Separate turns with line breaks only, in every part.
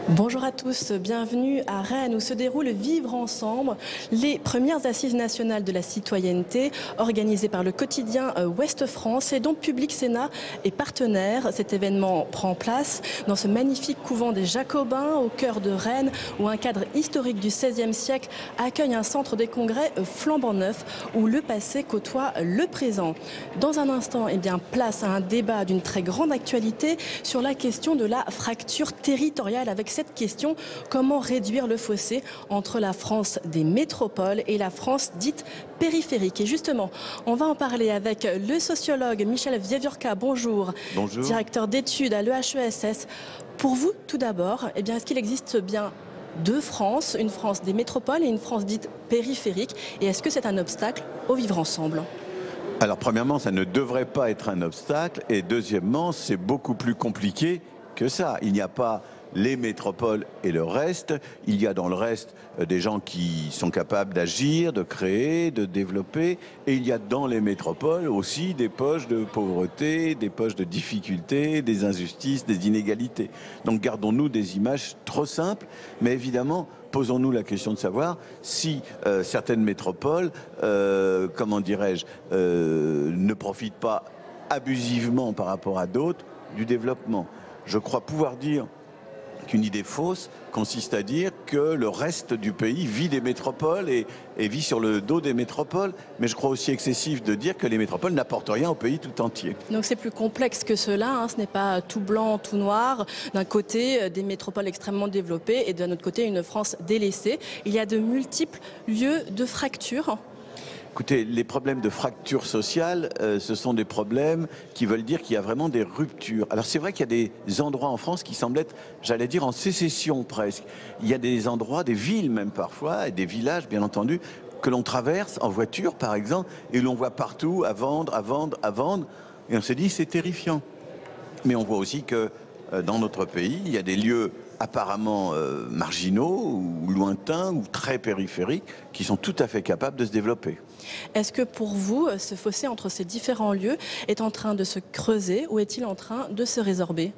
Bonjour à tous, bienvenue à Rennes où se déroule Vivre ensemble, les premières assises nationales de la citoyenneté organisées par le quotidien Ouest France et dont Public Sénat est partenaire. Cet événement prend place dans ce magnifique couvent des Jacobins au cœur de Rennes où un cadre historique du XVIe siècle accueille un centre des congrès flambant neuf où le passé côtoie le présent. Dans un instant, place à un débat d'une très grande actualité sur la question de la fracture territoriale avec cette question, comment réduire le fossé entre la France des métropoles et la France dite périphérique. Et justement, on va en parler avec le sociologue Michel Wiewiórka. Bonjour.
Bonjour.
Directeur d'études à l'EHESS. Pour vous, tout d'abord, est-ce qu'il existe bien deux France, une France des métropoles et une France dite périphérique? Et est-ce que c'est un obstacle au vivre ensemble?
Alors premièrement, ça ne devrait pas être un obstacle et deuxièmement, c'est beaucoup plus compliqué que ça. Il n'y a pas les métropoles et le reste. Il y a dans le reste des gens qui sont capables d'agir, de créer, de développer. Et il y a dans les métropoles aussi des poches de pauvreté, des poches de difficultés, des injustices, des inégalités. Donc gardons-nous des images trop simples, mais évidemment, posons-nous la question de savoir si certaines métropoles, ne profitent pas abusivement par rapport à d'autres du développement. Je crois pouvoir dire qu'une idée fausse consiste à dire que le reste du pays vit des métropoles et vit sur le dos des métropoles. Mais je crois aussi excessif de dire que les métropoles n'apportent rien au pays tout entier.
Donc c'est plus complexe que cela, ce n'est pas tout blanc, tout noir. D'un côté, des métropoles extrêmement développées et d'un autre côté, une France délaissée. Il y a de multiples lieux de fracture.
Écoutez, les problèmes de fracture sociale, ce sont des problèmes qui veulent dire qu'il y a vraiment des ruptures. Alors c'est vrai qu'il y a des endroits en France qui semblent être, j'allais dire, en sécession presque. Il y a des endroits, des villes même parfois, et des villages bien entendu, que l'on traverse en voiture par exemple, et l'on voit partout à vendre, à vendre, à vendre. Et on se dit c'est terrifiant. Mais on voit aussi que dans notre pays, il y a des lieux apparemment marginaux ou lointains ou très périphériques qui sont tout à fait capables de se développer.
Est-ce que pour vous, ce fossé entre ces différents lieux est en train de se creuser ou est-il en train de se résorber ?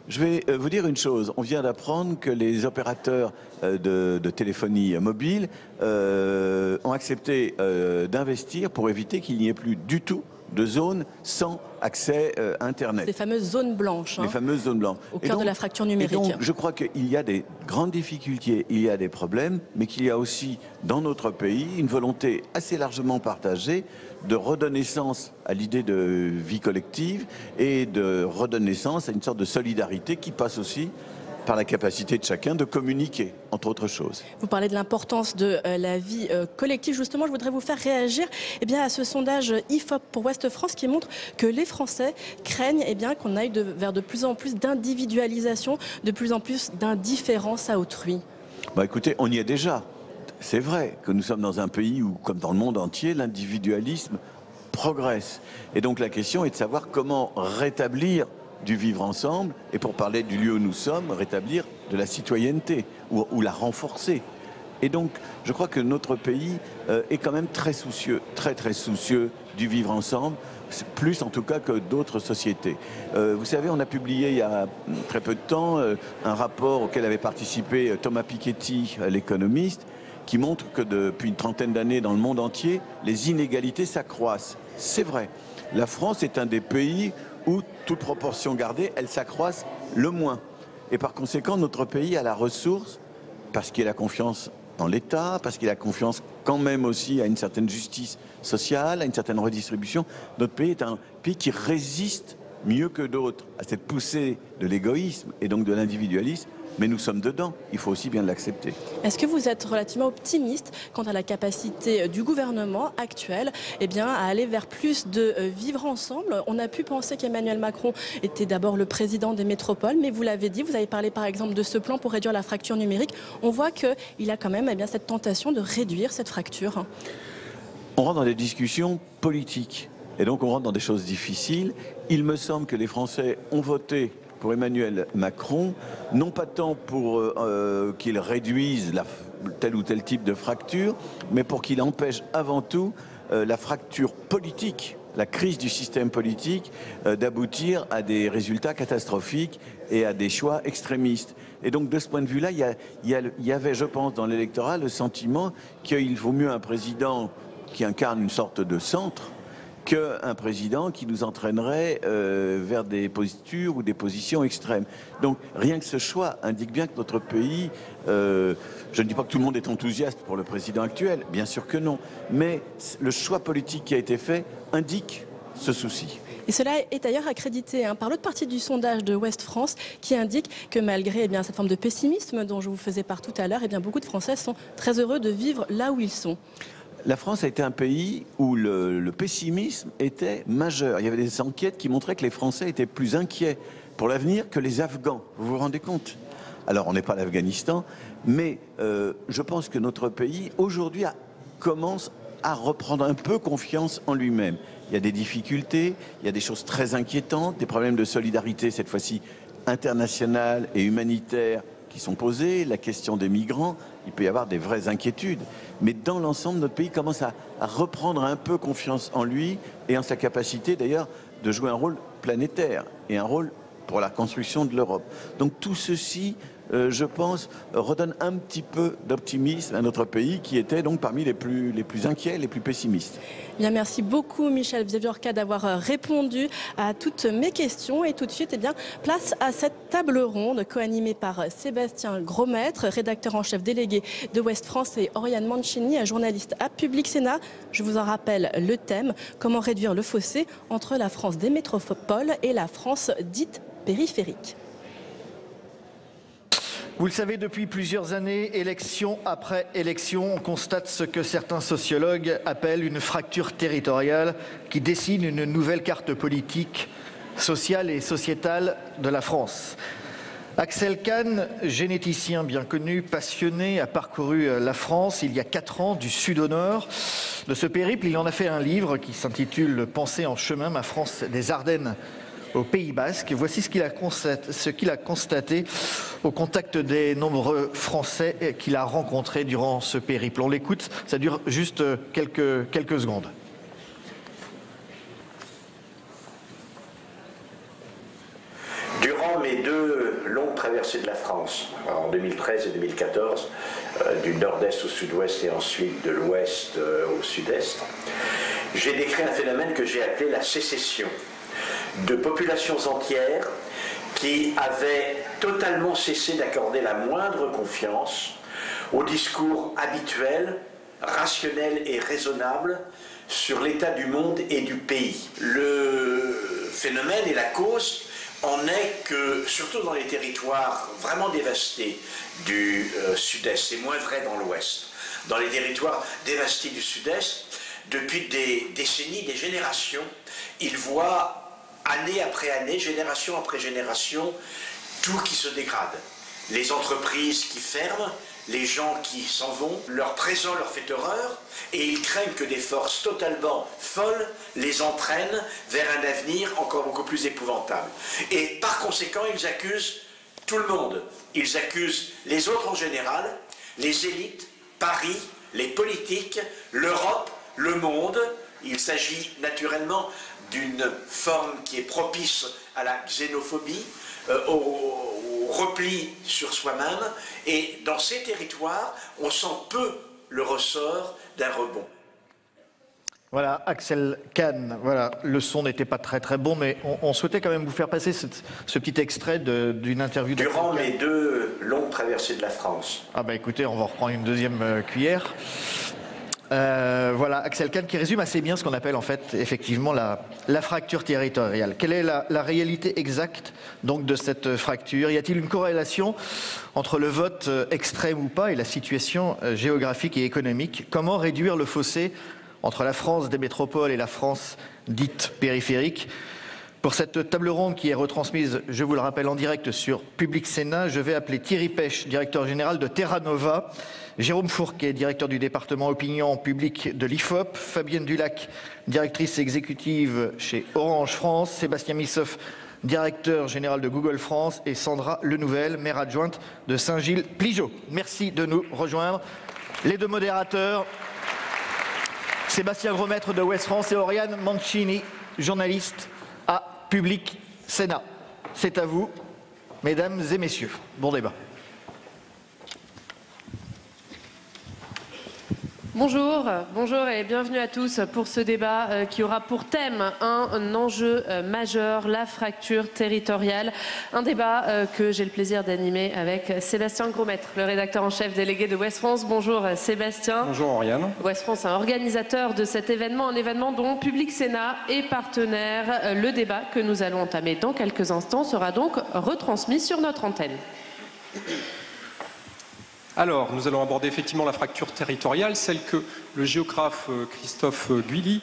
Je vais vous dire une chose. On vient d'apprendre que les opérateurs de téléphonie mobile ont accepté d'investir pour éviter qu'il n'y ait plus du tout de zones sans accès Internet.
Ces fameuses zones blanches.
Les fameuses zones blanches.
Au cœur de la fracture numérique.
Et donc, je crois qu'il y a des grandes difficultés, il y a des problèmes, mais qu'il y a aussi dans notre pays une volonté assez largement partagée de redonner sens à l'idée de vie collective et de redonner sens à une sorte de solidarité qui passe aussi par la capacité de chacun de communiquer, entre autres choses.
Vous parlez de l'importance de la vie collective. Justement, je voudrais vous faire réagir à ce sondage IFOP pour Ouest France qui montre que les Français craignent qu'on aille vers de plus en plus d'individualisation, de plus en plus d'indifférence à autrui.
Écoutez, on y est déjà. C'est vrai que nous sommes dans un pays où, comme dans le monde entier, l'individualisme progresse. Et donc la question est de savoir comment rétablir du vivre ensemble, et pour parler du lieu où nous sommes, rétablir de la citoyenneté, ou la renforcer. Et donc, je crois que notre pays est quand même très soucieux, très soucieux du vivre ensemble, plus en tout cas que d'autres sociétés. Vous savez, on a publié il y a très peu de temps un rapport auquel avait participé Thomas Piketty, l'économiste, qui montre que depuis une trentaine d'années dans le monde entier, les inégalités s'accroissent. C'est vrai. La France est un des pays où, toute proportion gardée, elles s'accroissent le moins. Et par conséquent, notre pays a la ressource, parce qu'il a confiance en l'État, parce qu'il a confiance quand même aussi à une certaine justice sociale, à une certaine redistribution. Notre pays est un pays qui résiste mieux que d'autres à cette poussée de l'égoïsme et donc de l'individualisme. Mais nous sommes dedans, il faut aussi bien l'accepter.
Est-ce que vous êtes relativement optimiste quant à la capacité du gouvernement actuel à aller vers plus de vivre ensemble? On a pu penser qu'Emmanuel Macron était d'abord le président des métropoles, mais vous l'avez dit, vous avez parlé par exemple de ce plan pour réduire la fracture numérique. On voit qu'il a quand même cette tentation de réduire cette fracture.
On rentre dans des discussions politiques et donc on rentre dans des choses difficiles. Il me semble que les Français ont voté pour Emmanuel Macron, non pas tant pour qu'il réduise tel ou tel type de fracture, mais pour qu'il empêche avant tout la fracture politique la crise du système politique d'aboutir à des résultats catastrophiques et à des choix extrémistes. Et donc de ce point de vue-là, il y avait, je pense, dans l'électorat le sentiment qu'il vaut mieux un président qui incarne une sorte de centre qu'un président qui nous entraînerait vers des postures ou des positions extrêmes. Donc rien que ce choix indique bien que notre pays, je ne dis pas que tout le monde est enthousiaste pour le président actuel, bien sûr que non, mais le choix politique qui a été fait indique ce souci.
Et cela est d'ailleurs accrédité par l'autre partie du sondage de Ouest France qui indique que malgré cette forme de pessimisme dont je vous faisais part tout à l'heure, beaucoup de Français sont très heureux de vivre là où ils sont.
La France a été un pays où le pessimisme était majeur. Il y avait des enquêtes qui montraient que les Français étaient plus inquiets pour l'avenir que les Afghans. Vous vous rendez compte? Alors, on n'est pas l'Afghanistan, mais je pense que notre pays, aujourd'hui, commence à reprendre un peu confiance en lui-même. Il y a des difficultés, il y a des choses très inquiétantes, des problèmes de solidarité, cette fois-ci internationale et humanitaire, qui sont posées, la question des migrants, il peut y avoir des vraies inquiétudes. Mais dans l'ensemble, notre pays commence à reprendre un peu confiance en lui et en sa capacité d'ailleurs de jouer un rôle planétaire et un rôle pour la construction de l'Europe. Donc tout ceci, je pense, redonne un petit peu d'optimisme à notre pays qui était donc parmi les plus inquiets, les plus pessimistes.
Bien, merci beaucoup Michel Viorca d'avoir répondu à toutes mes questions. Et tout de suite, place à cette table ronde co-animée par Sébastien Grosmaître, rédacteur en chef délégué de Ouest France, et Oriane Mancini, journaliste à Public Sénat. Je vous en rappelle le thème: comment réduire le fossé entre la France des métropoles et la France dite périphérique.
Vous le savez, depuis plusieurs années, élection après élection, on constate ce que certains sociologues appellent une fracture territoriale qui dessine une nouvelle carte politique, sociale et sociétale de la France. Axel Kahn, généticien bien connu, passionné, a parcouru la France il y a 4 ans, du sud au nord. De ce périple, il en a fait un livre qui s'intitule « Pensée en chemin, ma France des Ardennes au Pays Basque ». Voici ce qu'il a constaté au contact des nombreux Français qu'il a rencontrés durant ce périple. On l'écoute, ça dure juste quelques secondes.
Durant mes 2 longues traversées de la France, en 2013 et 2014, du nord-est au sud-ouest et ensuite de l'ouest au sud-est, j'ai décrit un phénomène que j'ai appelé la sécession de populations entières qui avaient totalement cessé d'accorder la moindre confiance au discours habituel, rationnel et raisonnable sur l'état du monde et du pays. Le phénomène et la cause en est que, surtout dans les territoires vraiment dévastés du sud-est, c'est moins vrai dans l'ouest, dans les territoires dévastés du sud-est, depuis des décennies, des générations, ils voient année après année, génération après génération, tout qui se dégrade. Les entreprises qui ferment, les gens qui s'en vont, leur présent leur fait horreur, et ils craignent que des forces totalement folles les entraînent vers un avenir encore beaucoup plus épouvantable. Et par conséquent, ils accusent tout le monde. Ils accusent les autres en général, les élites, Paris, les politiques, l'Europe, le monde. Il s'agit naturellement d'une forme qui est propice à la xénophobie, au repli sur soi-même, et dans ces territoires, on sent peu le ressort d'un rebond.
Voilà, Axel Kahn, voilà, le son n'était pas très bon, mais on souhaitait quand même vous faire passer ce petit extrait d'une interview.
Durant mes 2 longues traversées de la France.
Ah bah écoutez, on va reprendre une deuxième cuillère. Voilà, Axel Kahn qui résume assez bien ce qu'on appelle en fait effectivement la fracture territoriale. Quelle est la réalité exacte donc de cette fracture? Y a-t-il une corrélation entre le vote extrême ou pas et la situation géographique et économique? Comment réduire le fossé entre la France des métropoles et la France dite périphérique? Pour cette table ronde qui est retransmise, je vous le rappelle, en direct sur Public Sénat, je vais appeler Thierry Pêche, directeur général de Terra Nova, Jérôme Fourquet, directeur du département opinion publique de l'IFOP, Fabienne Dulac, directrice exécutive chez Orange France, Sébastien Missoff, directeur général de Google France, et Sandra Lenouvel, maire adjointe de Saint-Gilles-Pligeaux. Merci de nous rejoindre. Les 2 modérateurs Sébastien Grosmaître de Ouest France et Oriane Mancini, journaliste à Public Sénat. C'est à vous, mesdames et messieurs. Bon débat.
Bonjour et bienvenue à tous pour ce débat qui aura pour thème un enjeu majeur, la fracture territoriale. Un débat que j'ai le plaisir d'animer avec Sébastien Grosmaître, le rédacteur en chef délégué de Ouest France. Bonjour Sébastien.
Bonjour Oriane.
Ouest France, un organisateur de cet événement, un événement dont Public Sénat est partenaire. Le débat que nous allons entamer dans quelques instants sera donc retransmis sur notre antenne.
Alors, nous allons aborder effectivement la fracture territoriale, celle que le géographe Christophe Guilly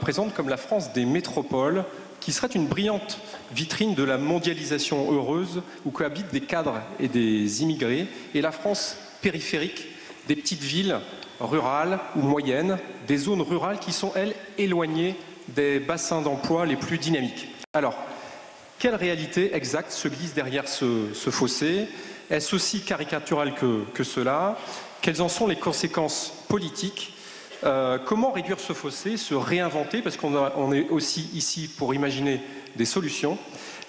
présente comme la France des métropoles, qui serait une brillante vitrine de la mondialisation heureuse où cohabitent des cadres et des immigrés, et la France périphérique, des petites villes rurales ou moyennes, des zones rurales qui sont, elles, éloignées des bassins d'emploi les plus dynamiques. Alors, quelle réalité exacte se glisse derrière ce fossé ? Est-ce aussi caricatural que cela? Quelles en sont les conséquences politiques? Comment réduire ce fossé, se réinventer? Parce qu'on est aussi ici pour imaginer des solutions.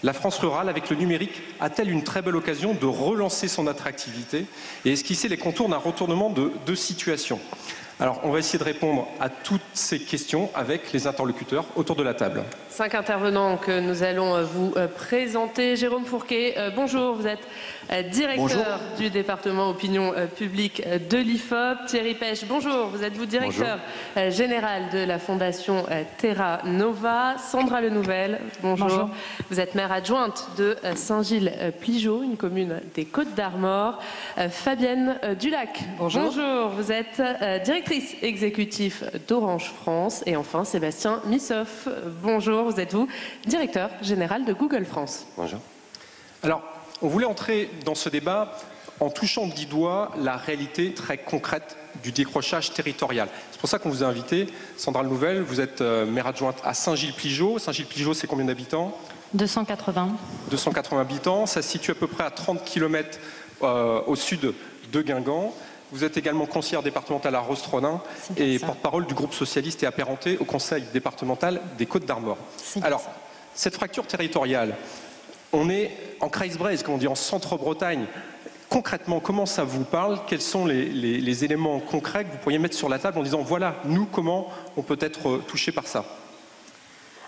La France rurale, avec le numérique, a-t-elle une très belle occasion de relancer son attractivité et esquisser les contours d'un retournement de situation? Alors, on va essayer de répondre à toutes ces questions avec les interlocuteurs autour de la table.
5 intervenants que nous allons vous présenter. Jérôme Fourquet, bonjour, vous êtes directeur du département opinion publique de l'IFOP. Thierry Pêche, bonjour, vous êtes directeur général de la fondation Terra Nova. Sandra Lenouvelle, bonjour. Vous êtes maire adjointe de Saint-Gilles-Pligeaux, une commune des Côtes-d'Armor. Fabienne Dulac, bonjour, vous êtes directrice exécutive d'Orange France. Et enfin Sébastien Missoff, bonjour, vous êtes directeur général de Google France.
Bonjour. Alors, on voulait entrer dans ce débat en touchant du doigt la réalité très concrète du décrochage territorial. C'est pour ça qu'on vous a invité. Sandra Lenouvelle, vous êtes maire adjointe à Saint-Gilles-Pligeaux. Saint-Gilles-Pligeaux, c'est combien d'habitants?
280. 280
habitants. Ça se situe à peu près à 30 km au sud de Guingamp. Vous êtes également conseillère départementale à Rostronin et porte-parole du groupe socialiste et apparenté au conseil départemental des Côtes-d'Armor. Alors, cette fracture territoriale, on est en Kreisbreizh, comme on dit, en centre-Bretagne. Concrètement, comment ça vous parle? Quels sont les éléments concrets que vous pourriez mettre sur la table en disant, voilà, nous, comment on peut être touché par ça?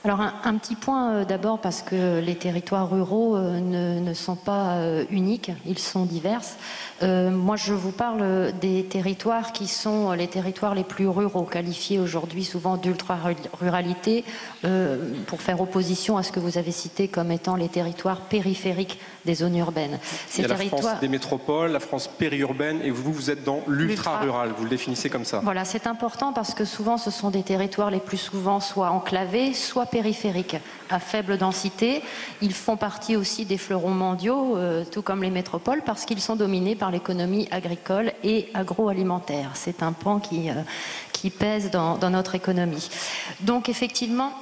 Alors un petit point d'abord parce que les territoires ruraux ne sont pas uniques, ils sont divers. Moi je vous parle des territoires qui sont les territoires les plus ruraux, qualifiés aujourd'hui souvent d'ultra-ruralité, pour faire opposition à ce que vous avez cité comme étant les territoires périphériques des zones urbaines.
Il y a la France des métropoles, la France périurbaine, et vous êtes dans l'ultra-rural, vous le définissez comme ça.
Voilà, c'est important parce que souvent ce sont des territoires les plus souvent soit enclavés, soit périphériques, à faible densité. Ils font partie aussi des fleurons mondiaux, tout comme les métropoles, parce qu'ils sont dominés par l'économie agricole et agroalimentaire. C'est un pan qui pèse dans notre économie. Donc effectivement,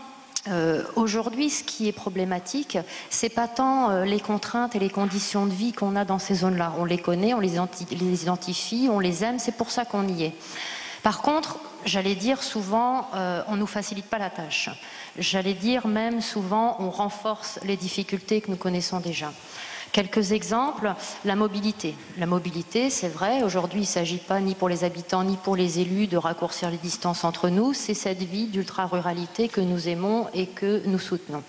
aujourd'hui, ce qui est problématique, c'est pas tant les contraintes et les conditions de vie qu'on a dans ces zones-là. On les connaît, on les identifie, on les aime, c'est pour ça qu'on y est. Par contre, j'allais dire souvent, on ne nous facilite pas la tâche. J'allais dire même souvent, on renforce les difficultés que nous connaissons déjà. Quelques exemples, la mobilité. La mobilité, c'est vrai, aujourd'hui il ne s'agit pas ni pour les habitants ni pour les élus de raccourcir les distances entre nous, c'est cette vie d'ultra-ruralité que nous aimons et que nous soutenons.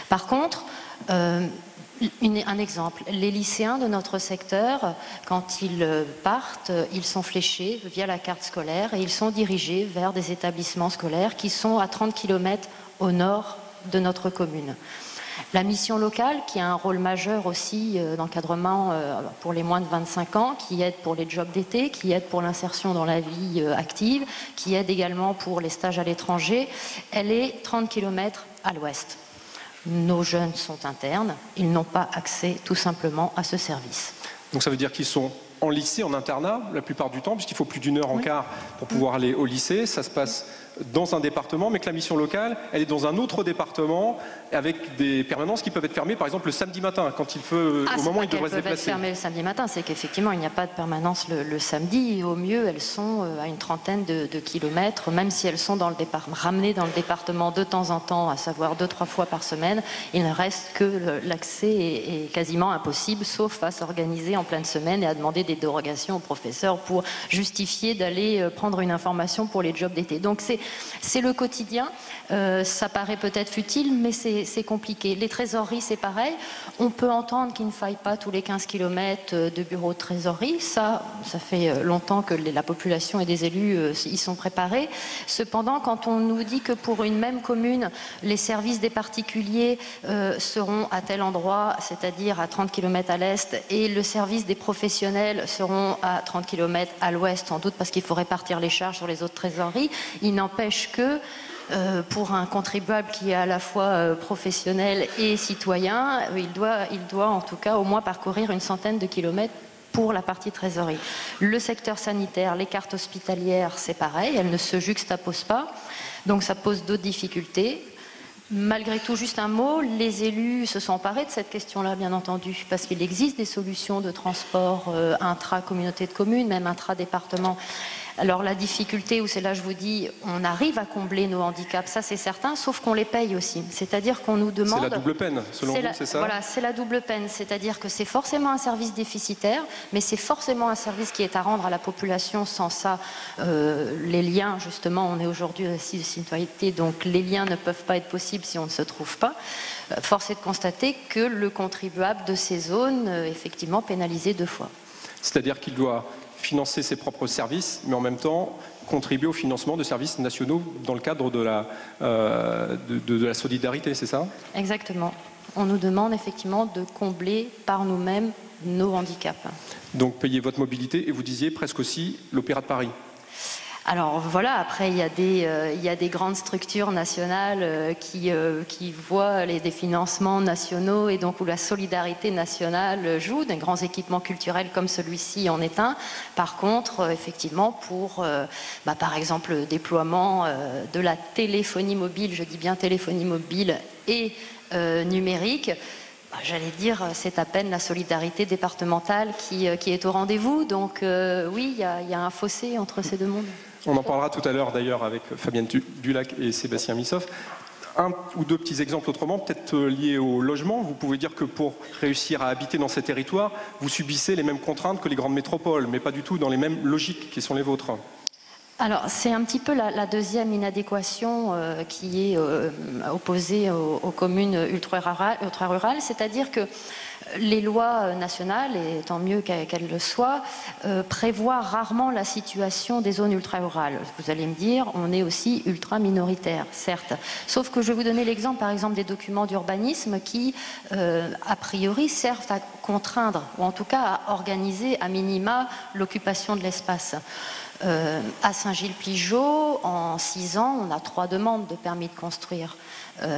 Par contre, un exemple, les lycéens de notre secteur, quand ils partent, ils sont fléchés via la carte scolaire et ils sont dirigés vers des établissements scolaires qui sont à 30 km au nord de notre commune. La mission locale, qui a un rôle majeur aussi d'encadrement pour les moins de 25 ans, qui aide pour les jobs d'été, qui aide pour l'insertion dans la vie active, qui aide également pour les stages à l'étranger, elle est 30 km à l'ouest. Nos jeunes sont internes, ils n'ont pas accès tout simplement à ce service.
Donc ça veut dire qu'ils sont en lycée, en internat, la plupart du temps, puisqu'il faut plus d'1 heure en quart pour pouvoir aller au lycée. Ça se passe dans un département, mais que la mission locale, elle est dans un autre département, avec des permanences qui peuvent être fermées, par exemple le samedi matin, quand il peut, au moment où il devrait se déplacer.
Être fermées le samedi matin, c'est qu'effectivement, il n'y a pas de permanence le samedi. Et au mieux, elles sont à une trentaine de kilomètres, même si elles sont ramenées dans le département de temps en temps, à savoir 2-3 fois par semaine. Il ne reste que l'accès est quasiment impossible, sauf à s'organiser en pleine semaine et à demander des dérogations aux professeurs pour justifier d'aller prendre une information pour les jobs d'été. Donc c'est le quotidien. Ça paraît peut-être futile, mais c'est compliqué. Les trésoreries, c'est pareil. On peut entendre qu'il ne faille pas tous les 15 km de bureaux de trésorerie. Ça fait longtemps que la population et des élus y sont préparés. Cependant, quand on nous dit que pour une même commune, les services des particuliers seront à tel endroit, c'est-à-dire à 30 km à l'est, et le service des professionnels seront à 30 km à l'ouest, sans doute parce qu'il faut répartir les charges sur les autres trésoreries, il n'empêche que pour un contribuable qui est à la fois professionnel et citoyen, il doit en tout cas au moins parcourir une centaine de kilomètres pour la partie trésorerie. Le secteur sanitaire, les cartes hospitalières, c'est pareil, elles ne se juxtaposent pas, donc ça pose d'autres difficultés. Malgré tout, juste un mot, les élus se sont emparés de cette question-là, bien entendu, parce qu'il existe des solutions de transport intra-communauté de communes, même intra-département. Alors la difficulté, où c'est là je vous dis, on arrive à combler nos handicaps, ça c'est certain, sauf qu'on les paye aussi. C'est-à-dire qu'on nous demande...
C'est la double peine, selon vous, c'est ça?
Voilà, c'est la double peine, c'est-à-dire que c'est forcément un service déficitaire, mais c'est forcément un service qui est à rendre à la population. Sans ça, les liens, justement, on est aujourd'hui assis de citoyenneté, donc les liens ne peuvent pas être possibles si on ne se trouve pas. Force est de constater que le contribuable de ces zones, effectivement, pénalisé 2 fois.
C'est-à-dire qu'il doit financer ses propres services, mais en même temps contribuer au financement de services nationaux dans le cadre de la solidarité, c'est ça? Exactement.
On nous demande effectivement de combler par nous-mêmes nos handicaps.
Donc payer votre mobilité, et vous disiez presque aussi l'Opéra de Paris.
Alors voilà, après il y a des grandes structures nationales qui voient des financements nationaux et donc où la solidarité nationale joue, des grands équipements culturels comme celui-ci en est un. Par contre, effectivement, pour par exemple le déploiement de la téléphonie mobile, je dis bien téléphonie mobile et numérique, j'allais dire, c'est à peine la solidarité départementale qui est au rendez-vous. Donc oui, il y a un fossé entre ces deux mondes.
On en parlera tout à l'heure d'ailleurs avec Fabienne Dulac et Sébastien Missoff. Un ou deux petits exemples autrement, peut-être liés au logement. Vous pouvez dire que pour réussir à habiter dans ces territoires, vous subissez les mêmes contraintes que les grandes métropoles, mais pas du tout dans les mêmes logiques qui sont les vôtres.
Alors, c'est un petit peu la deuxième inadéquation qui est opposée aux communes ultra-rurales, c'est-à-dire que les lois nationales, et tant mieux qu'elles le soient, prévoient rarement la situation des zones ultra-rurales. Vous allez me dire, on est aussi ultra-minoritaire, certes. Sauf que je vais vous donner l'exemple, par exemple, des documents d'urbanisme qui, a priori, servent à contraindre, ou en tout cas à organiser à minima l'occupation de l'espace. À Saint-Gilles-Pligeau, en 6 ans, on a 3 demandes de permis de construire.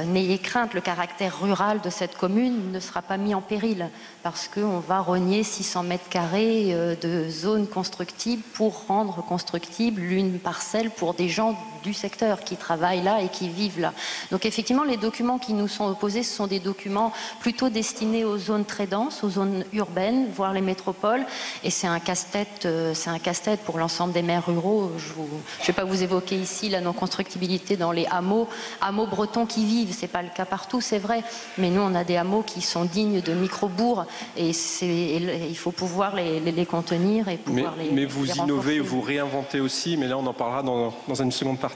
N'ayez crainte, le caractère rural de cette commune ne sera pas mis en péril parce qu'on va rogner 600 mètres carrés de zones constructibles pour rendre constructible une parcelle pour des gens du secteur qui travaillent là et qui vivent là. Donc effectivement, les documents qui nous sont opposés, ce sont des documents plutôt destinés aux zones très denses, aux zones urbaines, voire les métropoles. Et c'est un casse-tête pour l'ensemble des maires ruraux. Je ne vais pas vous évoquer ici la non-constructibilité dans les hameaux bretons qui vivent. C'est pas le cas partout, c'est vrai. Mais nous, on a des hameaux qui sont dignes de micro-bourgs et il faut pouvoir les contenir et pouvoir
mais vous innovez, vous réinventez aussi, mais là, on en parlera dans une seconde partie.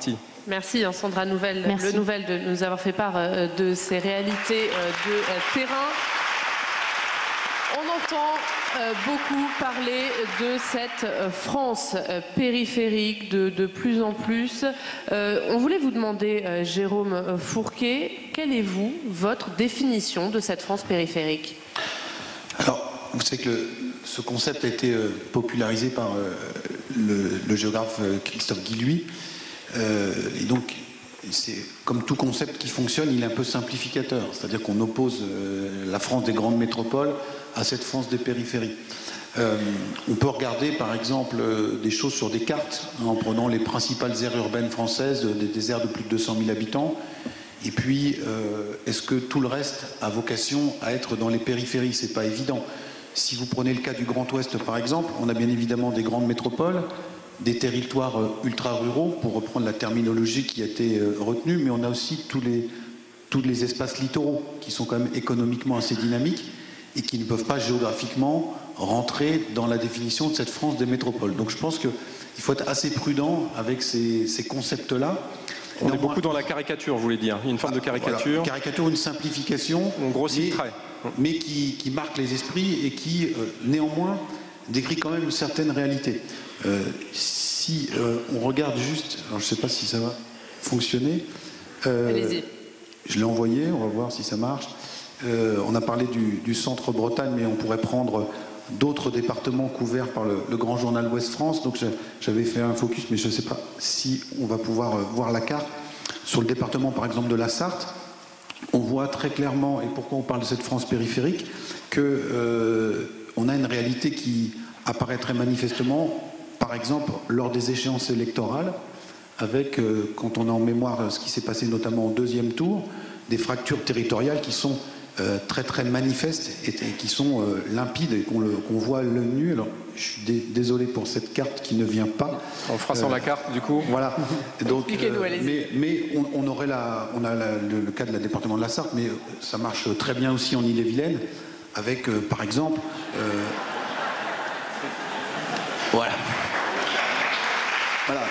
Merci Sandra Nouvel,
Merci.
Le Nouvel de nous avoir fait part de ces réalités de terrain. On entend beaucoup parler de cette France périphérique de plus en plus. On voulait vous demander, Jérôme Fourquet, quelle est votre définition de cette France périphérique?
Alors, vous savez que ce concept a été popularisé par le géographe Christophe Guilluy. Et donc, c'est comme tout concept qui fonctionne, il est un peu simplificateur. C'est-à-dire qu'on oppose la France des grandes métropoles à cette France des périphéries. On peut regarder par exemple des choses sur des cartes, hein, en prenant les principales aires urbaines françaises, des aires de plus de 200 000 habitants. Et puis, est-ce que tout le reste a vocation à être dans les périphéries? C'est pas évident. Si vous prenez le cas du Grand Ouest par exemple, on a bien évidemment des grandes métropoles, des territoires ultra-ruraux, pour reprendre la terminologie qui a été retenue, mais on a aussi tous les espaces littoraux qui sont quand même économiquement assez dynamiques et qui ne peuvent pas géographiquement rentrer dans la définition de cette France des métropoles. Donc je pense qu'il faut être assez prudent avec ces concepts-là.
On est beaucoup dans la caricature, vous voulez dire. Il y a une forme de caricature.
Voilà, une caricature, une simplification.
On grossit le trait.
Mais qui marque les esprits et qui, néanmoins, décrit quand même une certaine réalité. Si on regarde juste, alors je ne sais pas si ça va fonctionner.
Allez-y.
Je l'ai envoyé, on va voir si ça marche. On a parlé du centre Bretagne, mais on pourrait prendre d'autres départements couverts par le grand journal Ouest France. Donc j'avais fait un focus, mais je ne sais pas si on va pouvoir voir la carte. Sur le département, par exemple, de la Sarthe, on voit très clairement, et pourquoi on parle de cette France périphérique, qu'on a une réalité qui apparaît très manifestement, par exemple, lors des échéances électorales, avec, quand on a en mémoire ce qui s'est passé notamment au deuxième tour, des fractures territoriales qui sont très très manifestes et qui sont limpides et qu'on voit à l'œil nu. Alors, je suis désolé pour cette carte qui ne vient pas.
On fera sans la carte, du coup.
Voilà. Donc,
expliquez-nous, allez-y.
mais on a le cas de la département de la Sarthe, mais ça marche très bien aussi en Ille-et-Vilaine, avec, par exemple, voilà. Voilà.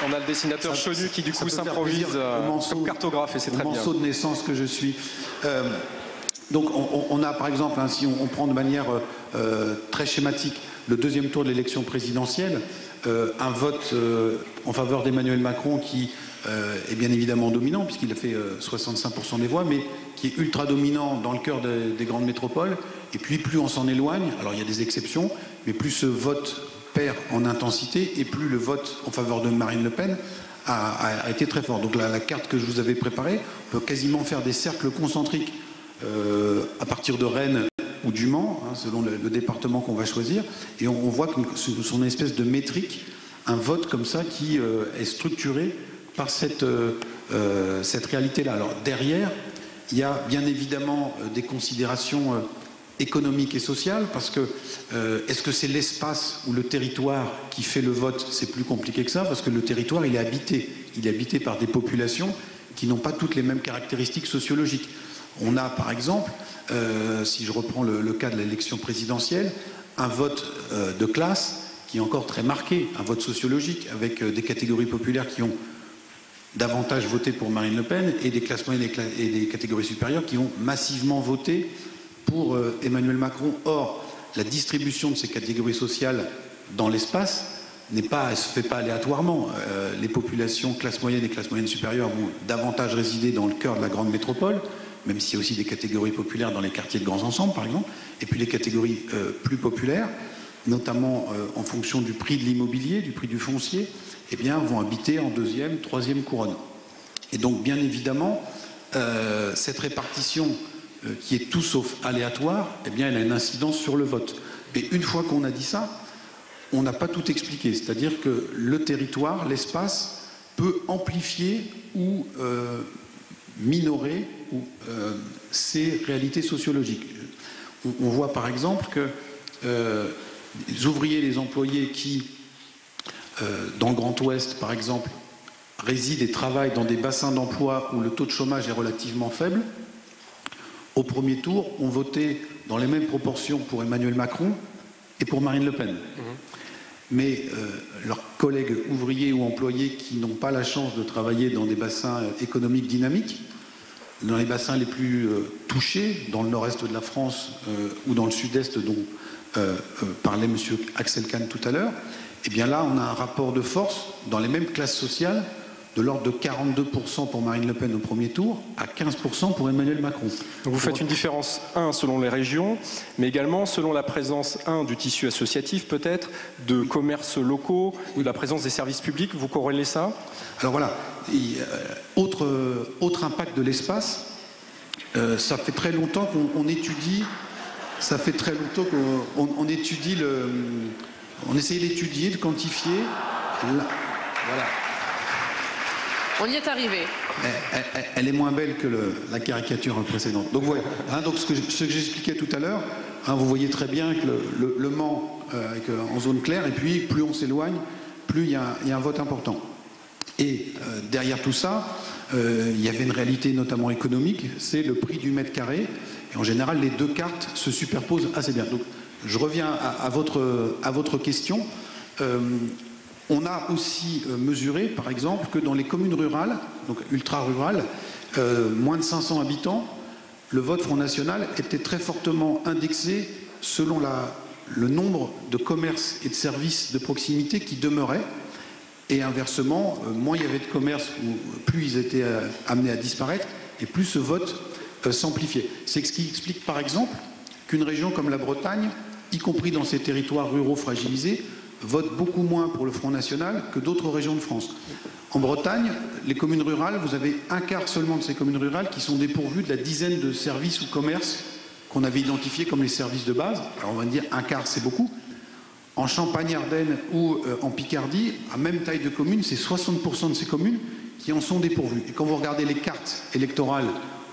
On a le dessinateur Chenu qui du coup s'improvise comme cartographe et c'est très bien.
Mon morceau de naissance que je suis. Donc on a par exemple, hein, si on prend de manière très schématique le deuxième tour de l'élection présidentielle, un vote en faveur d'Emmanuel Macron qui est bien évidemment dominant puisqu'il a fait 65% des voix, mais qui est ultra dominant dans le cœur des grandes métropoles. Et puis plus on s'en éloigne, alors il y a des exceptions, mais plus ce vote perd en intensité et plus le vote en faveur de Marine Le Pen a été très fort. Donc la carte que je vous avais préparée, on peut quasiment faire des cercles concentriques à partir de Rennes ou du Mans, hein, selon le département qu'on va choisir, et on voit que son espèce de métrique, un vote comme ça qui est structuré par cette réalité-là. Alors derrière, il y a bien évidemment des considérations économique et sociale, parce que est-ce que c'est l'espace ou le territoire qui fait le vote? C'est plus compliqué que ça, parce que le territoire, il est habité par des populations qui n'ont pas toutes les mêmes caractéristiques sociologiques. On a par exemple, si je reprends le cas de l'élection présidentielle, un vote de classe qui est encore très marqué, un vote sociologique, avec des catégories populaires qui ont davantage voté pour Marine Le Pen, et des classes moyennes et des catégories supérieures qui ont massivement voté pour Emmanuel Macron. Or, la distribution de ces catégories sociales dans l'espace elle ne se fait pas aléatoirement. Les populations classe moyenne et classe moyenne supérieure vont davantage résider dans le cœur de la grande métropole, même s'il y a aussi des catégories populaires dans les quartiers de grands ensembles, par exemple, et puis les catégories plus populaires, notamment en fonction du prix de l'immobilier, du prix du foncier, eh bien, vont habiter en deuxième, troisième couronne. Et donc, bien évidemment, cette répartition qui est tout sauf aléatoire, eh bien, elle a une incidence sur le vote. Mais une fois qu'on a dit ça, on n'a pas tout expliqué. C'est-à-dire que le territoire, l'espace, peut amplifier ou minorer ces réalités sociologiques. On voit par exemple que les ouvriers, les employés qui, dans le Grand Ouest par exemple, résident et travaillent dans des bassins d'emploi où le taux de chômage est relativement faible, au premier tour, ont voté dans les mêmes proportions pour Emmanuel Macron et pour Marine Le Pen. Mais leurs collègues ouvriers ou employés qui n'ont pas la chance de travailler dans des bassins économiques dynamiques, dans les bassins les plus touchés, dans le nord-est de la France ou dans le sud-est dont parlait M. Axel Kahn tout à l'heure, eh bien là, on a un rapport de force dans les mêmes classes sociales de l'ordre de 42% pour Marine Le Pen au premier tour, à 15% pour Emmanuel Macron.
Donc vous faites une différence, selon les régions, mais également selon la présence, du tissu associatif peut-être, de commerces locaux, ou de la présence des services publics, vous corrélez ça?
Alors voilà, autre impact de l'espace, ça fait très longtemps qu'on étudie Ça fait très longtemps qu'on étudie on essaye d'étudier, de quantifier. Voilà.
On y est arrivé.
Elle est moins belle que la caricature précédente. Donc, ouais, donc ce que j'expliquais tout à l'heure, vous voyez très bien que le Mans en zone claire, et puis plus on s'éloigne, plus il y a un vote important. Et derrière tout ça, il y avait une réalité notamment économique, c'est le prix du mètre carré. Et en général, les deux cartes se superposent assez bien. Donc, je reviens à votre question. On a aussi mesuré, par exemple, que dans les communes rurales, donc ultra-rurales, moins de 500 habitants, le vote Front National était très fortement indexé selon le nombre de commerces et de services de proximité qui demeuraient. Et inversement, moins il y avait de commerces, plus ils étaient amenés à disparaître, et plus ce vote s'amplifiait. C'est ce qui explique, par exemple, qu'une région comme la Bretagne, y compris dans ces territoires ruraux fragilisés, vote beaucoup moins pour le Front National que d'autres régions de France. En Bretagne, les communes rurales, vous avez un quart seulement de ces communes rurales qui sont dépourvues de la dizaine de services ou commerces qu'on avait identifiés comme les services de base. Alors on va dire un quart, c'est beaucoup. En Champagne-Ardenne ou en Picardie, à même taille de commune, c'est 60% de ces communes qui en sont dépourvues. Et quand vous regardez les cartes électorales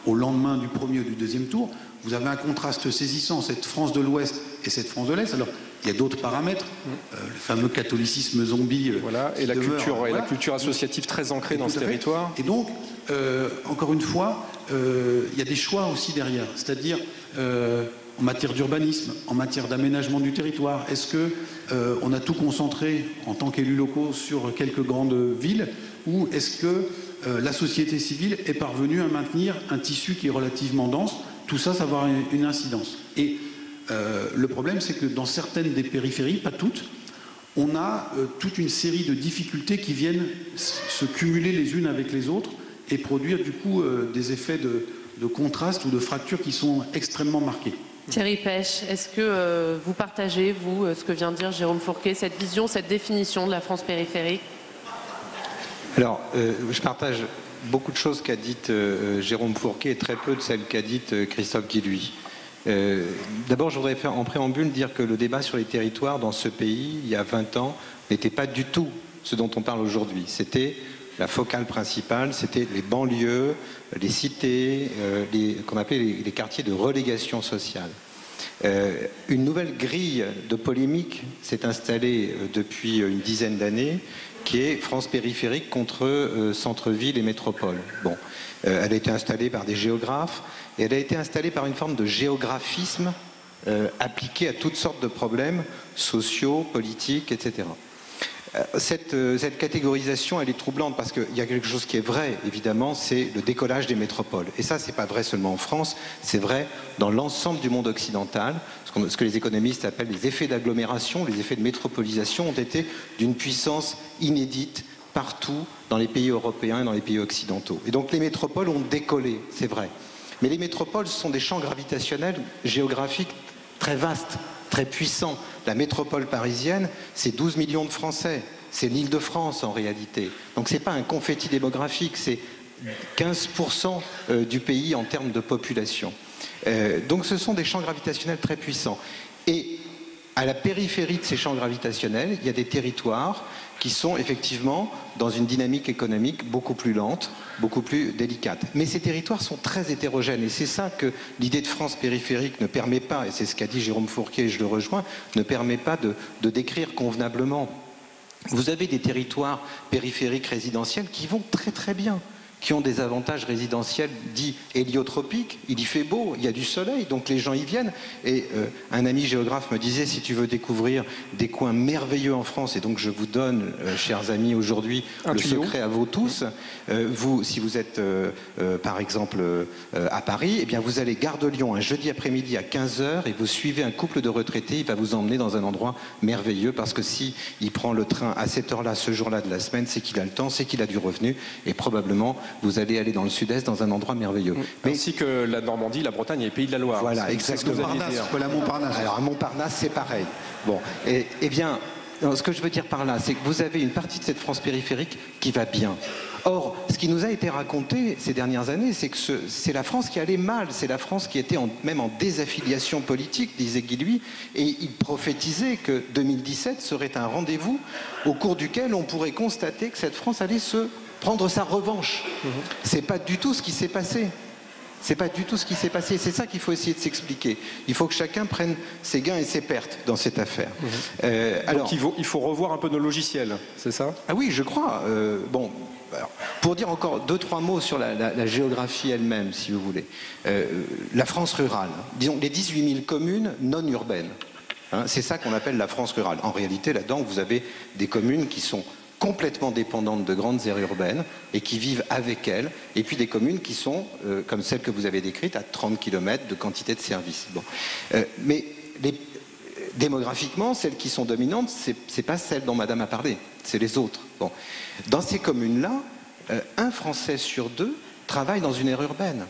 au lendemain du premier ou du deuxième tour, vous avez un contraste saisissant, cette France de l'Ouest et cette France de l'Est. Alors, il y a d'autres paramètres, le fameux catholicisme zombie.
Voilà, et la culture associative très ancrée dans ce territoire.
Et donc, encore une fois, il y a des choix aussi derrière. C'est-à-dire, en matière d'urbanisme, en matière d'aménagement du territoire, est-ce qu'on a tout concentré en tant qu'élus locaux sur quelques grandes villes, ou est-ce que la société civile est parvenue à maintenir un tissu qui est relativement dense? Tout ça, ça va avoir une incidence. Et le problème, c'est que dans certaines des périphéries, pas toutes, on a toute une série de difficultés qui viennent se cumuler les unes avec les autres et produire du coup des effets de contraste ou de fracture qui sont extrêmement marqués.
Thierry Pech, est-ce que vous partagez, vous, ce que vient de dire Jérôme Fourquet, cette vision, cette définition de la France périphérique?
Alors, je partage beaucoup de choses qu'a dites Jérôme Fourquet et très peu de celles qu'a dites Christophe Guilluy. D'abord, je voudrais faire en préambule dire que le débat sur les territoires dans ce pays, il y a 20 ans, n'était pas du tout ce dont on parle aujourd'hui. C'était la focale principale, c'était les banlieues, les cités, qu'on appelait les quartiers de relégation sociale. Une nouvelle grille de polémique s'est installée depuis une dizaine d'années, qui est France périphérique contre centre-ville et métropole. Bon, elle a été installée par des géographes et elle a été installée par une forme de géographisme appliqué à toutes sortes de problèmes sociaux, politiques, etc. Cette catégorisation, elle est troublante parce qu'il y a quelque chose qui est vrai, évidemment, c'est le décollage des métropoles. Et ça, c'est pas vrai seulement en France, c'est vrai dans l'ensemble du monde occidental. Ce que les économistes appellent les effets d'agglomération, les effets de métropolisation ont été d'une puissance inédite partout dans les pays européens et dans les pays occidentaux. Et donc les métropoles ont décollé, c'est vrai. Mais les métropoles sont des champs gravitationnels géographiques très vastes, très puissants. La métropole parisienne, c'est 12 millions de Français. C'est l'Île-de-France en réalité. Donc ce n'est pas un confetti démographique, c'est 15% du pays en termes de population. Donc ce sont des champs gravitationnels très puissants. Et à la périphérie de ces champs gravitationnels, il y a des territoires qui sont effectivement dans une dynamique économique beaucoup plus lente, beaucoup plus délicate. Mais ces territoires sont très hétérogènes et c'est ça que l'idée de France périphérique ne permet pas, et c'est ce qu'a dit Jérôme Fourquet et je le rejoins, ne permet pas de décrire convenablement. Vous avez des territoires périphériques résidentiels qui vont très très bien, qui ont des avantages résidentiels dits héliotropiques. Il y fait beau, il y a du soleil, donc les gens y viennent. Et un ami géographe me disait, si tu veux découvrir des coins merveilleux en France, et donc je vous donne, chers amis, aujourd'hui, le secret à vous tous, vous, si vous êtes, par exemple, à Paris, eh bien vous allez Gare de Lyon un jeudi après-midi à 15h et vous suivez un couple de retraités, il va vous emmener dans un endroit merveilleux, parce que si il prend le train à cette heure-là, ce jour-là de la semaine, c'est qu'il a le temps, c'est qu'il a du revenu, et probablement vous allez aller dans le sud-est, dans un endroit merveilleux.
Mais ainsi que la Normandie, la Bretagne et les Pays de la Loire.
Voilà, exactement.
La Montparnasse.
Alors à Montparnasse, c'est pareil. Bon, eh bien, ce que je veux dire par là, c'est que vous avez une partie de cette France périphérique qui va bien. Or, ce qui nous a été raconté ces dernières années, c'est que c'est la France qui allait mal, c'est la France qui était même en désaffiliation politique, disait Guy Lui, et il prophétisait que 2017 serait un rendez-vous au cours duquel on pourrait constater que cette France allait se prendre sa revanche. C'est pas du tout ce qui s'est passé. C'est pas du tout ce qui s'est passé. C'est ça qu'il faut essayer de s'expliquer. Il faut que chacun prenne ses gains et ses pertes dans cette affaire.
Alors, il faut revoir un peu nos logiciels, c'est ça?
Ah oui, je crois. Bon, alors, pour dire encore 2-3 mots sur la géographie elle-même, si vous voulez. La France rurale, disons les 18 000 communes non urbaines. Hein, c'est ça qu'on appelle la France rurale. En réalité, là-dedans, vous avez des communes qui sont complètement dépendantes de grandes aires urbaines et qui vivent avec elles, et puis des communes qui sont, comme celles que vous avez décrites, à 30 km de quantité de services. Bon. Mais démographiquement, celles qui sont dominantes, c'est pas celles dont Madame a parlé, c'est les autres. Bon. Dans ces communes-là, un Français sur 2 travaille dans une aire urbaine.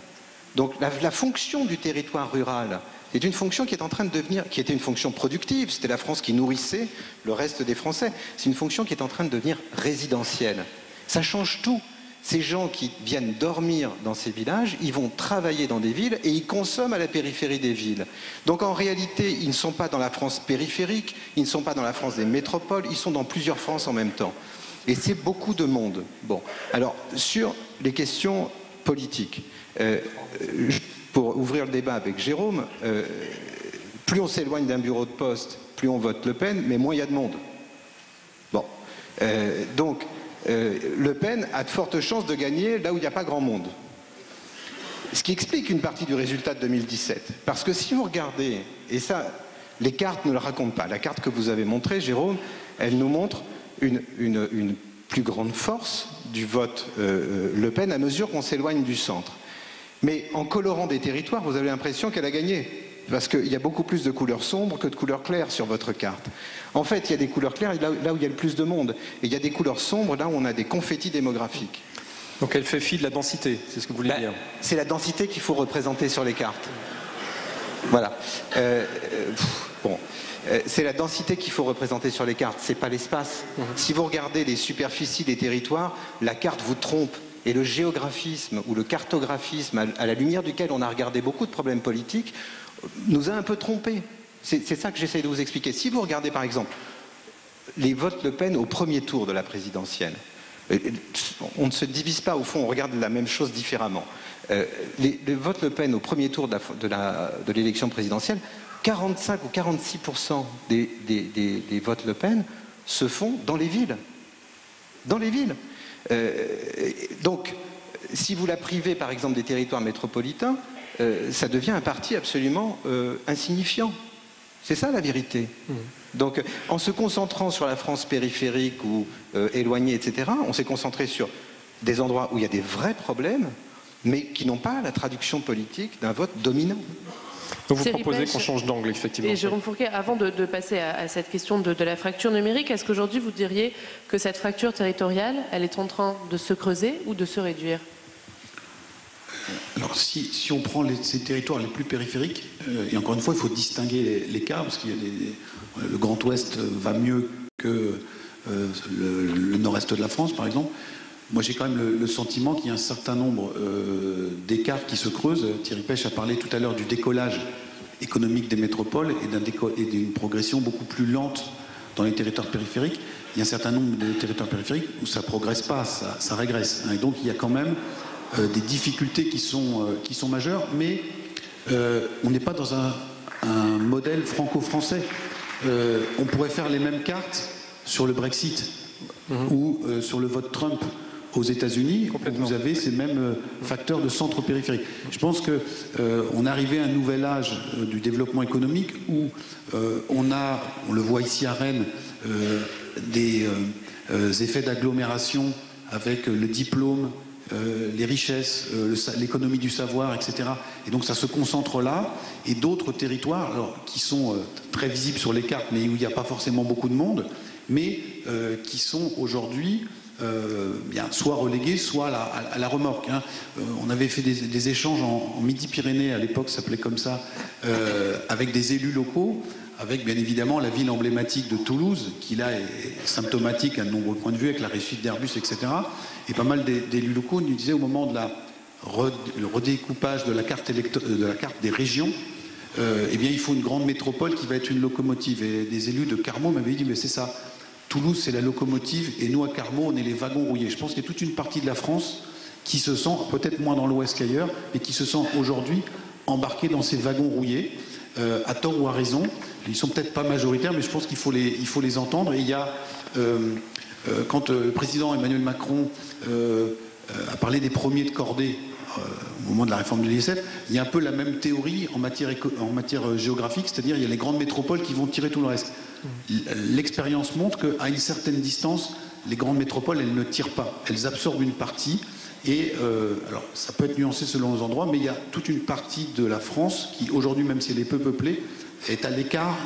Donc la fonction du territoire rural, c'est une fonction qui est en train de devenir, qui était une fonction productive, c'était la France qui nourrissait le reste des Français. C'est une fonction qui est en train de devenir résidentielle. Ça change tout. Ces gens qui viennent dormir dans ces villages, ils vont travailler dans des villes et ils consomment à la périphérie des villes. Donc en réalité, ils ne sont pas dans la France périphérique, ils ne sont pas dans la France des métropoles, ils sont dans plusieurs Frances en même temps. Et c'est beaucoup de monde. Bon, alors sur les questions politiques, pour ouvrir le débat avec Jérôme, plus on s'éloigne d'un bureau de poste, plus on vote Le Pen, mais moins il y a de monde. Bon, donc Le Pen a de fortes chances de gagner là où il n'y a pas grand monde. Ce qui explique une partie du résultat de 2017. Parce que si vous regardez, et ça, les cartes ne le racontent pas, la carte que vous avez montrée, Jérôme, elle nous montre une plus grande force du vote Le Pen à mesure qu'on s'éloigne du centre. Mais en colorant des territoires, vous avez l'impression qu'elle a gagné. Parce qu'il y a beaucoup plus de couleurs sombres que de couleurs claires sur votre carte. En fait, il y a des couleurs claires là où il y a le plus de monde. Et il y a des couleurs sombres là où on a des confettis démographiques.
Donc elle fait fi de la densité, c'est ce que vous voulez dire?
C'est la densité qu'il faut représenter sur les cartes. Voilà. C'est la densité qu'il faut représenter sur les cartes, c'est pas l'espace. Si vous regardez les superficies des territoires, la carte vous trompe. Et le géographisme ou le cartographisme, à la lumière duquel on a regardé beaucoup de problèmes politiques, nous a un peu trompés. C'est ça que j'essaie de vous expliquer. Si vous regardez par exemple les votes Le Pen au premier tour de la présidentielle, on ne se divise pas au fond, on regarde la même chose différemment. Les votes Le Pen au premier tour de l'élection présidentielle, 45 ou 46% des votes Le Pen se font dans les villes. Dans les villes. Donc, si vous la privez par exemple des territoires métropolitains, ça devient un parti absolument insignifiant. C'est ça la vérité. Donc, en se concentrant sur la France périphérique ou éloignée, etc., on s'est concentré sur des endroits où il y a des vrais problèmes, mais qui n'ont pas la traduction politique d'un vote dominant.
Donc vous proposez qu'on change d'angle, effectivement.
Et Jérôme Fourquet, avant de passer à cette question de la fracture numérique, est-ce qu'aujourd'hui vous diriez que cette fracture territoriale, elle est en train de se creuser ou de se réduire?
Alors si on prend ces territoires les plus périphériques, et encore une fois il faut distinguer les cas, parce que le Grand Ouest va mieux que le nord-est de la France par exemple. Moi j'ai quand même le sentiment qu'il y a un certain nombre d'écarts qui se creusent. Thierry Pech a parlé tout à l'heure du décollage économique des métropoles et d'une progression beaucoup plus lente dans les territoires périphériques. Il y a un certain nombre de territoires périphériques où ça ne progresse pas, ça régresse. Et donc il y a quand même des difficultés qui sont majeures, mais on n'est pas dans un modèle franco-français. On pourrait faire les mêmes cartes sur le Brexit ou sur le vote Trump aux États-Unis, où vous avez ces mêmes facteurs de centre périphérique. Je pense qu'on est arrivé à un nouvel âge du développement économique où on le voit ici à Rennes, des effets d'agglomération avec le diplôme, les richesses, l'économie du savoir, etc. Et donc ça se concentre là, et d'autres territoires qui sont très visibles sur les cartes, mais où il n'y a pas forcément beaucoup de monde, mais qui sont aujourd'hui soit relégués, soit à la remorque. On avait fait des échanges en Midi-Pyrénées, à l'époque ça s'appelait comme ça, avec des élus locaux, avec bien évidemment la ville emblématique de Toulouse, qui là est symptomatique à de nombreux points de vue, avec la réussite d'Airbus, etc. Et pas mal d'élus locaux nous disaient au moment de le redécoupage de la carte des régions, eh bien il faut une grande métropole qui va être une locomotive. Et des élus de Carmaux m'avaient dit, mais c'est ça, Toulouse c'est la locomotive et nous à Carmaux on est les wagons rouillés. Je pense qu'il y a toute une partie de la France qui se sent, peut-être moins dans l'Ouest qu'ailleurs, mais qui se sent aujourd'hui embarquée dans ces wagons rouillés, à tort ou à raison. Ils sont peut-être pas majoritaires, mais je pense qu'il faut les entendre. Et il y a, quand le président Emmanuel Macron a parlé des premiers de cordée au moment de la réforme de l'ISF, il y a un peu la même théorie en matière géographique, c'est-à-dire il y a les grandes métropoles qui vont tirer tout le reste. L'expérience montre qu'à une certaine distance, les grandes métropoles, elles ne tirent pas. Elles absorbent une partie. Et alors, ça peut être nuancé selon les endroits, mais il y a toute une partie de la France qui, aujourd'hui, même si elle est peu peuplée, est à l'écart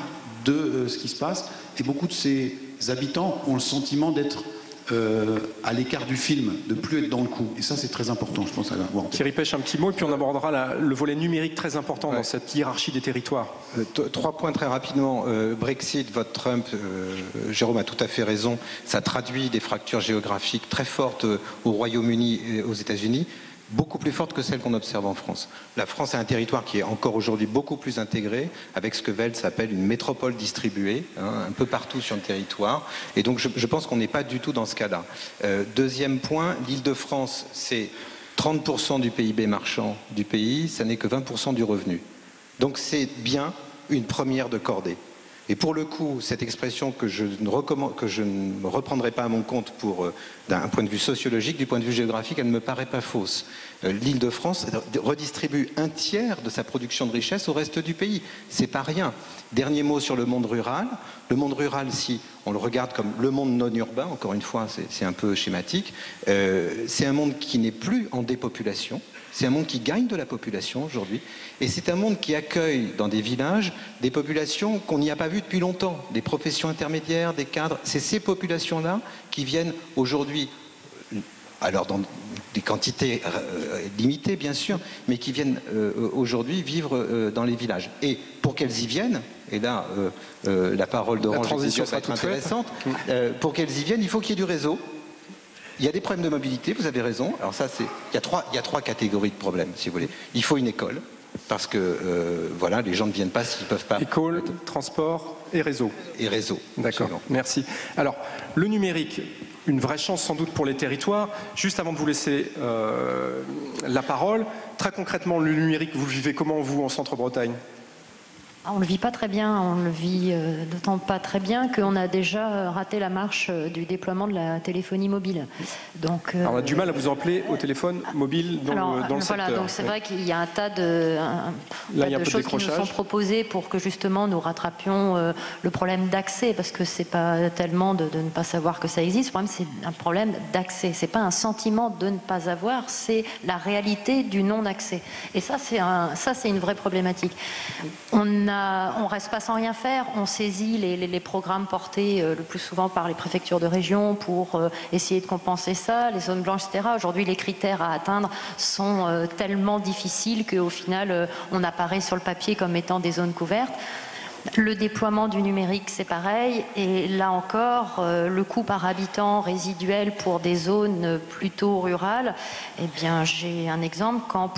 de ce qui se passe. Et beaucoup de ces habitants ont le sentiment d'être à l'écart du film, de ne plus être dans le coup. Et ça, c'est très important, je pense, à avoir.
Thierry Pêche, un petit mot, et puis on abordera le volet numérique très important dans cette hiérarchie des territoires.
3 points très rapidement. Brexit, vote Trump, Jérôme a tout à fait raison. Ça traduit des fractures géographiques très fortes au Royaume-Uni et aux États-Unis, beaucoup plus fortes que celles qu'on observe en France. La France est un territoire qui est encore aujourd'hui beaucoup plus intégré, avec ce que Wells appelle une métropole distribuée, un peu partout sur le territoire. Et donc je pense qu'on n'est pas du tout dans ce cas-là. Deuxième point, l'Île-de-France, c'est 30% du PIB marchand du pays, ça n'est que 20% du revenu. Donc c'est bien une première de cordée. Et pour le coup, cette expression que je ne reprendrai pas à mon compte d'un point de vue sociologique, du point de vue géographique, elle ne me paraît pas fausse. L'Île-de-France redistribue un tiers de sa production de richesse au reste du pays. C'est pas rien. Dernier mot sur le monde rural. Le monde rural, si on le regarde comme le monde non urbain, encore une fois, c'est un peu schématique, c'est un monde qui n'est plus en dépopulation. C'est un monde qui gagne de la population aujourd'hui. Et c'est un monde qui accueille dans des villages des populations qu'on n'y a pas vues depuis longtemps. Des professions intermédiaires, des cadres. C'est ces populations-là qui viennent aujourd'hui, alors dans des quantités limitées bien sûr, mais qui viennent aujourd'hui vivre dans les villages. Et pour qu'elles y viennent, et là la parole d'Orange va être intéressante, pour qu'elles y viennent, il faut qu'il y ait du réseau. Il y a des problèmes de mobilité, vous avez raison. Alors ça, il y a trois catégories de problèmes, si vous voulez. Il faut une école, parce que voilà, les gens ne viennent pas s'ils ne peuvent pas.
École, transport et réseau.
Et réseau.
D'accord, merci. Alors, le numérique, une vraie chance sans doute pour les territoires. Juste avant de vous laisser la parole, très concrètement, le numérique, vous le vivez comment, vous, en Centre-Bretagne ?
On ne le vit pas très bien, on le vit d'autant pas très bien qu'on a déjà raté la marche du déploiement de la téléphonie mobile. Donc,
alors on a du mal à vous appeler au téléphone mobile dans le secteur.
Voilà, donc c'est vrai qu'il y a un tas de choses qui nous sont proposées pour que justement nous rattrapions le problème d'accès, parce que c'est pas tellement de ne pas savoir que ça existe, le problème c'est un problème d'accès, c'est pas un sentiment de ne pas avoir, c'est la réalité du non-accès. Et ça c'est une vraie problématique. On reste pas sans rien faire, on saisit les programmes portés le plus souvent par les préfectures de région pour essayer de compenser ça, les zones blanches, etc. Aujourd'hui, les critères à atteindre sont tellement difficiles qu'au final, on apparaît sur le papier comme étant des zones couvertes. Le déploiement du numérique, c'est pareil. Et là encore, le coût par habitant résiduel pour des zones plutôt rurales, eh bien, j'ai un exemple. Quand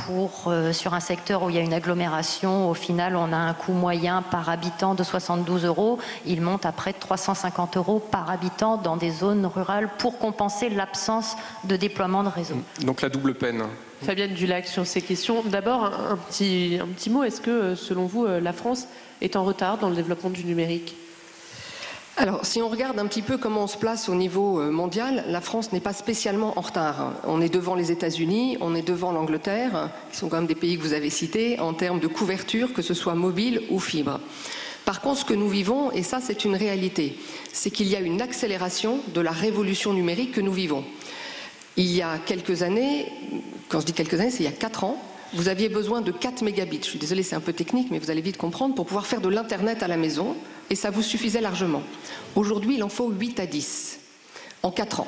sur un secteur où il y a une agglomération, au final, on a un coût moyen par habitant de 72 €, il monte à près de 350 € par habitant dans des zones rurales pour compenser l'absence de déploiement de réseau.
Donc la double peine.
Fabienne Dulac, sur ces questions. D'abord, un petit mot. Est-ce que, selon vous, la France est en retard dans le développement du numérique ?
Alors, si on regarde un petit peu comment on se place au niveau mondial, la France n'est pas spécialement en retard. On est devant les États-Unis, on est devant l'Angleterre, qui sont quand même des pays que vous avez cités, en termes de couverture, que ce soit mobile ou fibre. Par contre, ce que nous vivons, et ça c'est une réalité, c'est qu'il y a une accélération de la révolution numérique que nous vivons. Il y a quelques années, quand je dis quelques années, c'est il y a 4 ans, vous aviez besoin de 4 mégabits. Je suis désolée, c'est un peu technique, mais vous allez vite comprendre, pour pouvoir faire de l'Internet à la maison, et ça vous suffisait largement. Aujourd'hui, il en faut 8 à 10, en 4 ans.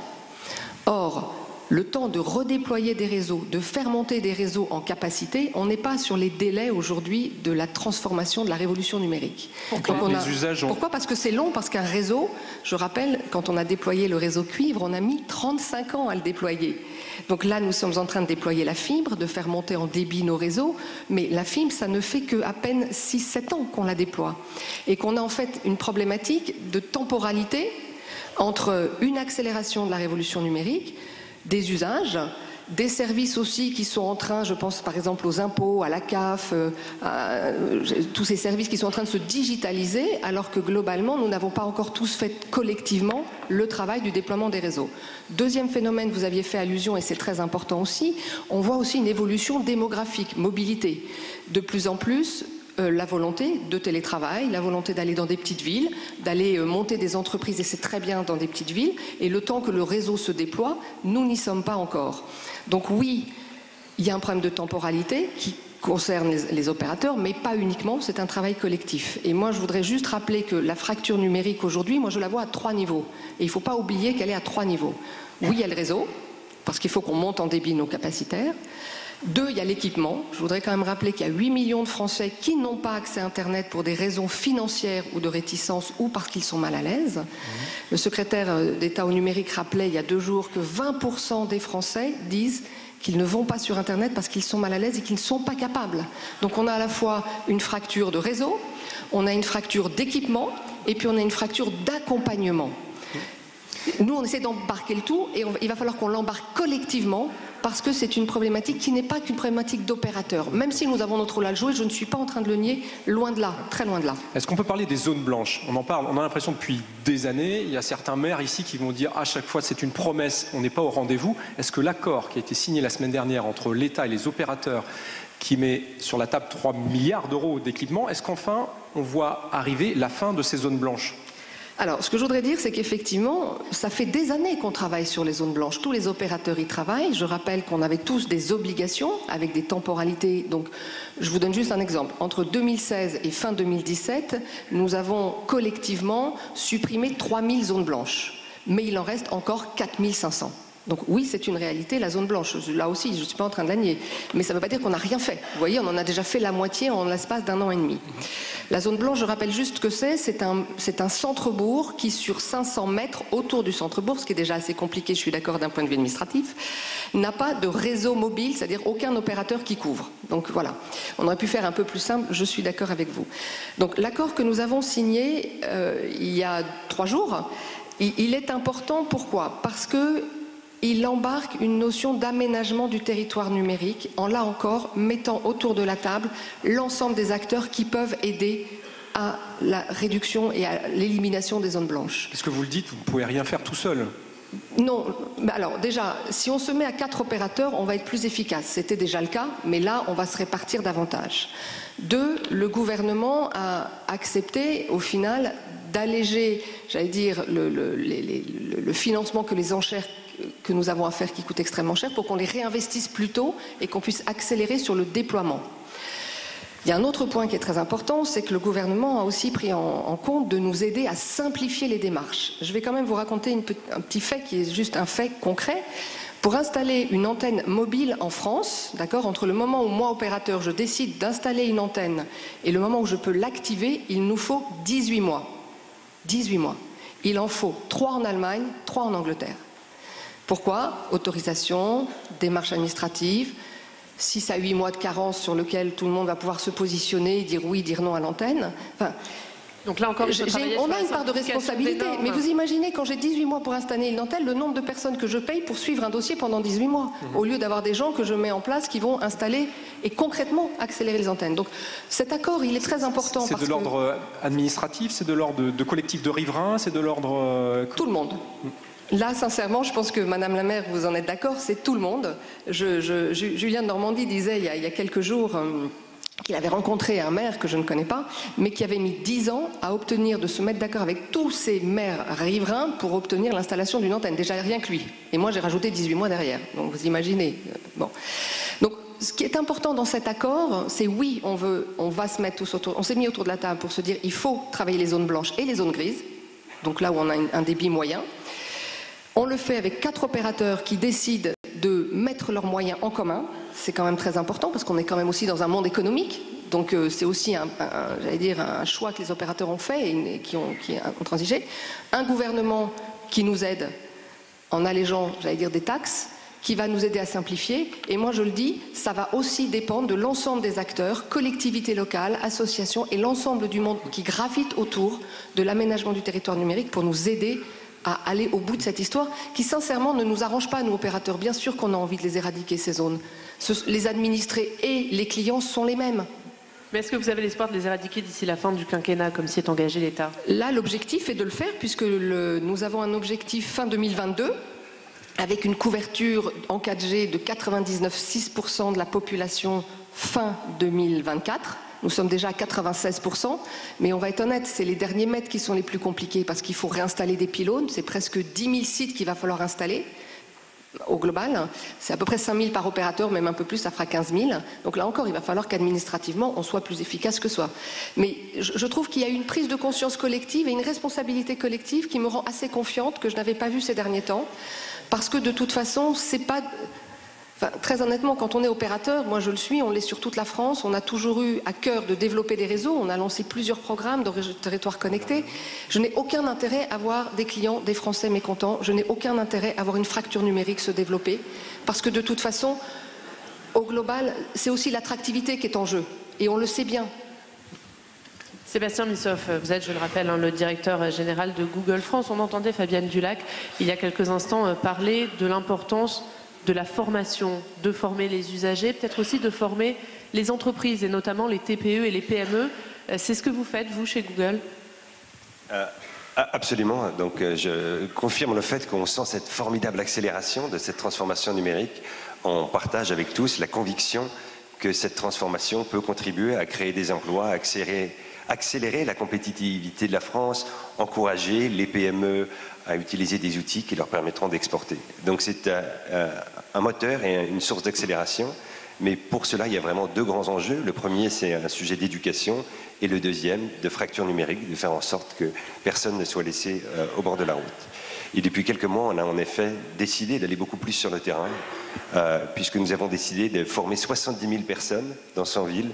Or, le temps de redéployer des réseaux, de faire monter des réseaux en capacité, on n'est pas sur les délais aujourd'hui de la transformation de la révolution numérique. Pourquoi? Parce que c'est long, parce qu'un réseau, je rappelle, quand on a déployé le réseau cuivre, on a mis 35 ans à le déployer. Donc là, nous sommes en train de déployer la fibre, de faire monter en débit nos réseaux, mais la fibre, ça ne fait qu'à peine 6-7 ans qu'on la déploie. Et qu'on a en fait une problématique de temporalité entre une accélération de la révolution numérique, des usages, des services aussi qui sont en train, je pense par exemple aux impôts, à la CAF, tous ces services qui sont en train de se digitaliser, alors que globalement, nous n'avons pas encore tous fait collectivement le travail du déploiement des réseaux. Deuxième phénomène, vous aviez fait allusion, et c'est très important aussi, on voit aussi une évolution démographique, mobilité. De plus en plus, la volonté de télétravail, la volonté d'aller dans des petites villes, d'aller monter des entreprises, et c'est très bien dans des petites villes, et le temps que le réseau se déploie, nous n'y sommes pas encore. Donc oui, il y a un problème de temporalité qui concerne les opérateurs, mais pas uniquement, c'est un travail collectif. Et moi, je voudrais juste rappeler que la fracture numérique aujourd'hui, moi je la vois à 3 niveaux, et il ne faut pas oublier qu'elle est à 3 niveaux. Oui, il y a le réseau, parce qu'il faut qu'on monte en débit nos capacitaires. 2, il y a l'équipement. Je voudrais quand même rappeler qu'il y a 8 millions de Français qui n'ont pas accès à Internet pour des raisons financières ou de réticence ou parce qu'ils sont mal à l'aise. Le secrétaire d'État au numérique rappelait il y a 2 jours que 20% des Français disent qu'ils ne vont pas sur Internet parce qu'ils sont mal à l'aise et qu'ils ne sont pas capables. Donc on a à la fois une fracture de réseau, on a une fracture d'équipement et puis on a une fracture d'accompagnement. Nous, on essaie d'embarquer le tout et il va falloir qu'on l'embarque collectivement parce que c'est une problématique qui n'est pas qu'une problématique d'opérateur. Même si nous avons notre rôle à jouer, je ne suis pas en train de le nier, loin de là, très loin de là.
Est-ce qu'on peut parler des zones blanches? On en parle, on a l'impression depuis des années, il y a certains maires ici qui vont dire à chaque fois c'est une promesse, on n'est pas au rendez-vous. Est-ce que l'accord qui a été signé la semaine dernière entre l'État et les opérateurs qui met sur la table 3 milliards d'euros d'équipement, est-ce qu'enfin on voit arriver la fin de ces zones blanches?
Alors, ce que je voudrais dire, c'est qu'effectivement, ça fait des années qu'on travaille sur les zones blanches. Tous les opérateurs y travaillent. Je rappelle qu'on avait tous des obligations avec des temporalités. Donc, je vous donne juste un exemple. Entre 2016 et fin 2017, nous avons collectivement supprimé 3000 zones blanches. Mais il en reste encore 4500. Donc oui, c'est une réalité, la zone blanche. Là aussi, je ne suis pas en train de la nier. Mais ça ne veut pas dire qu'on n'a rien fait. Vous voyez, on en a déjà fait la moitié en l'espace d'1 an et demi. La zone blanche, je rappelle juste que c'est un centre-bourg qui, sur 500 mètres autour du centre-bourg, ce qui est déjà assez compliqué, je suis d'accord d'un point de vue administratif, n'a pas de réseau mobile, c'est-à-dire aucun opérateur qui couvre. Donc voilà, on aurait pu faire un peu plus simple, je suis d'accord avec vous. Donc l'accord que nous avons signé il y a 3 jours, il est important, pourquoi? Parce que il embarque une notion d'aménagement du territoire numérique, en là encore mettant autour de la table l'ensemble des acteurs qui peuvent aider à la réduction et à l'élimination des zones blanches.
Parce que vous le dites, vous ne pouvez rien faire tout seul.
Non, alors déjà, si on se met à 4 opérateurs, on va être plus efficace. C'était déjà le cas, mais là, on va se répartir davantage. 2, le gouvernement a accepté, au final, d'alléger, j'allais dire, le financement que les enchères que nous avons à faire qui coûtent extrêmement cher pour qu'on les réinvestisse plus tôt et qu'on puisse accélérer sur le déploiement. Il y a un autre point qui est très important, c'est que le gouvernement a aussi pris en compte de nous aider à simplifier les démarches. Je vais quand même vous raconter un petit fait qui est juste un fait concret. Pour installer une antenne mobile en France, d'accord, entre le moment où moi, opérateur, je décide d'installer une antenne et le moment où je peux l'activer, il nous faut 18 mois. 18 mois. Il en faut 3 en Allemagne, 3 en Angleterre. Pourquoi? Autorisation, démarche administrative, 6 à 8 mois de carence sur lequel tout le monde va pouvoir se positionner, dire oui, dire non à l'antenne. Enfin,
donc là encore,
on a une part de responsabilité, mais vous imaginez quand j'ai 18 mois pour installer une antenne, le nombre de personnes que je paye pour suivre un dossier pendant 18 mois, au lieu d'avoir des gens que je mets en place qui vont installer et concrètement accélérer les antennes. Donc cet accord, il est très important.
C'est de l'ordre administratif, c'est de l'ordre de collectif de riverains, c'est de l'ordre...
Tout le monde. Là, sincèrement, je pense que Madame la maire, vous en êtes d'accord, c'est tout le monde. Julien de Normandie disait il y a quelques jours qu'il avait rencontré un maire que je ne connais pas, mais qui avait mis 10 ans à obtenir de se mettre d'accord avec tous ces maires riverains pour obtenir l'installation d'une antenne. Déjà rien que lui. Et moi, j'ai rajouté 18 mois derrière. Donc vous imaginez. Bon. Donc, ce qui est important dans cet accord, c'est oui, on va se mettre tous autour. On s'est mis autour de la table pour se dire il faut travailler les zones blanches et les zones grises. Donc là où on a un débit moyen. On le fait avec 4 opérateurs qui décident de mettre leurs moyens en commun. C'est quand même très important parce qu'on est quand même aussi dans un monde économique. Donc c'est aussi un choix que les opérateurs ont fait et qui ont transigé. Un gouvernement qui nous aide en allégeant, des taxes, qui va nous aider à simplifier. Et moi, je le dis, ça va aussi dépendre de l'ensemble des acteurs, collectivités locales, associations et l'ensemble du monde qui gravite autour de l'aménagement du territoire numérique pour nous aider à aller au bout de cette histoire qui, sincèrement, ne nous arrange pas, nous, opérateurs. Bien sûr qu'on a envie de les éradiquer, ces zones. Les administrés et les clients sont les mêmes.
Mais est-ce que vous avez l'espoir de les éradiquer d'ici la fin du quinquennat, comme s'y est engagé l'État?
Là, l'objectif est de le faire, puisque nous avons un objectif fin 2022, avec une couverture en 4G de 99,6% de la population fin 2024. Nous sommes déjà à 96%, mais on va être honnête, c'est les derniers mètres qui sont les plus compliqués, parce qu'il faut réinstaller des pylônes, c'est presque 10 000 sites qu'il va falloir installer. Au global, c'est à peu près 5 000 par opérateur, même un peu plus, ça fera 15 000. Donc là encore, il va falloir qu'administrativement, on soit plus efficace que soi. Mais je trouve qu'il y a une prise de conscience collective et une responsabilité collective qui me rend assez confiante, que je n'avais pas vue ces derniers temps. Parce que de toute façon, c'est pas... très honnêtement, quand on est opérateur, moi je le suis, on l'est sur toute la France, on a toujours eu à cœur de développer des réseaux, on a lancé plusieurs programmes de territoires connectés. Je n'ai aucun intérêt à voir des clients, des Français mécontents, je n'ai aucun intérêt à voir une fracture numérique se développer, parce que de toute façon, au global, c'est aussi l'attractivité qui est en jeu, et on le sait bien.
Sébastien Missoff, vous êtes, je le rappelle, le directeur général de Google France. On entendait Fabienne Dulac, il y a quelques instants, parler de l'importance de la formation, de former les usagers, peut-être aussi de former les entreprises et notamment les TPE et les PME. C'est ce que vous faites, vous, chez Google?
Absolument. Donc, je confirme le fait qu'on sent cette formidable accélération de cette transformation numérique. On partage avec tous la conviction que cette transformation peut contribuer à créer des emplois, à accélérer la compétitivité de la France, encourager les PME à utiliser des outils qui leur permettront d'exporter. Donc c'est un moteur et une source d'accélération, mais pour cela il y a vraiment 2 grands enjeux. Le premier, c'est un sujet d'éducation, et le deuxième, de fracture numérique, de faire en sorte que personne ne soit laissé au bord de la route. Et depuis quelques mois, on a en effet décidé d'aller beaucoup plus sur le terrain, puisque nous avons décidé de former 70 000 personnes dans 100 villes.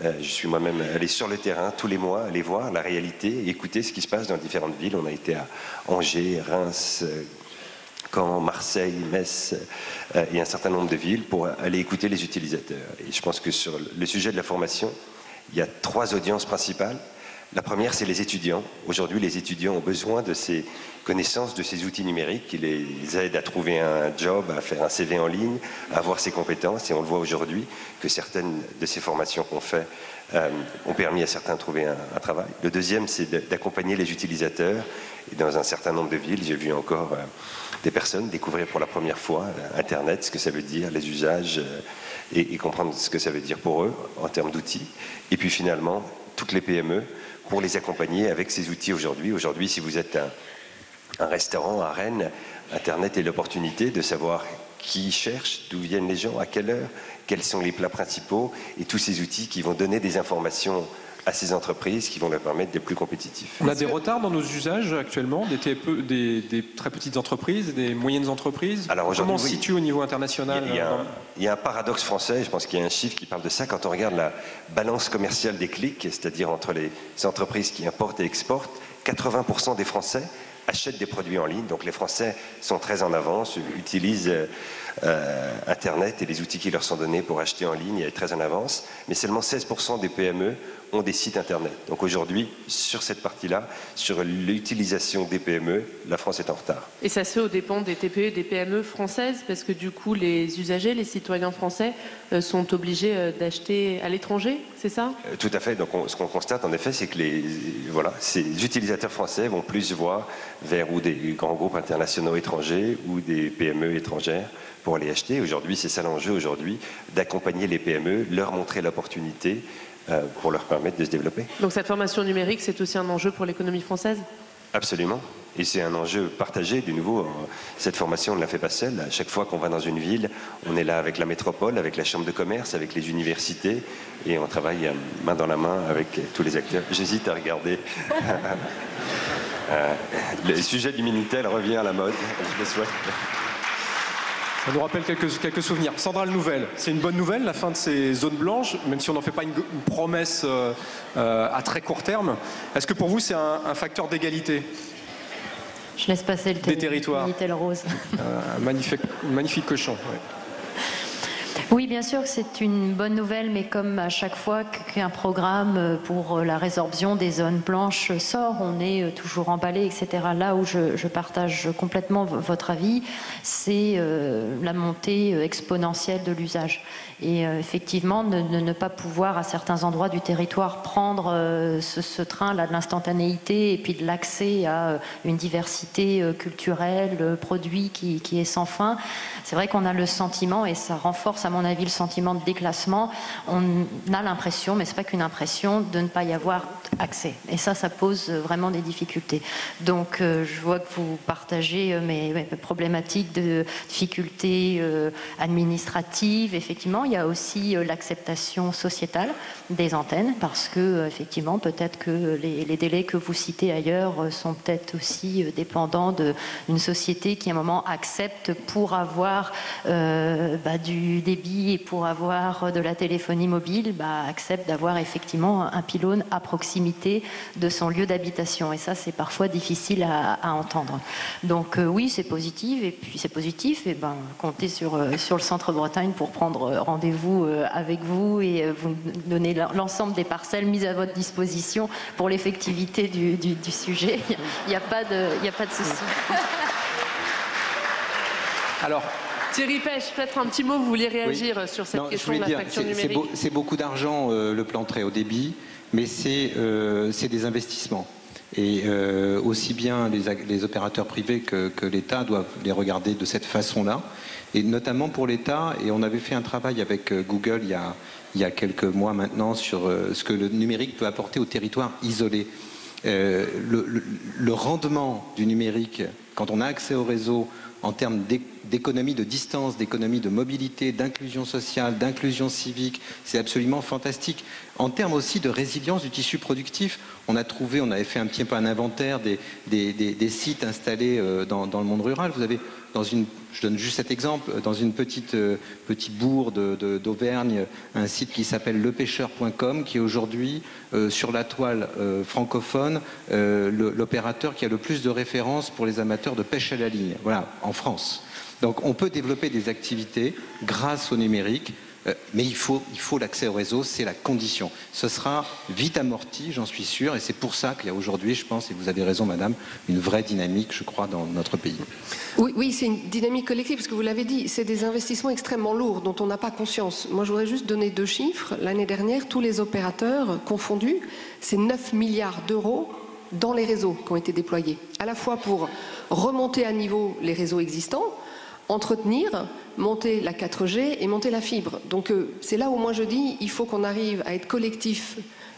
Je suis moi-même allé sur le terrain tous les mois, aller voir la réalité, écouter ce qui se passe dans différentes villes. On a été à Angers, Reims, Caen, Marseille, Metz et un certain nombre de villes pour aller écouter les utilisateurs. Et je pense que sur le sujet de la formation, il y a 3 audiences principales. La première, c'est les étudiants. Aujourd'hui, les étudiants ont besoin de ces connaissances, de ces outils numériques qui les aident à trouver un job, à faire un CV en ligne, à avoir ces compétences. Et on le voit aujourd'hui que certaines de ces formations qu'on fait ont permis à certains de trouver un travail. Le deuxième, c'est d'accompagner les utilisateurs. Et dans un certain nombre de villes, j'ai vu encore des personnes découvrir pour la première fois Internet, ce que ça veut dire, les usages, et comprendre ce que ça veut dire pour eux en termes d'outils. Et puis finalement, toutes les PME, pour les accompagner avec ces outils aujourd'hui. Aujourd'hui, si vous êtes un restaurant à Rennes, Internet est l'opportunité de savoir qui cherche, d'où viennent les gens, à quelle heure, quels sont les plats principaux, et tous ces outils qui vont donner des informations à ces entreprises qui vont leur permettre d'être plus compétitifs.
On a des retards dans nos usages actuellement, des très petites entreprises, des moyennes entreprises.
Alors
comment on se situe au niveau international?
Il y a un paradoxe français, je pense qu'il y a un chiffre qui parle de ça, quand on regarde la balance commerciale des clics, c'est-à-dire entre les entreprises qui importent et exportent, 80% des Français achètent des produits en ligne. Donc les Français sont très en avance, utilisent Internet et les outils qui leur sont donnés pour acheter en ligne et être très en avance. Mais seulement 16% des PME ont des sites Internet. Donc aujourd'hui, sur cette partie-là, sur l'utilisation des PME, la France est en retard.
Et ça se fait aux dépens des TPE et des PME françaises, parce que du coup, les usagers, les citoyens français sont obligés d'acheter à l'étranger, c'est ça?
Tout à fait. Donc ce qu'on constate en effet, c'est que ces utilisateurs français vont plus voir vers ou des grands groupes internationaux étrangers ou des PME étrangères pour aller acheter. Aujourd'hui, c'est ça l'enjeu aujourd'hui, d'accompagner les PME, leur montrer l'opportunité pour leur permettre de se développer.
Donc cette formation numérique, c'est aussi un enjeu pour l'économie française?
Absolument. Et c'est un enjeu partagé. De nouveau, cette formation, on ne la fait pas seule. À chaque fois qu'on va dans une ville, on est là avec la métropole, avec la chambre de commerce, avec les universités, et on travaille main dans la main avec tous les acteurs. J'hésite à regarder. Le sujet du Minitel revient à la mode, je le souhaite.
Ça nous rappelle quelques souvenirs. Centrale Nouvelle, c'est une bonne nouvelle, la fin de ces zones blanches, même si on n'en fait pas une promesse à très court terme. Est-ce que pour vous, c'est un facteur d'égalité?
Je laisse passer le
territoires.
Minitel rose.
Un magnifique cochon. Ouais.
Oui, bien sûr que c'est une bonne nouvelle, mais comme à chaque fois qu'un programme pour la résorption des zones blanches sort, on est toujours emballé, etc. Là où je partage complètement votre avis, c'est la montée exponentielle de l'usage. Et effectivement, ne pas pouvoir à certains endroits du territoire prendre ce train-là de l'instantanéité et puis de l'accès à une diversité culturelle, produit qui est sans fin. C'est vrai qu'on a le sentiment, et ça renforce à mon avis le sentiment de déclassement, on a l'impression, mais c'est pas qu'une impression, de ne pas y avoir accès. Et ça pose vraiment des difficultés. Donc je vois que vous partagez mes problématiques de difficultés administratives. Effectivement, il y a aussi l'acceptation sociétale des antennes, parce que effectivement, peut-être que les délais que vous citez ailleurs sont peut-être aussi dépendants d'une société qui à un moment accepte pour avoir du débit et pour avoir de la téléphonie mobile, accepte d'avoir effectivement un pylône à proximité de son lieu d'habitation. Et ça, c'est parfois difficile à entendre. Donc oui, c'est positif. Et puis c'est positif. Et comptez sur le Centre Bretagne pour prendre rendez-vous avec vous et vous donner l'ensemble des parcelles mises à votre disposition pour l'effectivité du sujet. Il n'y a pas de souci.
Alors,
Thierry Pêche, peut-être un petit mot, vous vouliez réagir sur cette question de la facture numérique.
C'est beaucoup d'argent, le plan très haut débit, mais c'est des investissements. Et aussi bien les opérateurs privés que l'État doivent les regarder de cette façon-là. Et notamment pour l'État, et on avait fait un travail avec Google il y a quelques mois maintenant sur ce que le numérique peut apporter aux territoires isolés. Le rendement du numérique, quand on a accès au réseau, en termes d'économie de distance, d'économie de mobilité, d'inclusion sociale, d'inclusion civique, c'est absolument fantastique. En termes aussi de résilience du tissu productif, on avait fait un petit peu un inventaire des sites installés dans le monde rural. Vous avez je donne juste cet exemple, dans une petite bourg d'Auvergne, un site qui s'appelle lepêcheur.com, qui est aujourd'hui sur la toile francophone l'opérateur qui a le plus de références pour les amateurs de pêche à la ligne, voilà, en France. Donc on peut développer des activités grâce au numérique, mais il faut l'accès au réseau, c'est la condition. Ce sera vite amorti, j'en suis sûr, et c'est pour ça qu'il y a aujourd'hui, je pense, et vous avez raison madame, une vraie dynamique, je crois, dans notre pays.
Oui, c'est une dynamique collective, parce que vous l'avez dit, c'est des investissements extrêmement lourds dont on n'a pas conscience. Moi, je voudrais juste donner 2 chiffres. L'année dernière, tous les opérateurs confondus, c'est 9 milliards d'euros dans les réseaux qui ont été déployés, à la fois pour remonter à niveau les réseaux existants, entretenir, monter la 4G et monter la fibre. Donc c'est là où moi je dis il faut qu'on arrive à être collectif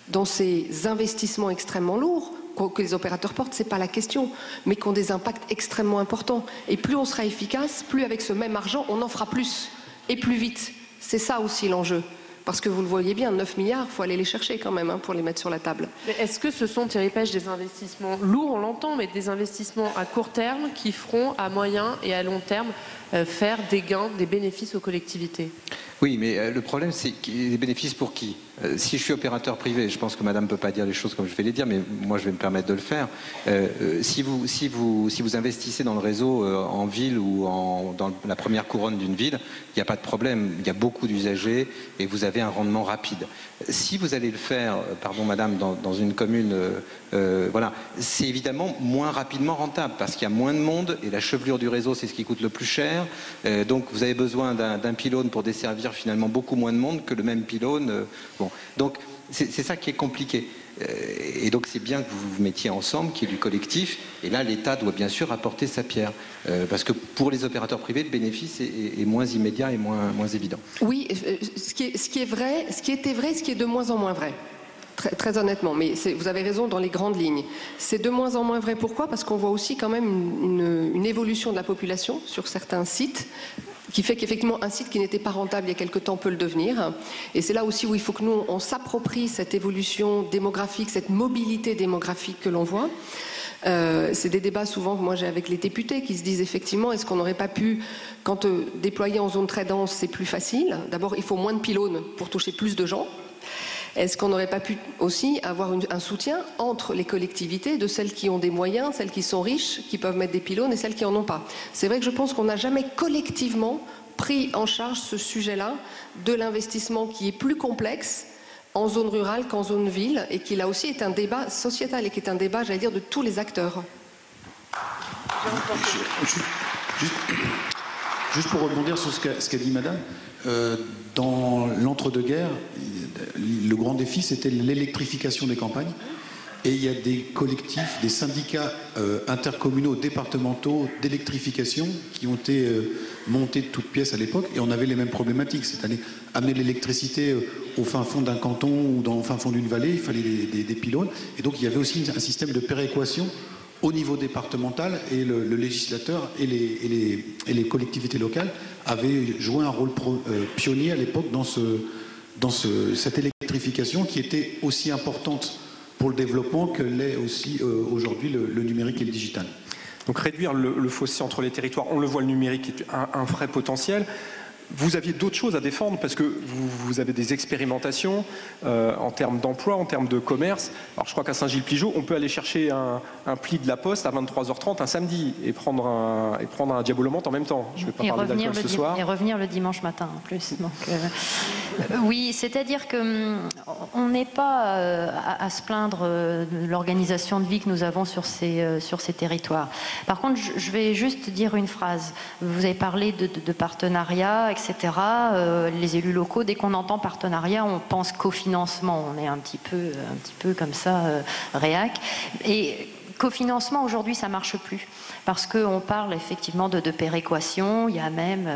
dans ces investissements extrêmement lourds que les opérateurs portent, c'est pas la question, mais qui ont des impacts extrêmement importants. Et plus on sera efficace, plus avec ce même argent, on en fera plus et plus vite. C'est ça aussi l'enjeu. Parce que vous le voyez bien, 9 milliards, il faut aller les chercher quand même pour les mettre sur la table.
Est-ce que ce sont, Thierry Pêche, des investissements lourds, on l'entend, mais des investissements à court terme qui feront à moyen et à long terme faire des gains, des bénéfices aux collectivités?
Oui, mais le problème, c'est des bénéfices pour qui? Si je suis opérateur privé, je pense que madame ne peut pas dire les choses comme je vais les dire, mais moi je vais me permettre de le faire. Si vous investissez dans le réseau en ville ou dans la première couronne d'une ville, il n'y a pas de problème, il y a beaucoup d'usagers et vous avez un rendement rapide. Si vous allez le faire, pardon madame, dans une commune, voilà, c'est évidemment moins rapidement rentable parce qu'il y a moins de monde et la chevelure du réseau, c'est ce qui coûte le plus cher. Donc vous avez besoin d'un pylône pour desservir finalement beaucoup moins de monde que le même pylône. Bon. Donc c'est ça qui est compliqué. Et donc c'est bien que vous vous mettiez ensemble, qu'il y ait du collectif. Et là, l'État doit bien sûr apporter sa pierre. Parce que pour les opérateurs privés, le bénéfice est moins immédiat et moins évident.
Oui, ce qui était vrai, ce qui est de moins en moins vrai. Très honnêtement, mais vous avez raison dans les grandes lignes. C'est de moins en moins vrai. Pourquoi? Parce qu'on voit aussi quand même une évolution de la population sur certains sites, qui fait qu'effectivement un site qui n'était pas rentable il y a quelque temps peut le devenir. Et c'est là aussi où il faut que nous, on s'approprie cette évolution démographique, cette mobilité démographique que l'on voit. C'est des débats souvent que moi j'ai avec les députés qui se disent effectivement, est-ce qu'on n'aurait pas pu, quand déployer en zone très dense, c'est plus facile. D'abord, il faut moins de pylônes pour toucher plus de gens. Est-ce qu'on n'aurait pas pu aussi avoir un soutien entre les collectivités, de celles qui ont des moyens, celles qui sont riches, qui peuvent mettre des pylônes, et celles qui n'en ont pas? C'est vrai que je pense qu'on n'a jamais collectivement pris en charge ce sujet-là de l'investissement qui est plus complexe en zone rurale qu'en zone ville, et qui là aussi est un débat sociétal et qui est un débat, j'allais dire, de tous les acteurs.
Juste pour rebondir sur ce qu'a dit Madame, dans l'entre-deux-guerres, le grand défi, c'était l'électrification des campagnes. Et il y a des collectifs, des syndicats intercommunaux, départementaux d'électrification qui ont été montés de toutes pièces à l'époque, et on avait les mêmes problématiques, c'est-à-dire amener l'électricité au fin fond d'un canton ou au fin fond d'une vallée, il fallait des pylônes. Et donc il y avait aussi un système de péréquation au niveau départemental, et le législateur et les collectivités locales avaient joué un rôle pionnier à l'époque dans cette électrification qui était aussi importante pour le développement que l'est aussi aujourd'hui le numérique et le digital.
Donc réduire le fossé entre les territoires, on le voit, le numérique est un vrai potentiel. Vous aviez d'autres choses à défendre parce que vous avez des expérimentations en termes d'emploi, en termes de commerce. Alors je crois qu'à Saint-Gilles-Pligeau, on peut aller chercher un pli de la Poste à 23h30 un samedi et prendre un diabolomante en même temps. Je ne vais pas parler d'alcool ce soir.
Et revenir le dimanche matin en plus. Donc, oui, c'est-à-dire qu'on n'est pas à se plaindre de l'organisation de vie que nous avons sur ces territoires. Par contre, je vais juste dire une phrase. Vous avez parlé de partenariat, etc. Les élus locaux, dès qu'on entend partenariat, on pense cofinancement. On est un petit peu comme ça, réac. Et cofinancement, aujourd'hui, ça ne marche plus. Parce qu'on parle effectivement de péréquation. Il y a même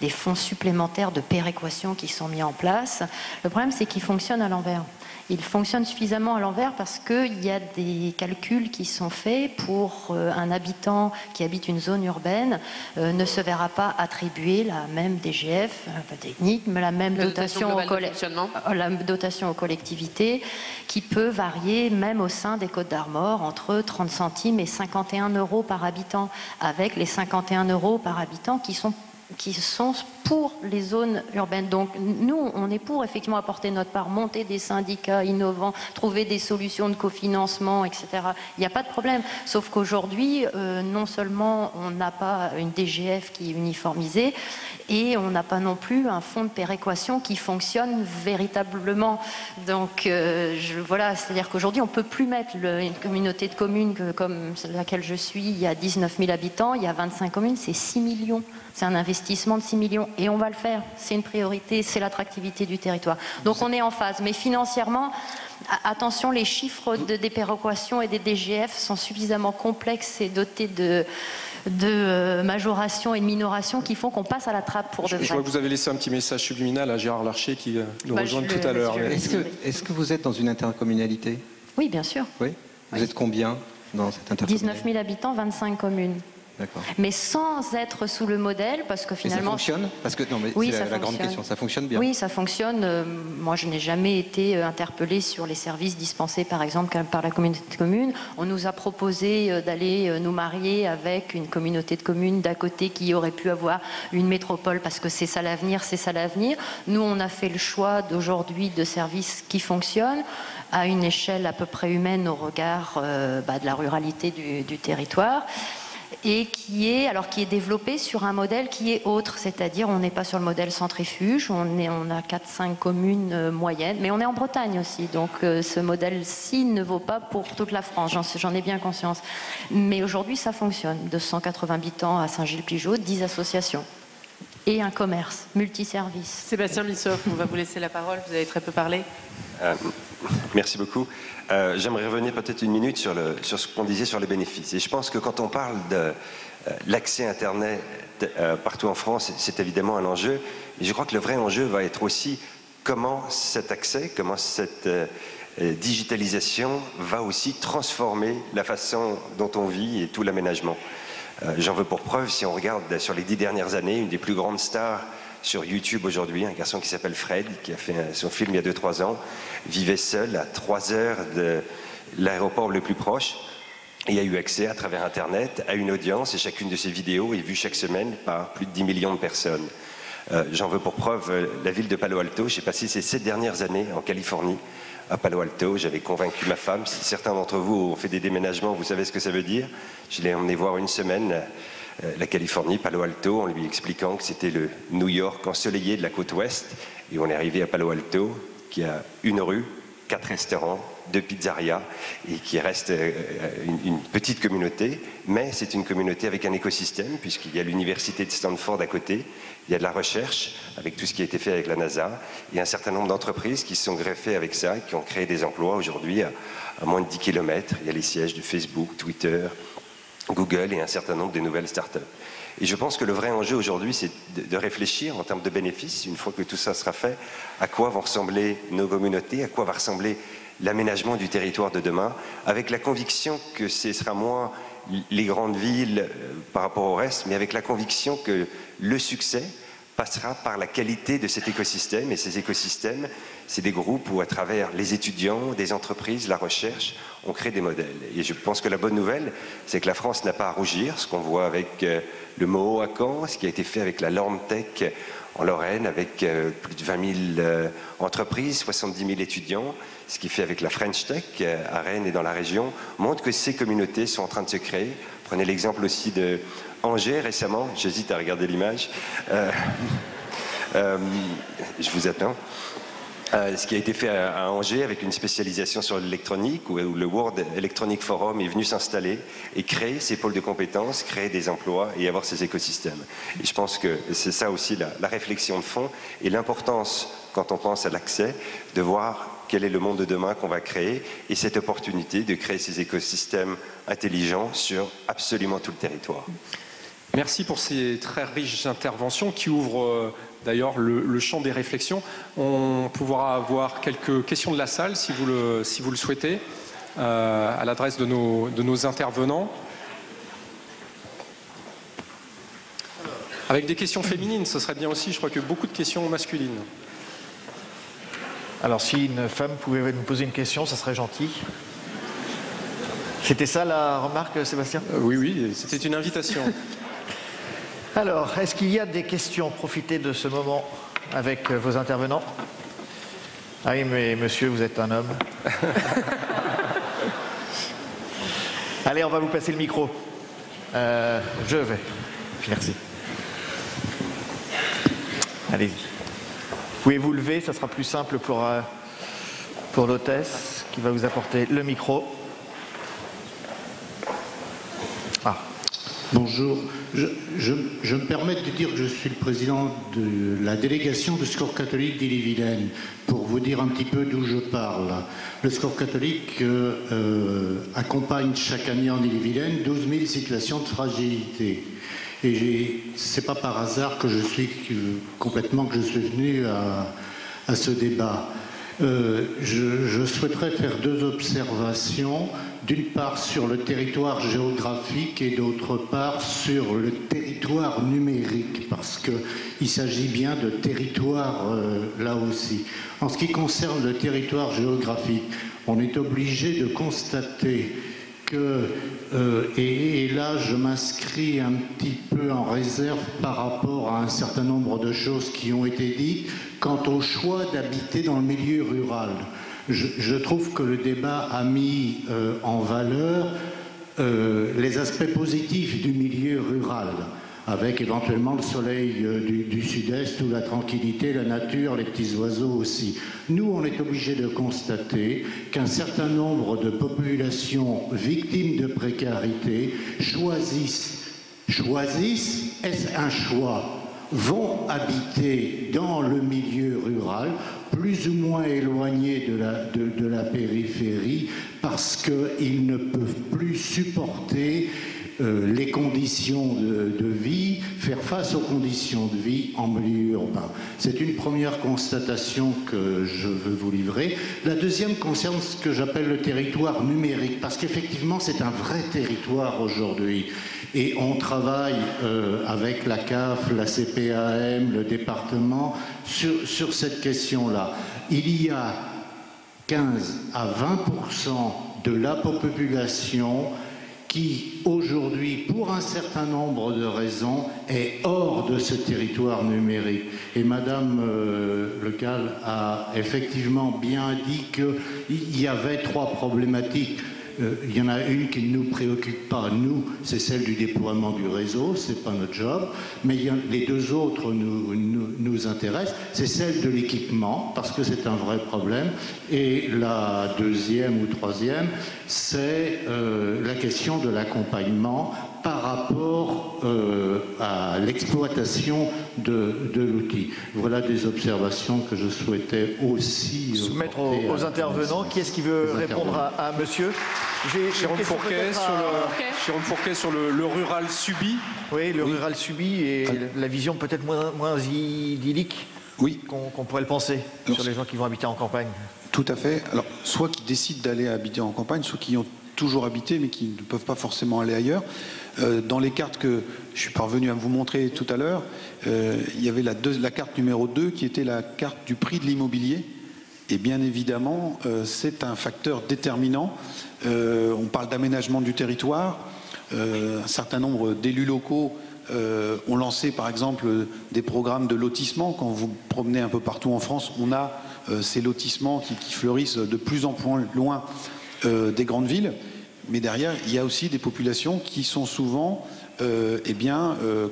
des fonds supplémentaires de péréquation qui sont mis en place. Le problème, c'est qu'ils fonctionnent à l'envers. Il fonctionne suffisamment à l'envers parce qu'il y a des calculs qui sont faits pour un habitant qui habite une zone urbaine ne se verra pas attribuer la même DGF, pas technique, mais la même dotation aux collectivités qui peut varier même au sein des Côtes d'Armor entre 30 centimes et 51 € par habitant, avec les 51 € par habitant qui sont pour les zones urbaines. Donc nous, on est pour effectivement apporter notre part, monter des syndicats innovants, trouver des solutions de cofinancement, etc. Il n'y a pas de problème. Sauf qu'aujourd'hui, non seulement on n'a pas une DGF qui est uniformisée, et on n'a pas non plus un fonds de péréquation qui fonctionne véritablement. Donc voilà, c'est-à-dire qu'aujourd'hui, on ne peut plus mettre une communauté de communes comme laquelle je suis, il y a 19 000 habitants, il y a 25 communes, c'est 6 millions. C'est un investissement de 6 millions et on va le faire. C'est une priorité, c'est l'attractivité du territoire. Donc on est en phase. Mais financièrement, attention, les chiffres des péréquations et des DGF sont suffisamment complexes et dotés de majoration et de minoration qui font qu'on passe à la trappe pour de vrai.
Je vois que vous avez laissé un petit message subliminal à Gérard Larcher qui nous rejoint tout à l'heure.
Est-ce que vous êtes dans une intercommunalité?
Oui, bien sûr.
Oui. Vous êtes combien dans cette intercommunalité?
19 000 habitants, 25 communes. Mais sans être sous le modèle, parce que finalement...
Et ça fonctionne? Parce que, non, mais oui, c'est la grande question, ça fonctionne bien?
Oui, ça fonctionne. Moi, je n'ai jamais été interpellée sur les services dispensés, par exemple, par la communauté de communes. On nous a proposé d'aller nous marier avec une communauté de communes d'à côté qui aurait pu avoir une métropole, parce que c'est ça l'avenir, c'est ça l'avenir. Nous, on a fait le choix d'aujourd'hui de services qui fonctionnent à une échelle à peu près humaine au regard de la ruralité du territoire. Et qui est développé sur un modèle qui est autre, c'est-à-dire on n'est pas sur le modèle centrifuge, on a 4-5 communes moyennes, mais on est en Bretagne aussi, donc ce modèle-ci ne vaut pas pour toute la France, j'en ai bien conscience. Mais aujourd'hui ça fonctionne, 280 habitants à Saint-Gilles-Pligeau, 10 associations et un commerce multiservice.
Sébastien Missoff, on va vous laisser la parole, vous avez très peu parlé.
Merci beaucoup. J'aimerais revenir peut-être une minute sur ce qu'on disait sur les bénéfices. Et je pense que quand on parle de l'accès Internet partout en France, c'est évidemment un enjeu. Et je crois que le vrai enjeu va être aussi comment cet accès, comment cette digitalisation va aussi transformer la façon dont on vit et tout l'aménagement. J'en veux pour preuve, si on regarde sur les 10 dernières années, une des plus grandes stars sur YouTube aujourd'hui, un garçon qui s'appelle Fred, qui a fait son film il y a 2-3 ans, vivait seul à 3 heures de l'aéroport le plus proche. et a eu accès à travers Internet à une audience, et chacune de ces vidéos est vue chaque semaine par plus de 10 millions de personnes. J'en veux pour preuve la ville de Palo Alto. J'ai passé ces 7 dernières années en Californie, à Palo Alto. J'avais convaincu ma femme. Si certains d'entre vous ont fait des déménagements, vous savez ce que ça veut dire. Je l'ai emmené voir une semaine la Californie, Palo Alto, en lui expliquant que c'était le New York ensoleillé de la côte ouest. Et on est arrivé à Palo Alto, qui a une rue, 4 restaurants, 2 pizzerias, et qui reste une petite communauté, mais c'est une communauté avec un écosystème, puisqu'il y a l'université de Stanford à côté, il y a de la recherche, avec tout ce qui a été fait avec la NASA, et un certain nombre d'entreprises qui se sont greffées avec ça, et qui ont créé des emplois aujourd'hui à moins de 10 km. Il y a les sièges de Facebook, Twitter, Google et un certain nombre de nouvelles startups. Et je pense que le vrai enjeu aujourd'hui, c'est de réfléchir en termes de bénéfices, une fois que tout ça sera fait, à quoi vont ressembler nos communautés, à quoi va ressembler l'aménagement du territoire de demain, avec la conviction que ce sera moins les grandes villes par rapport au reste, mais avec la conviction que le succès passera par la qualité de cet écosystème. Et ces écosystèmes, c'est des groupes où, à travers les étudiants, des entreprises, la recherche, on crée des modèles. Et je pense que la bonne nouvelle, c'est que la France n'a pas à rougir. Ce qu'on voit avec le Moho à Caen, ce qui a été fait avec la LormTech en Lorraine, avec plus de 20 000 entreprises, 70 000 étudiants, ce qui fait avec la French Tech à Rennes et dans la région, montre que ces communautés sont en train de se créer. Prenez l'exemple aussi de Angers récemment, j'hésite à regarder l'image, je vous attends. Ce qui a été fait à Angers avec une spécialisation sur l'électronique, où le World Electronic Forum est venu s'installer et créer ces pôles de compétences, créer des emplois et avoir ces écosystèmes. Et je pense que c'est ça aussi la réflexion de fond et l'importance, quand on pense à l'accès, de voir quel est le monde de demain qu'on va créer et cette opportunité de créer ces écosystèmes intelligents sur absolument tout le territoire.
Merci pour ces très riches interventions qui ouvrent d'ailleurs le champ des réflexions. On pourra avoir quelques questions de la salle si vous le souhaitez, à l'adresse de nos intervenants. Avec des questions féminines, ce serait bien aussi. Je crois que beaucoup de questions masculines.
Alors si une femme pouvait nous poser une question, ça serait gentil. C'était ça la remarque, Sébastien ?
Oui, c'était une invitation.
Alors, est-ce qu'il y a des questions? Profitez de ce moment avec vos intervenants. Ah oui, mais monsieur, vous êtes un homme. Allez, on va vous passer le micro. Je vais. Merci. Allez-y. Pouvez vous lever, ça sera plus simple pour l'hôtesse qui va vous apporter le micro. Ah.
Bonjour, je me permets de dire que je suis le président de la délégation du Secours catholique d'Ille-et-Vilaine, pour vous dire un petit peu d'où je parle. Le Secours catholique accompagne chaque année en Ille-et-Vilaine 12 000 situations de fragilité. Et c'est pas par hasard que je suis venu à ce débat. Je souhaiterais faire 2 observations, d'une part sur le territoire géographique et d'autre part sur le territoire numérique, parce qu'il s'agit bien de territoire là aussi. En ce qui concerne le territoire géographique, on est obligé de constater que, et là je m'inscris un petit peu en réserve par rapport à un certain nombre de choses qui ont été dites, quant au choix d'habiter dans le milieu rural. Je trouve que le débat a mis en valeur les aspects positifs du milieu rural, avec éventuellement le soleil du sud-est ou la tranquillité, la nature, les petits oiseaux aussi. Nous, on est obligé de constater qu'un certain nombre de populations victimes de précarité choisissent, est-ce un choix, vont habiter dans le milieu rural, plus ou moins éloignés de la périphérie, parce qu'ils ne peuvent plus supporter les conditions de vie, faire face aux conditions de vie en milieu urbain. C'est une première constatation que je veux vous livrer. La deuxième concerne ce que j'appelle le territoire numérique, parce qu'effectivement c'est un vrai territoire aujourd'hui. Et on travaille avec la CAF, la CPAM, le département sur cette question-là. Il y a 15 à 20% de la population qui aujourd'hui, pour un certain nombre de raisons, est hors de ce territoire numérique. Et Madame Lecal a effectivement bien dit qu'il y avait 3 problématiques. Il y en a une qui ne nous préoccupe pas, nous, c'est celle du déploiement du réseau, c'est pas notre job, mais les 2 autres nous intéressent, c'est celle de l'équipement, parce que c'est un vrai problème, et la 2e ou 3e, c'est la question de l'accompagnement par rapport à l'exploitation de l'outil. Voilà des observations que je souhaitais aussi
soumettre aux intervenants. Qui est-ce qui veut répondre à monsieur?
Jérôme Fourquet sur le rural subi.
Oui, le rural subi et la vision peut-être moins idyllique qu'on pourrait le penser sur les gens qui vont habiter en campagne.
Tout à fait. Alors, soit qui décident d'aller habiter en campagne, soit qui ont toujours habité mais qui ne peuvent pas forcément aller ailleurs. Dans les cartes que je suis parvenu à vous montrer tout à l'heure, il y avait la carte numéro 2 qui était la carte du prix de l'immobilier. Et bien évidemment, c'est un facteur déterminant. On parle d'aménagement du territoire. Un certain nombre d'élus locaux ont lancé par exemple des programmes de lotissement. Quand vous promenez un peu partout en France, on a ces lotissements qui fleurissent de plus en plus loin des grandes villes. Mais derrière, il y a aussi des populations qui sont souvent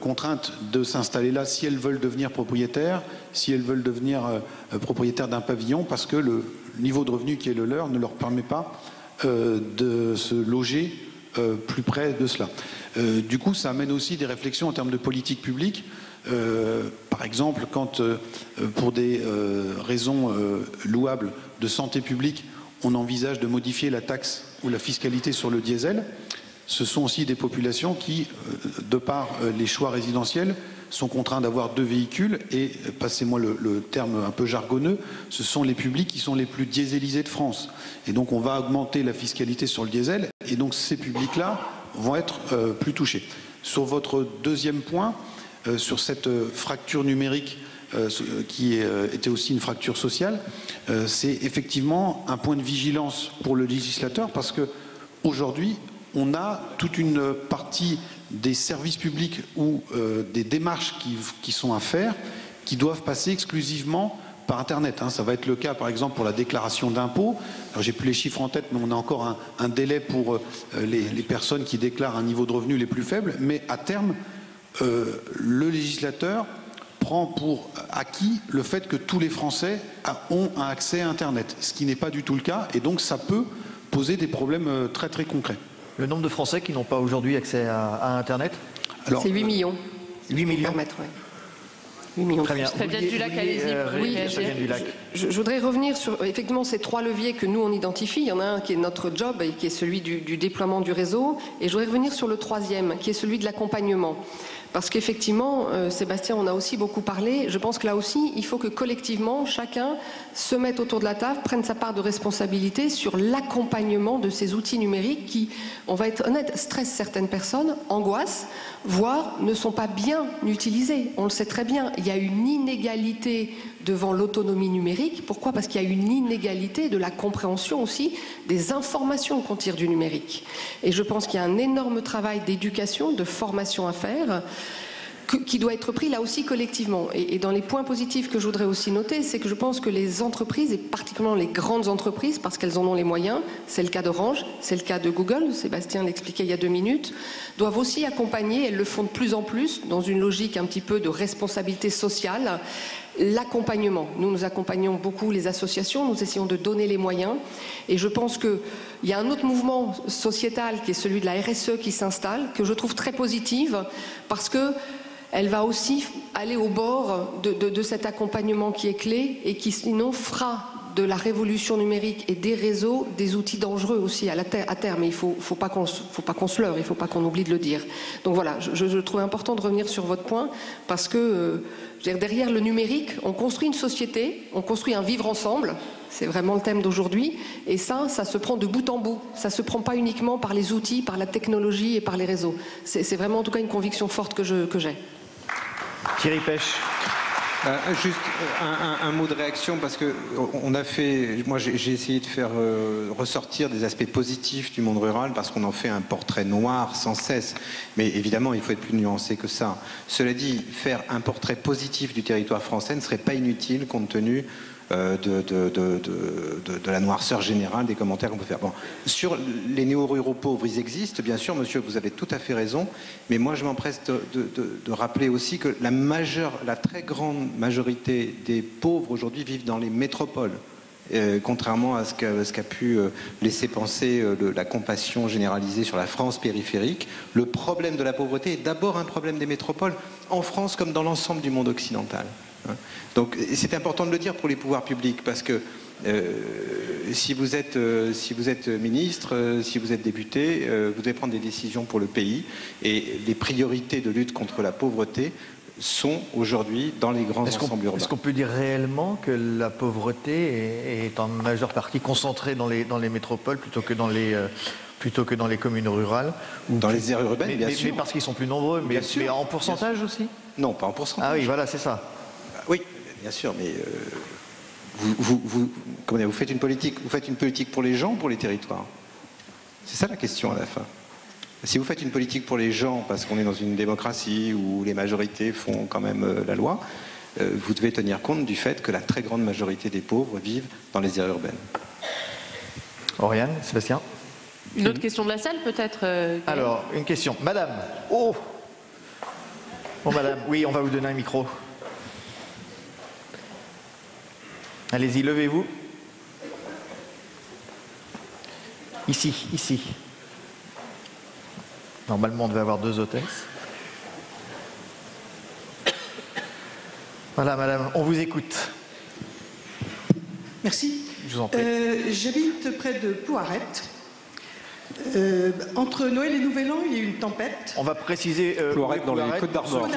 contraintes de s'installer là si elles veulent devenir propriétaires, si elles veulent devenir propriétaires d'un pavillon, parce que le niveau de revenu qui est le leur ne leur permet pas de se loger plus près de cela. Du coup, ça amène aussi des réflexions en termes de politique publique. Par exemple, quand pour des raisons louables de santé publique, on envisage de modifier la taxe ou la fiscalité sur le diesel, ce sont aussi des populations qui, de par les choix résidentiels, sont contraints d'avoir 2 véhicules et, passez-moi le terme un peu jargonneux, ce sont les publics qui sont les plus dieselisés de France. Et donc on va augmenter la fiscalité sur le diesel et donc ces publics-là vont être plus touchés. Sur votre 2e point, sur cette fracture numérique qui était aussi une fracture sociale, c'est effectivement un point de vigilance pour le législateur parce que aujourd'hui, on a toute une partie des services publics ou des démarches qui sont à faire qui doivent passer exclusivement par Internet. Ça va être le cas par exemple pour la déclaration d'impôts. Alors j'ai plus les chiffres en tête, mais on a encore un délai pour les personnes qui déclarent un niveau de revenu les plus faibles, mais à terme, le législateur prend pour acquis le fait que tous les Français ont un accès à Internet, ce qui n'est pas du tout le cas, et donc ça peut poser des problèmes très très concrets.
Le nombre de Français qui n'ont pas aujourd'hui accès à Internet?
C'est 8 millions.
8 millions.
8 millions.
Très bien.
Fabienne Dulac, allez-y.
Je voudrais revenir sur effectivement ces 3 leviers que nous on identifie. Il y en a un qui est notre job et qui est celui du déploiement du réseau. Et je voudrais revenir sur le 3e, qui est celui de l'accompagnement. Parce qu'effectivement, Sébastien, on a aussi beaucoup parlé. Je pense que là aussi, il faut que collectivement, chacun se mette autour de la table, prenne sa part de responsabilité sur l'accompagnement de ces outils numériques qui, on va être honnête, stressent certaines personnes, angoissent, voire ne sont pas bien utilisés. On le sait très bien. Il y a une inégalité devant l'autonomie numérique. Pourquoi? Parce qu'il y a une inégalité de la compréhension aussi des informations qu'on tire du numérique. Et je pense qu'il y a un énorme travail d'éducation, de formation à faire, qui doit être pris là aussi collectivement. Et dans les points positifs que je voudrais aussi noter, c'est que je pense que les entreprises, et particulièrement les grandes entreprises, parce qu'elles en ont les moyens, c'est le cas d'Orange, c'est le cas de Google, Sébastien l'expliquait il y a 2 minutes, doivent aussi accompagner, elles le font de plus en plus, dans une logique un petit peu de responsabilité sociale, l'accompagnement. Nous accompagnons beaucoup les associations, nous essayons de donner les moyens, et je pense qu'il y a un autre mouvement sociétal qui est celui de la RSE qui s'installe, que je trouve très positive, parce que elle va aussi aller au bord de cet accompagnement qui est clé et qui sinon fera de la révolution numérique et des réseaux des outils dangereux aussi à terme. Et il faut pas qu'on se leurre, il ne faut pas qu'on oublie de le dire. Donc voilà, je trouve important de revenir sur votre point parce que derrière le numérique, on construit une société, on construit un vivre ensemble. C'est vraiment le thème d'aujourd'hui. Et ça se prend de bout en bout. Ça ne se prend pas uniquement par les outils, par la technologie et par les réseaux. C'est vraiment en tout cas une conviction forte que j'ai.
Thierry Pêche.
Juste un mot de réaction, parce que moi j'ai essayé de faire ressortir des aspects positifs du monde rural, parce qu'on en fait un portrait noir sans cesse. Mais évidemment, il faut être plus nuancé que ça. Cela dit, faire un portrait positif du territoire français ne serait pas inutile compte tenu de la noirceur générale des commentaires qu'on peut faire. Bon, sur les néo-ruraux pauvres, ils existent, bien sûr, monsieur, vous avez tout à fait raison, mais moi je m'empresse de rappeler aussi que la très grande majorité des pauvres aujourd'hui vivent dans les métropoles. Contrairement à ce qu'a pu laisser penser la compassion généralisée sur la France périphérique, le problème de la pauvreté est d'abord un problème des métropoles, en France comme dans l'ensemble du monde occidental. Donc c'est important de le dire pour les pouvoirs publics, parce que si vous êtes ministre, si vous êtes député, vous devez prendre des décisions pour le pays, et les priorités de lutte contre la pauvreté sont aujourd'hui dans les grands ensembles urbains.
Est-ce qu'on peut dire réellement que la pauvreté est en majeure partie concentrée dans les métropoles plutôt que dans les communes rurales?
Dans les aires urbaines, bien sûr.
Mais parce qu'ils sont plus nombreux, mais en pourcentage aussi?
Non, pas en pourcentage.
Ah oui, voilà, c'est ça.
Oui, bien sûr, mais vous faites une politique. Vous faites une politique pour les gens ou pour les territoires? C'est ça la question à la fin. Si vous faites une politique pour les gens, parce qu'on est dans une démocratie où les majorités font quand même la loi, vous devez tenir compte du fait que la très grande majorité des pauvres vivent dans les aires urbaines.
Oriane, Sébastien?
Une autre question de la salle, peut-être
Alors, une question. Madame. Oh! Bon, madame, oui, on va vous donner un micro. Allez-y, levez-vous. Ici. Normalement, on devait avoir 2 hôtesses. Voilà, madame, on vous écoute.
Merci.
Je vous en prie.
J'habite près de Plouaret. Entre Noël et Nouvel An, il y a eu une tempête.
On va préciser...
Plouaret dans les Côtes d'Armor.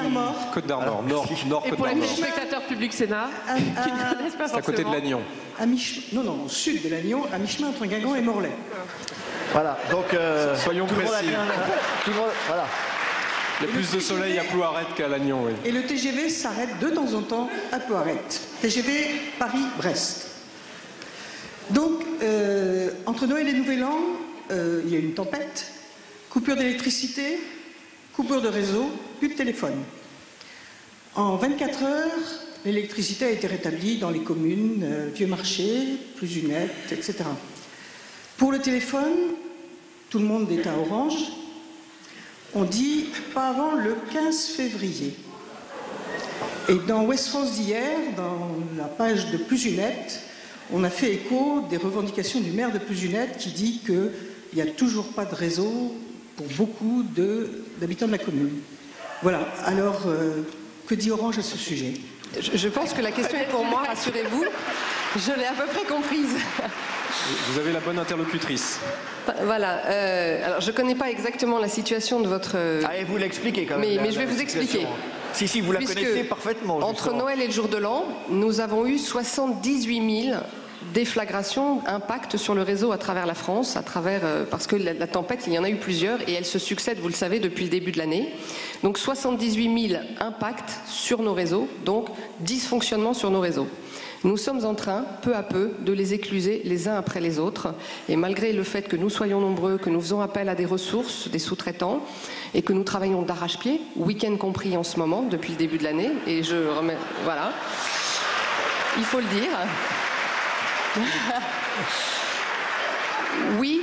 Côtes d'Armor, nord
Et
Côtes
pour les
d'Armor.
téléspectateurs public Sénat, qui ne connaissent pas
C'est à côté de Lannion.
Non, au sud de Lannion, à mi-chemin entre Guingamp et Morlaix.
Voilà, donc...
Soyons précis.
Voilà.
Il y a plus de soleil à Plouaret qu'à Lannion, oui.
Et le TGV s'arrête de temps en temps à Plouaret. TGV Paris-Brest. Donc, entre Noël et Nouvel An, il y a eu une tempête, coupure d'électricité, coupure de réseau, plus de téléphone. En 24 heures, l'électricité a été rétablie dans les communes, Vieux-Marché, Plusunette, etc. Pour le téléphone, tout le monde est à Orange. On dit pas avant le 15 février. Et dans Ouest France d'hier, dans la page de Plusunette, on a fait écho des revendications du maire de Plusunette qui dit qu'il n'y a toujours pas de réseau pour beaucoup d'habitants de la commune. Voilà, alors que dit Orange à ce sujet?
Je pense que la question est pour moi, rassurez-vous. Je l'ai à peu près comprise.
Vous avez la bonne interlocutrice.
Voilà. Alors, je ne connais pas exactement la situation de votre...
Allez, vous l'expliquez quand même.
Mais je vais vous expliquer.
Si, vous la connaissez parfaitement.
Entre Noël et le jour de l'an, nous avons eu 78 000 déflagrations, impacts sur le réseau à travers la France, parce que la tempête, il y en a eu plusieurs et elles se succèdent, vous le savez, depuis le début de l'année. Donc 78 000 impacts sur nos réseaux, donc dysfonctionnement sur nos réseaux. Nous sommes en train, peu à peu, de les écluser les uns après les autres. Et malgré le fait que nous soyons nombreux, que nous faisons appel à des ressources, des sous-traitants, et que nous travaillons d'arrache-pied, week-end compris en ce moment, depuis le début de l'année, et je remets... Voilà. Il faut le dire. Oui,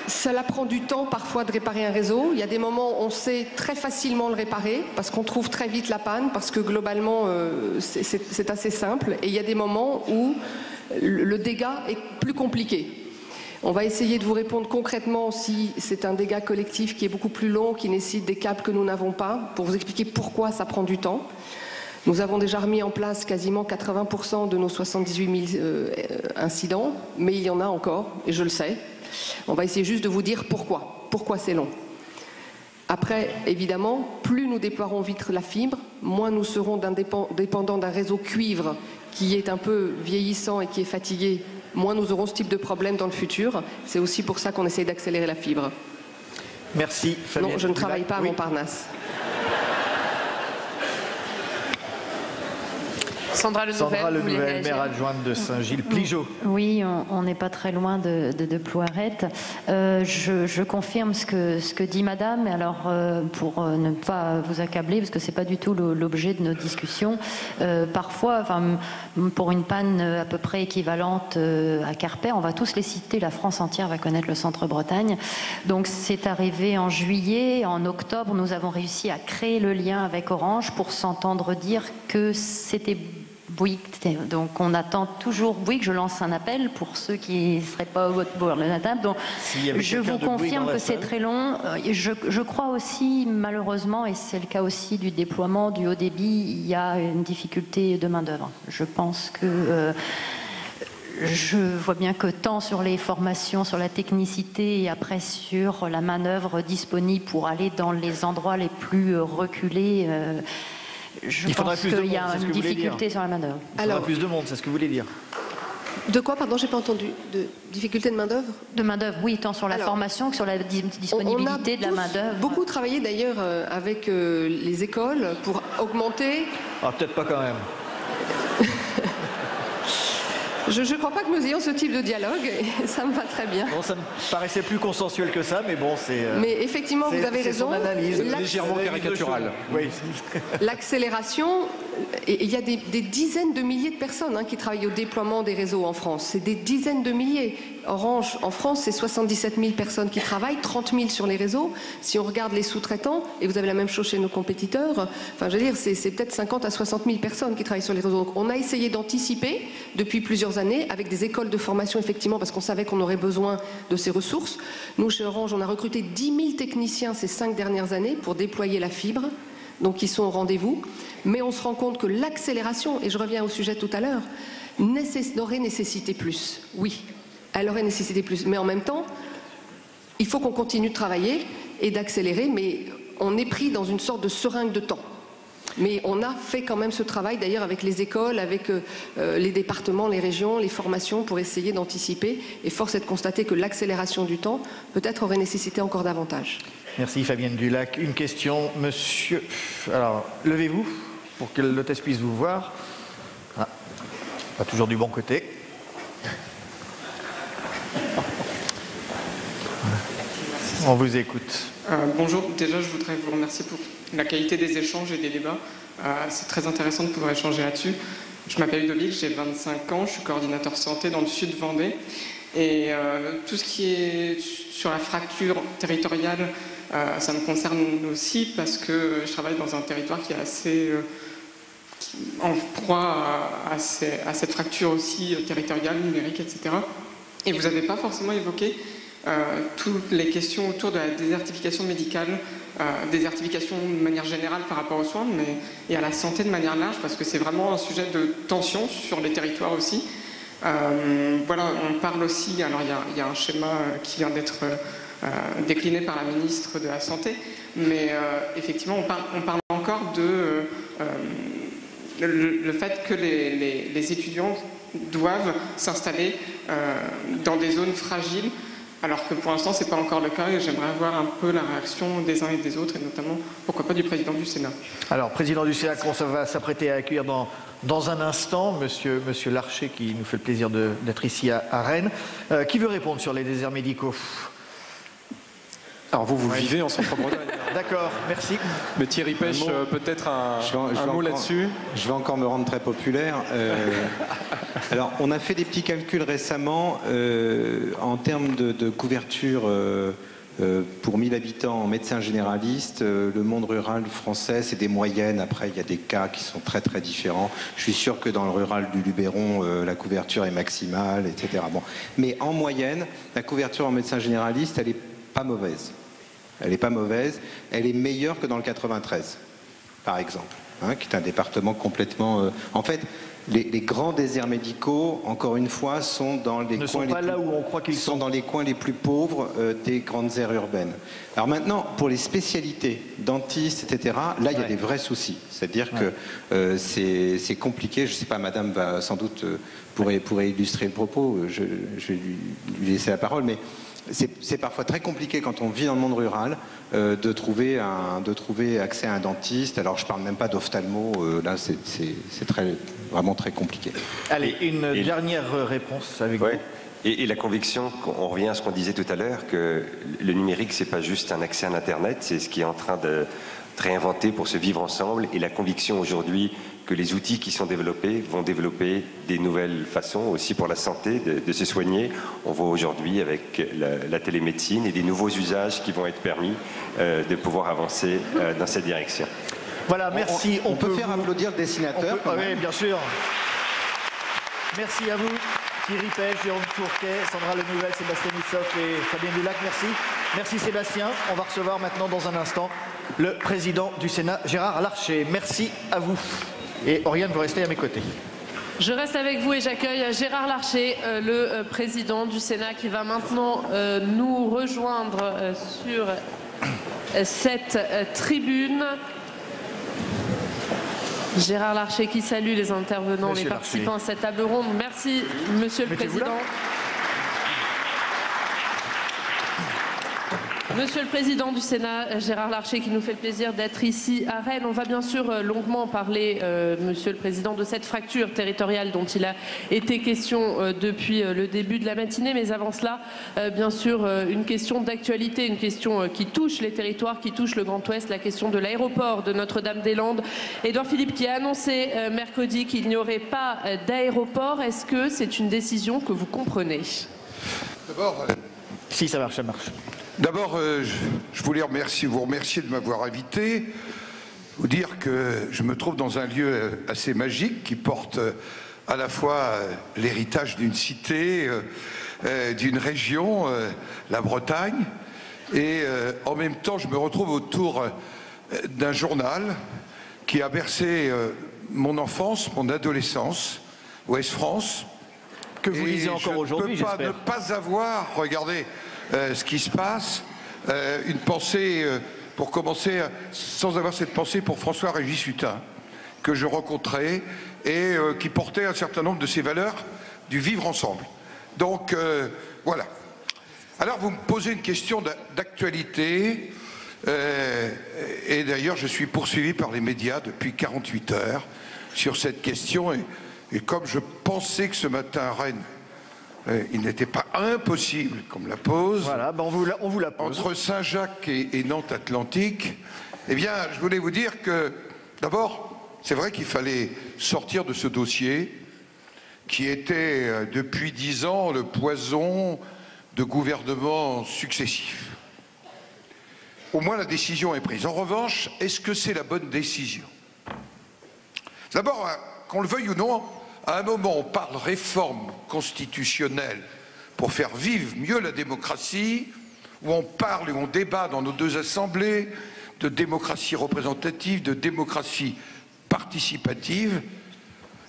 cela prend du temps parfois de réparer un réseau. Il y a des moments où on sait très facilement le réparer parce qu'on trouve très vite la panne, parce que globalement c'est assez simple. Et il y a des moments où le dégât est plus compliqué. On va essayer de vous répondre concrètement si c'est un dégât collectif qui est beaucoup plus long, qui nécessite des câbles que nous n'avons pas, pour vous expliquer pourquoi ça prend du temps. Nous avons déjà remis en place quasiment 80% de nos 78 000 incidents, mais il y en a encore, et je le sais. On va essayer juste de vous dire pourquoi c'est long. Après, évidemment, plus nous déploierons vite la fibre, moins nous serons dépendants d'un réseau cuivre qui est un peu vieillissant et qui est fatigué, moins nous aurons ce type de problème dans le futur. C'est aussi pour ça qu'on essaie d'accélérer la fibre.
Merci, Fabienne.
Non, je ne travaille pas à Montparnasse.
Sandra Lenouvelle,
maire adjointe de Saint-Gilles-Pligeaux.
Oui, on n'est pas très loin de Plouarette. Je confirme ce que dit Madame. Alors, pour ne pas vous accabler, parce que c'est pas du tout l'objet de nos discussions, parfois, enfin, pour une panne à peu près équivalente à Querpès, on va tous les citer, la France entière va connaître le Centre-Bretagne. Donc, c'est arrivé en juillet. En octobre, nous avons réussi à créer le lien avec Orange pour s'entendre dire que c'était Bouygues. Donc on attend toujours Bouygues. Je lance un appel pour ceux qui ne seraient pas au bord de la table. Donc, je vous confirme que c'est très long. Je crois aussi, malheureusement, et c'est le cas aussi du déploiement du haut débit, il y a une difficulté de main-d'œuvre. Je pense que je vois bien que tant sur les formations, sur la technicité et après sur la main-d'œuvre disponible pour aller dans les endroits les plus reculés, je pense qu'il y a une difficulté sur la main-d'œuvre.
Il faudra plus de monde, c'est ce que vous voulez dire.
De quoi, pardon, j'ai pas entendu. De difficulté de main-d'œuvre ?
De main-d'œuvre, oui, tant sur la formation que sur la disponibilité de la main-d'œuvre.
Beaucoup travaillé d'ailleurs avec les écoles pour augmenter.
Ah, peut-être pas quand même.
Je ne crois pas que nous ayons ce type de dialogue, et ça me va très bien.
Bon, ça me paraissait plus consensuel que ça, mais bon, c'est...
mais effectivement, vous avez raison.
Légèrement caricatural.
Oui.
L'accélération, il y a des dizaines de milliers de personnes qui travaillent au déploiement des réseaux en France. C'est des dizaines de milliers. Orange, en France, c'est 77 000 personnes qui travaillent, 30 000 sur les réseaux. Si on regarde les sous-traitants, et vous avez la même chose chez nos compétiteurs, enfin, je veux dire, c'est peut-être 50 à 60 000 personnes qui travaillent sur les réseaux. Donc, on a essayé d'anticiper depuis plusieurs années avec des écoles de formation, effectivement, parce qu'on savait qu'on aurait besoin de ces ressources. Nous, chez Orange, on a recruté 10 000 techniciens ces 5 dernières années pour déployer la fibre. Donc, ils sont au rendez-vous. Mais on se rend compte que l'accélération, et je reviens au sujet tout à l'heure, aurait nécessité plus. Oui. Elle aurait nécessité plus. Mais en même temps, il faut qu'on continue de travailler et d'accélérer, mais on est pris dans une sorte de seringue de temps. Mais on a fait quand même ce travail, d'ailleurs, avec les écoles, avec les départements, les régions, les formations, pour essayer d'anticiper. Et force est de constater que l'accélération du temps, peut-être, aurait nécessité encore davantage.
Merci Fabienne Dulac. Une question, monsieur... Alors, levez-vous pour que l'hôtesse puisse vous voir. Ah, pas toujours du bon côté. On vous écoute.
Bonjour, déjà je voudrais vous remercier pour la qualité des échanges et des débats. C'est très intéressant de pouvoir échanger là-dessus. Je m'appelle Ludovic, j'ai 25 ans, je suis coordinateur santé dans le sud Vendée. Et tout ce qui est sur la fracture territoriale, ça me concerne aussi parce que je travaille dans un territoire qui est assez en proie à cette fracture aussi territoriale, numérique, etc. Et vous n'avez pas forcément évoqué toutes les questions autour de la désertification médicale, désertification de manière générale par rapport aux soins, mais et à la santé de manière large, parce que c'est vraiment un sujet de tension sur les territoires aussi. Voilà, on parle aussi, alors il y a un schéma qui vient d'être décliné par la ministre de la Santé, mais effectivement on parle encore de le fait que les étudiants doivent s'installer dans des zones fragiles, alors que pour l'instant, ce n'est pas encore le cas, et j'aimerais avoir un peu la réaction des uns et des autres, et notamment, pourquoi pas, du président du Sénat. Alors,
président du Sénat, qu'on va s'apprêter à accueillir dans un instant, monsieur Larcher, qui nous fait le plaisir d'être ici à Rennes. Qui veut répondre sur les déserts médicaux ?
Alors vous vivez en Centre-Bretagne.
D'accord, merci.
Mais Thierry Pêche, peut-être un mot là-dessus.
Je vais encore me rendre très populaire. Alors, on a fait des petits calculs récemment en termes de couverture pour 1000 habitants en médecins généralistes. Le monde rural français, c'est des moyennes. Après, il y a des cas qui sont très très différents. Je suis sûr que dans le rural du Luberon, la couverture est maximale, etc. Bon. Mais en moyenne, la couverture en médecins généralistes, elle n'est pas mauvaise. Elle n'est pas mauvaise. Elle est meilleure que dans le 93, par exemple, qui est un département complètement... En fait, les grands déserts médicaux, encore une fois, sont dans les coins les plus pauvres des grandes aires urbaines. Alors maintenant, pour les spécialités dentistes, etc., là, il y a des vrais soucis. C'est-à-dire que c'est compliqué. Je ne sais pas, madame va sans doute pourrait illustrer le propos. Je vais lui laisser la parole, mais c'est parfois très compliqué quand on vit dans le monde rural de trouver accès à un dentiste. Alors je parle même pas d'ophtalmo, là c'est vraiment très compliqué.
Allez, une dernière réponse avec vous.
Et la conviction, on revient à ce qu'on disait tout à l'heure, que le numérique c'est pas juste un accès à Internet, c'est ce qui est en train de réinventer pour se vivre ensemble, et la conviction aujourd'hui que les outils qui sont développés vont développer des nouvelles façons aussi pour la santé de se soigner. On voit aujourd'hui avec la télémédecine et des nouveaux usages qui vont être permis de pouvoir avancer dans cette direction.
Voilà, merci.
On peut faire applaudir le dessinateur.
Oui, bien sûr. Merci à vous, Thierry Pech, Jérôme Fourquet, Sandra Lenouvel, Sébastien Missoff et Fabien Dulac. Merci. Merci Sébastien. On va recevoir maintenant dans un instant le président du Sénat, Gérard Larcher. Merci à vous. Et Oriane, vous restez à mes côtés.
Je reste avec vous et j'accueille Gérard Larcher, le président du Sénat, qui va maintenant nous rejoindre sur cette tribune. Gérard Larcher qui salue les intervenants, les participants à cette table ronde. Merci, Monsieur le Président. Monsieur le Président du Sénat, Gérard Larcher, qui nous fait le plaisir d'être ici à Rennes. On va bien sûr longuement parler, Monsieur le Président, de cette fracture territoriale dont il a été question depuis le début de la matinée. Mais avant cela, bien sûr, une question d'actualité, une question qui touche les territoires, qui touche le Grand Ouest, la question de l'aéroport de Notre-Dame-des-Landes. Édouard Philippe qui a annoncé mercredi qu'il n'y aurait pas d'aéroport. Est-ce que c'est une décision que vous comprenez?
D'abord, si ça marche, ça marche.
D'abord, je voulais vous remercier de m'avoir invité, vous dire que je me trouve dans un lieu assez magique qui porte à la fois l'héritage d'une cité, d'une région, la Bretagne, et en même temps je me retrouve autour d'un journal qui a bercé mon enfance, mon adolescence, Ouest France.
Que vous lisez encore aujourd'hui, j'espère.
Je ne peux pas ne pas avoir, regardez, ce qui se passe, une pensée, pour commencer, sans avoir cette pensée pour François-Régis Hutin, que je rencontrais et qui portait un certain nombre de ces valeurs du vivre ensemble. Donc, voilà. Alors, vous me posez une question d'actualité, et d'ailleurs, je suis poursuivi par les médias depuis 48 heures sur cette question, et comme je pensais que ce matin à Rennes, il n'était pas impossible qu'on me la pose.
Voilà, ben on vous la pose.
Entre Saint-Jacques et Nantes-Atlantique, eh bien, je voulais vous dire que, d'abord, c'est vrai qu'il fallait sortir de ce dossier qui était, depuis 10 ans, le poison de gouvernements successifs. Au moins, la décision est prise. En revanche, est-ce que c'est la bonne décision? D'abord, qu'on le veuille ou non, à un moment, on parle réforme constitutionnelle pour faire vivre mieux la démocratie, où on parle et on débat dans nos deux assemblées de démocratie représentative, de démocratie participative,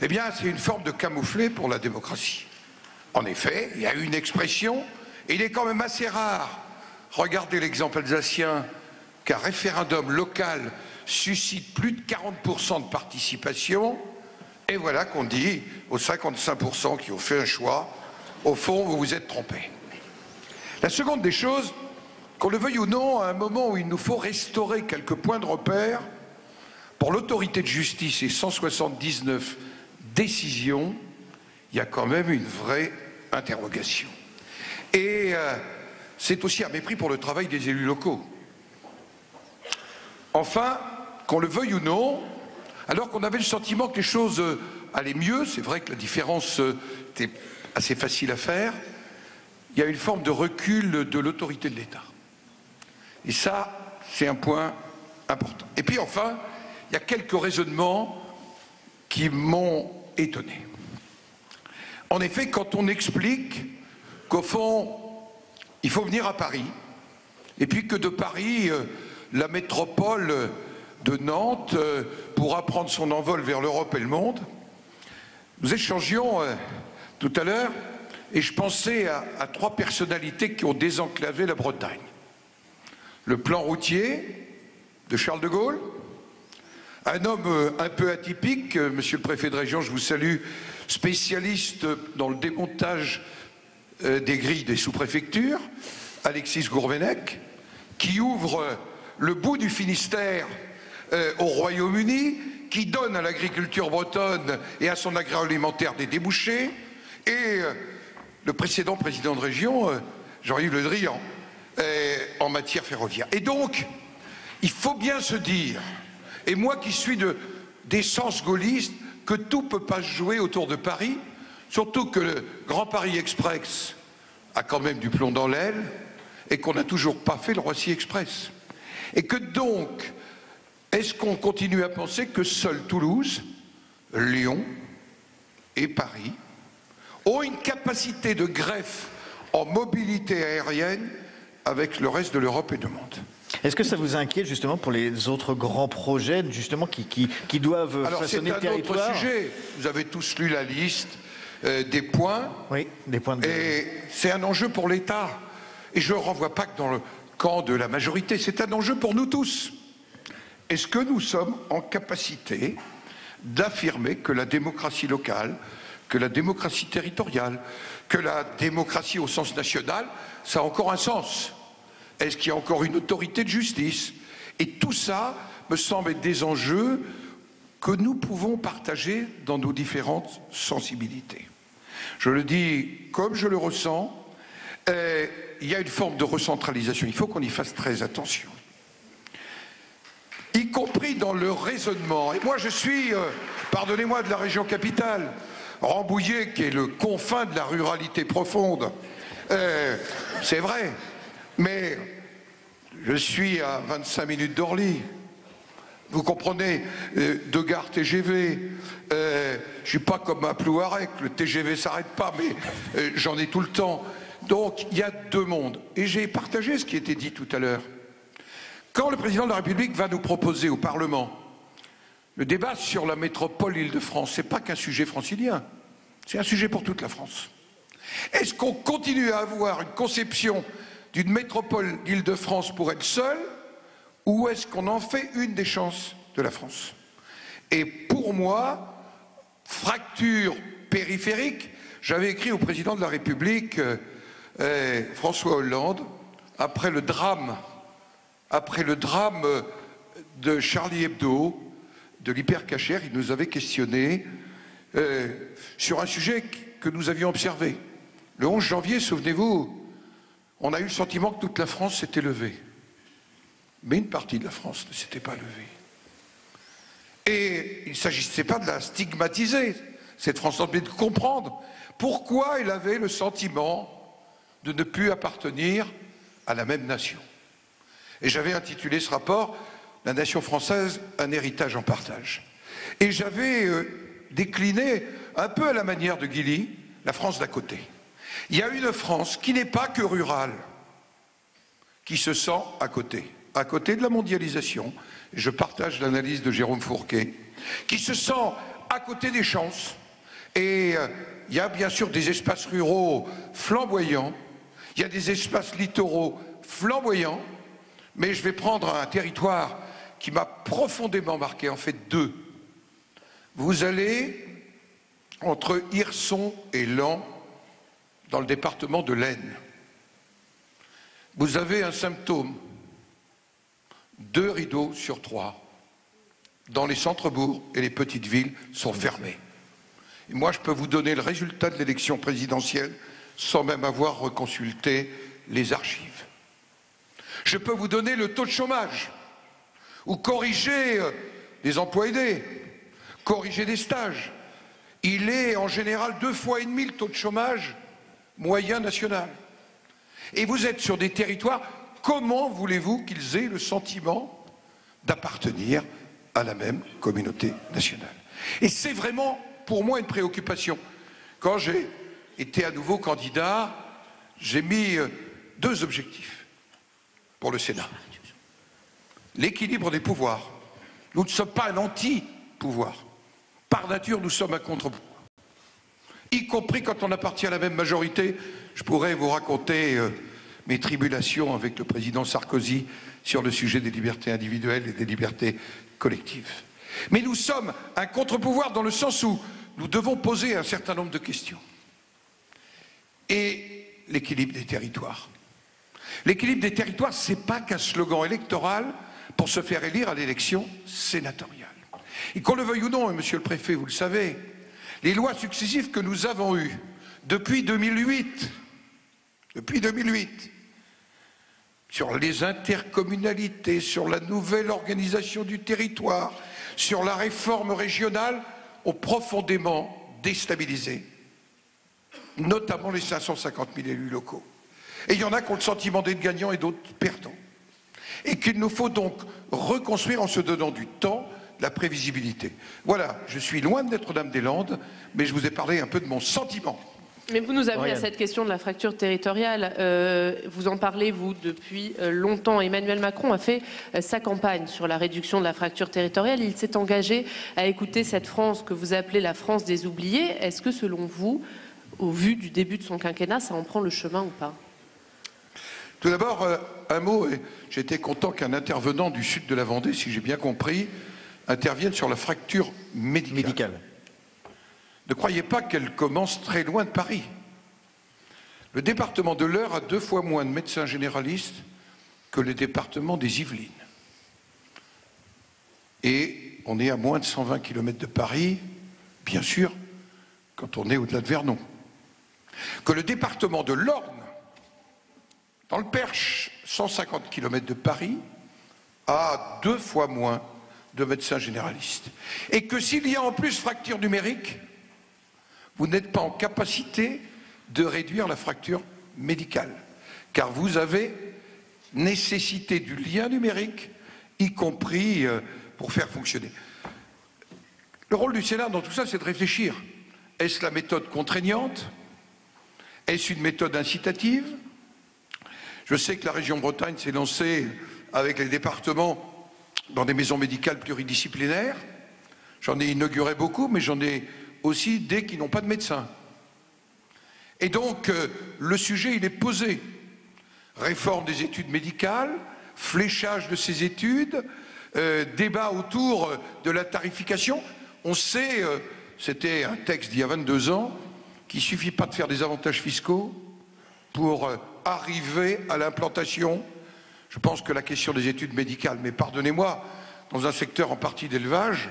eh bien, c'est une forme de camouflet pour la démocratie. En effet, il y a une expression, et il est quand même assez rare. Regardez l'exemple alsacien, qu'un référendum local suscite plus de 40% de participation. Et voilà qu'on dit aux 55% qui ont fait un choix, au fond, vous vous êtes trompés. La seconde des choses, qu'on le veuille ou non, à un moment où il nous faut restaurer quelques points de repère, pour l'autorité de justice et 179 décisions, il y a quand même une vraie interrogation. Et c'est aussi un mépris pour le travail des élus locaux. Enfin, qu'on le veuille ou non, alors qu'on avait le sentiment que les choses allaient mieux, c'est vrai que la différence était assez facile à faire, il y a une forme de recul de l'autorité de l'État. Et ça, c'est un point important. Et puis enfin, il y a quelques raisonnements qui m'ont étonné. En effet, quand on explique qu'au fond, il faut venir à Paris, et puis que de Paris, la métropole de Nantes pourra prendre son envol vers l'Europe et le monde. Nous échangions tout à l'heure et je pensais à 3 personnalités qui ont désenclavé la Bretagne. Le plan routier de Charles de Gaulle, un homme un peu atypique, monsieur le préfet de région, je vous salue, spécialiste dans le démontage des grilles des sous-préfectures, Alexis Gourvenec, qui ouvre le bout du Finistère au Royaume-Uni, qui donne à l'agriculture bretonne et à son agroalimentaire des débouchés, et le précédent président de région, Jean-Yves Le Drian, en matière ferroviaire. Et donc, il faut bien se dire, et moi qui suis d'essence gaulliste, que tout ne peut pas se jouer autour de Paris, surtout que le Grand Paris Express a quand même du plomb dans l'aile et qu'on n'a toujours pas fait le Roissy Express. Et que donc, est-ce qu'on continue à penser que seuls Toulouse, Lyon et Paris ont une capacité de greffe en mobilité aérienne avec le reste de l'Europe et du monde?
Est-ce que ça vous inquiète justement pour les autres grands projets justement qui doivent façonner le territoire?
C'est un autre sujet. Vous avez tous lu la liste des points.
Oui, des points de...
Et c'est un enjeu pour l'État. Et je ne renvoie pas que dans le camp de la majorité. C'est un enjeu pour nous tous. Est-ce que nous sommes en capacité d'affirmer que la démocratie locale, que la démocratie territoriale, que la démocratie au sens national, ça a encore un sens? Est-ce qu'il y a encore une autorité de justice? Et tout ça me semble être des enjeux que nous pouvons partager dans nos différentes sensibilités. Je le dis comme je le ressens, il y a une forme de recentralisation. Il faut qu'on y fasse très attention. Y compris dans le raisonnement. Et moi je suis, pardonnez-moi, de la région capitale, Rambouillet, qui est le confin de la ruralité profonde. C'est vrai. Mais je suis à 25 minutes d'Orly. Vous comprenez, deux gares TGV. Je ne suis pas comme un Plouarec, le TGV ne s'arrête pas, mais j'en ai tout le temps. Donc il y a deux mondes. Et j'ai partagé ce qui était dit tout à l'heure. Quand le président de la République va nous proposer au Parlement le débat sur la métropole Île-de-France, ce n'est pas qu'un sujet francilien, c'est un sujet pour toute la France. Est-ce qu'on continue à avoir une conception d'une métropole d'Île-de-France pour elle seule, ou est-ce qu'on en fait une des chances de la France? Et pour moi, fracture périphérique, j'avais écrit au président de la République, François Hollande, après le drame de Charlie Hebdo, de l'hypercachère, il nous avait questionné sur un sujet que nous avions observé. Le 11 janvier, souvenez-vous, on a eu le sentiment que toute la France s'était levée. Mais une partie de la France ne s'était pas levée. Et il ne s'agissait pas de la stigmatiser, cette France, mais de comprendre pourquoi elle avait le sentiment de ne plus appartenir à la même nation. Et j'avais intitulé ce rapport « La nation française, un héritage en partage ». Et j'avais décliné, un peu à la manière de Guilly, la France d'à côté. Il y a une France qui n'est pas que rurale, qui se sent à côté de la mondialisation, et je partage l'analyse de Jérôme Fourquet, qui se sent à côté des chances, et il y a bien sûr des espaces ruraux flamboyants, il y a des espaces littoraux flamboyants, mais je vais prendre un territoire qui m'a profondément marqué, en fait deux. Vous allez entre Hirson et Laon, dans le département de l'Aisne. Vous avez un symptôme, 2 rideaux sur 3 dans les centres-bourgs et les petites villes sont fermés. Et moi, je peux vous donner le résultat de l'élection présidentielle sans même avoir reconsulté les archives. Je peux vous donner le taux de chômage ou corriger les emplois aidés, corriger des stages. Il est en général 2,5 fois le taux de chômage moyen national. Et vous êtes sur des territoires, comment voulez-vous qu'ils aient le sentiment d'appartenir à la même communauté nationale? Et c'est vraiment pour moi une préoccupation. Quand j'ai été à nouveau candidat, j'ai mis 2 objectifs pour le Sénat. L'équilibre des pouvoirs. Nous ne sommes pas un anti-pouvoir. Par nature, nous sommes un contre-pouvoir. Y compris quand on appartient à la même majorité. Je pourrais vous raconter mes tribulations avec le président Sarkozy sur le sujet des libertés individuelles et des libertés collectives. Mais nous sommes un contre-pouvoir dans le sens où nous devons poser un certain nombre de questions. Et l'équilibre des territoires. L'équilibre des territoires, ce n'est pas qu'un slogan électoral pour se faire élire à l'élection sénatoriale. Et qu'on le veuille ou non, et monsieur le préfet, vous le savez, les lois successives que nous avons eues depuis 2008, sur les intercommunalités, sur la nouvelle organisation du territoire, sur la réforme régionale, ont profondément déstabilisé, notamment les 550 000 élus locaux. Et il y en a qui ont le sentiment d'être gagnants et d'autres perdants. Et qu'il nous faut donc reconstruire en se donnant du temps, de la prévisibilité. Voilà, je suis loin de Notre-Dame-des-Landes, mais je vous ai parlé un peu de mon sentiment.
Mais vous nous amenez à cette question de la fracture territoriale. Vous en parlez, vous, depuis longtemps. Emmanuel Macron a fait sa campagne sur la réduction de la fracture territoriale. Il s'est engagé à écouter cette France que vous appelez la France des oubliés. Est-ce que, selon vous, au vu du début de son quinquennat, ça en prend le chemin ou pas?
Tout d'abord, un mot. J'étais content qu'un intervenant du sud de la Vendée, si j'ai bien compris, intervienne sur la fracture médicale. Ne croyez pas qu'elle commence très loin de Paris. Le département de l'Eure a 2 fois moins de médecins généralistes que le département des Yvelines. Et on est à moins de 120 km de Paris, bien sûr, quand on est au-delà de Vernon. Que le département de l'Orne, dans le Perche, 150 km de Paris, a 2 fois moins de médecins généralistes. Et que s'il y a en plus fracture numérique, vous n'êtes pas en capacité de réduire la fracture médicale, car vous avez nécessité du lien numérique, y compris pour faire fonctionner. Le rôle du Sénat dans tout ça, c'est de réfléchir. Est-ce la méthode contraignante? Est-ce une méthode incitative? Je sais que la région Bretagne s'est lancée avec les départements dans des maisons médicales pluridisciplinaires. J'en ai inauguré beaucoup, mais j'en ai aussi des qui n'ont pas de médecin. Et donc, le sujet, il est posé. Réforme des études médicales, fléchage de ces études, débat autour de la tarification. On sait, c'était un texte d'il y a 22 ans, qu'il ne suffit pas de faire des avantages fiscaux pour arriver à l'implantation. Je pense que la question des études médicales, mais pardonnez-moi, dans un secteur en partie d'élevage,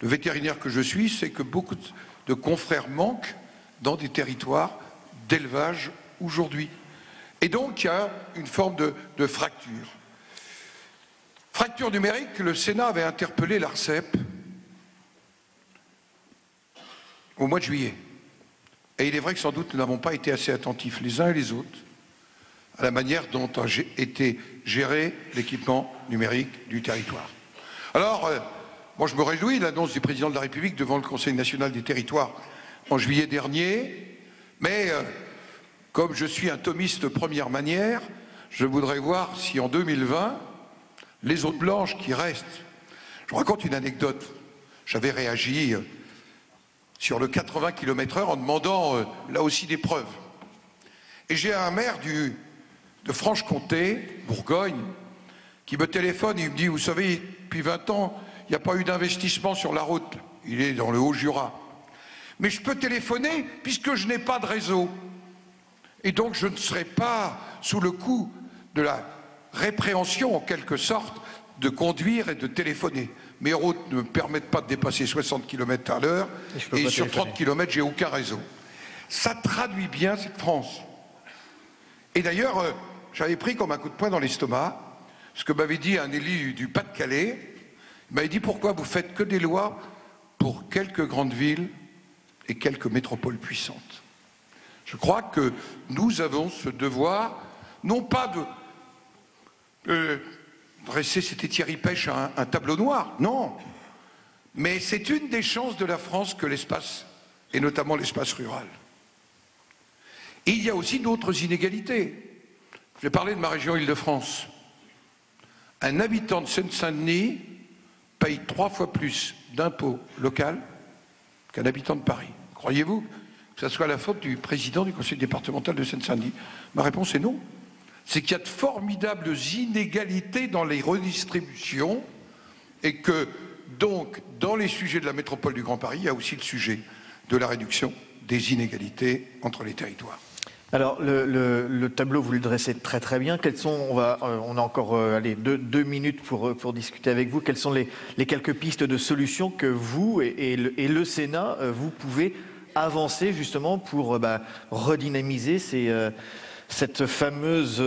le vétérinaire que je suis, c'est que beaucoup de confrères manquent dans des territoires d'élevage aujourd'hui. Et donc, il y a une forme de fracture. Fracture numérique, le Sénat avait interpellé l'ARCEP au mois de juillet. Et il est vrai que sans doute nous n'avons pas été assez attentifs, les uns et les autres, à la manière dont a été géré l'équipement numérique du territoire. Alors, moi je me réjouis de l'annonce du président de la République devant le Conseil national des territoires en juillet dernier, mais comme je suis un thomiste première manière, je voudrais voir si en 2020, les zones blanches qui restent... Je vous raconte une anecdote. J'avais réagi sur le 80 km/h en demandant là aussi des preuves. Et j'ai un maire de Franche-Comté, Bourgogne, qui me téléphone et il me dit, vous savez, depuis 20 ans, il n'y a pas eu d'investissement sur la route. Il est dans le Haut-Jura. Mais je peux téléphoner puisque je n'ai pas de réseau. Et donc je ne serai pas sous le coup de la répréhension, en quelque sorte, de conduire et de téléphoner. Mes routes ne me permettent pas de dépasser 60 km/h et sur 30 km, j'ai aucun réseau. Ça traduit bien cette France. Et d'ailleurs, j'avais pris comme un coup de poing dans l'estomac ce que m'avait dit un élu du Pas-de-Calais. Il m'avait dit, pourquoi vous faites que des lois pour quelques grandes villes et quelques métropoles puissantes? Je crois que nous avons ce devoir, non pas de dresser, c'était Thierry Pêche, un tableau noir, non, mais c'est une des chances de la France que l'espace, et notamment l'espace rural. Et il y a aussi d'autres inégalités. Je vais parler de ma région Île-de-France. Un habitant de Seine-Saint-Denis paye 3 fois plus d'impôts locaux qu'un habitant de Paris. Croyez-vous que ce soit la faute du président du conseil départemental de Seine-Saint-Denis? Ma réponse est non. C'est qu'il y a de formidables inégalités dans les redistributions et que, donc, dans les sujets de la métropole du Grand Paris, il y a aussi le sujet de la réduction des inégalités entre les territoires.
Alors, le tableau, vous le dressez très très bien. Quels sont, on a encore deux minutes pour discuter avec vous. Quelles sont les quelques pistes de solutions que vous et le Sénat, vous pouvez avancer justement pour redynamiser ces fameuses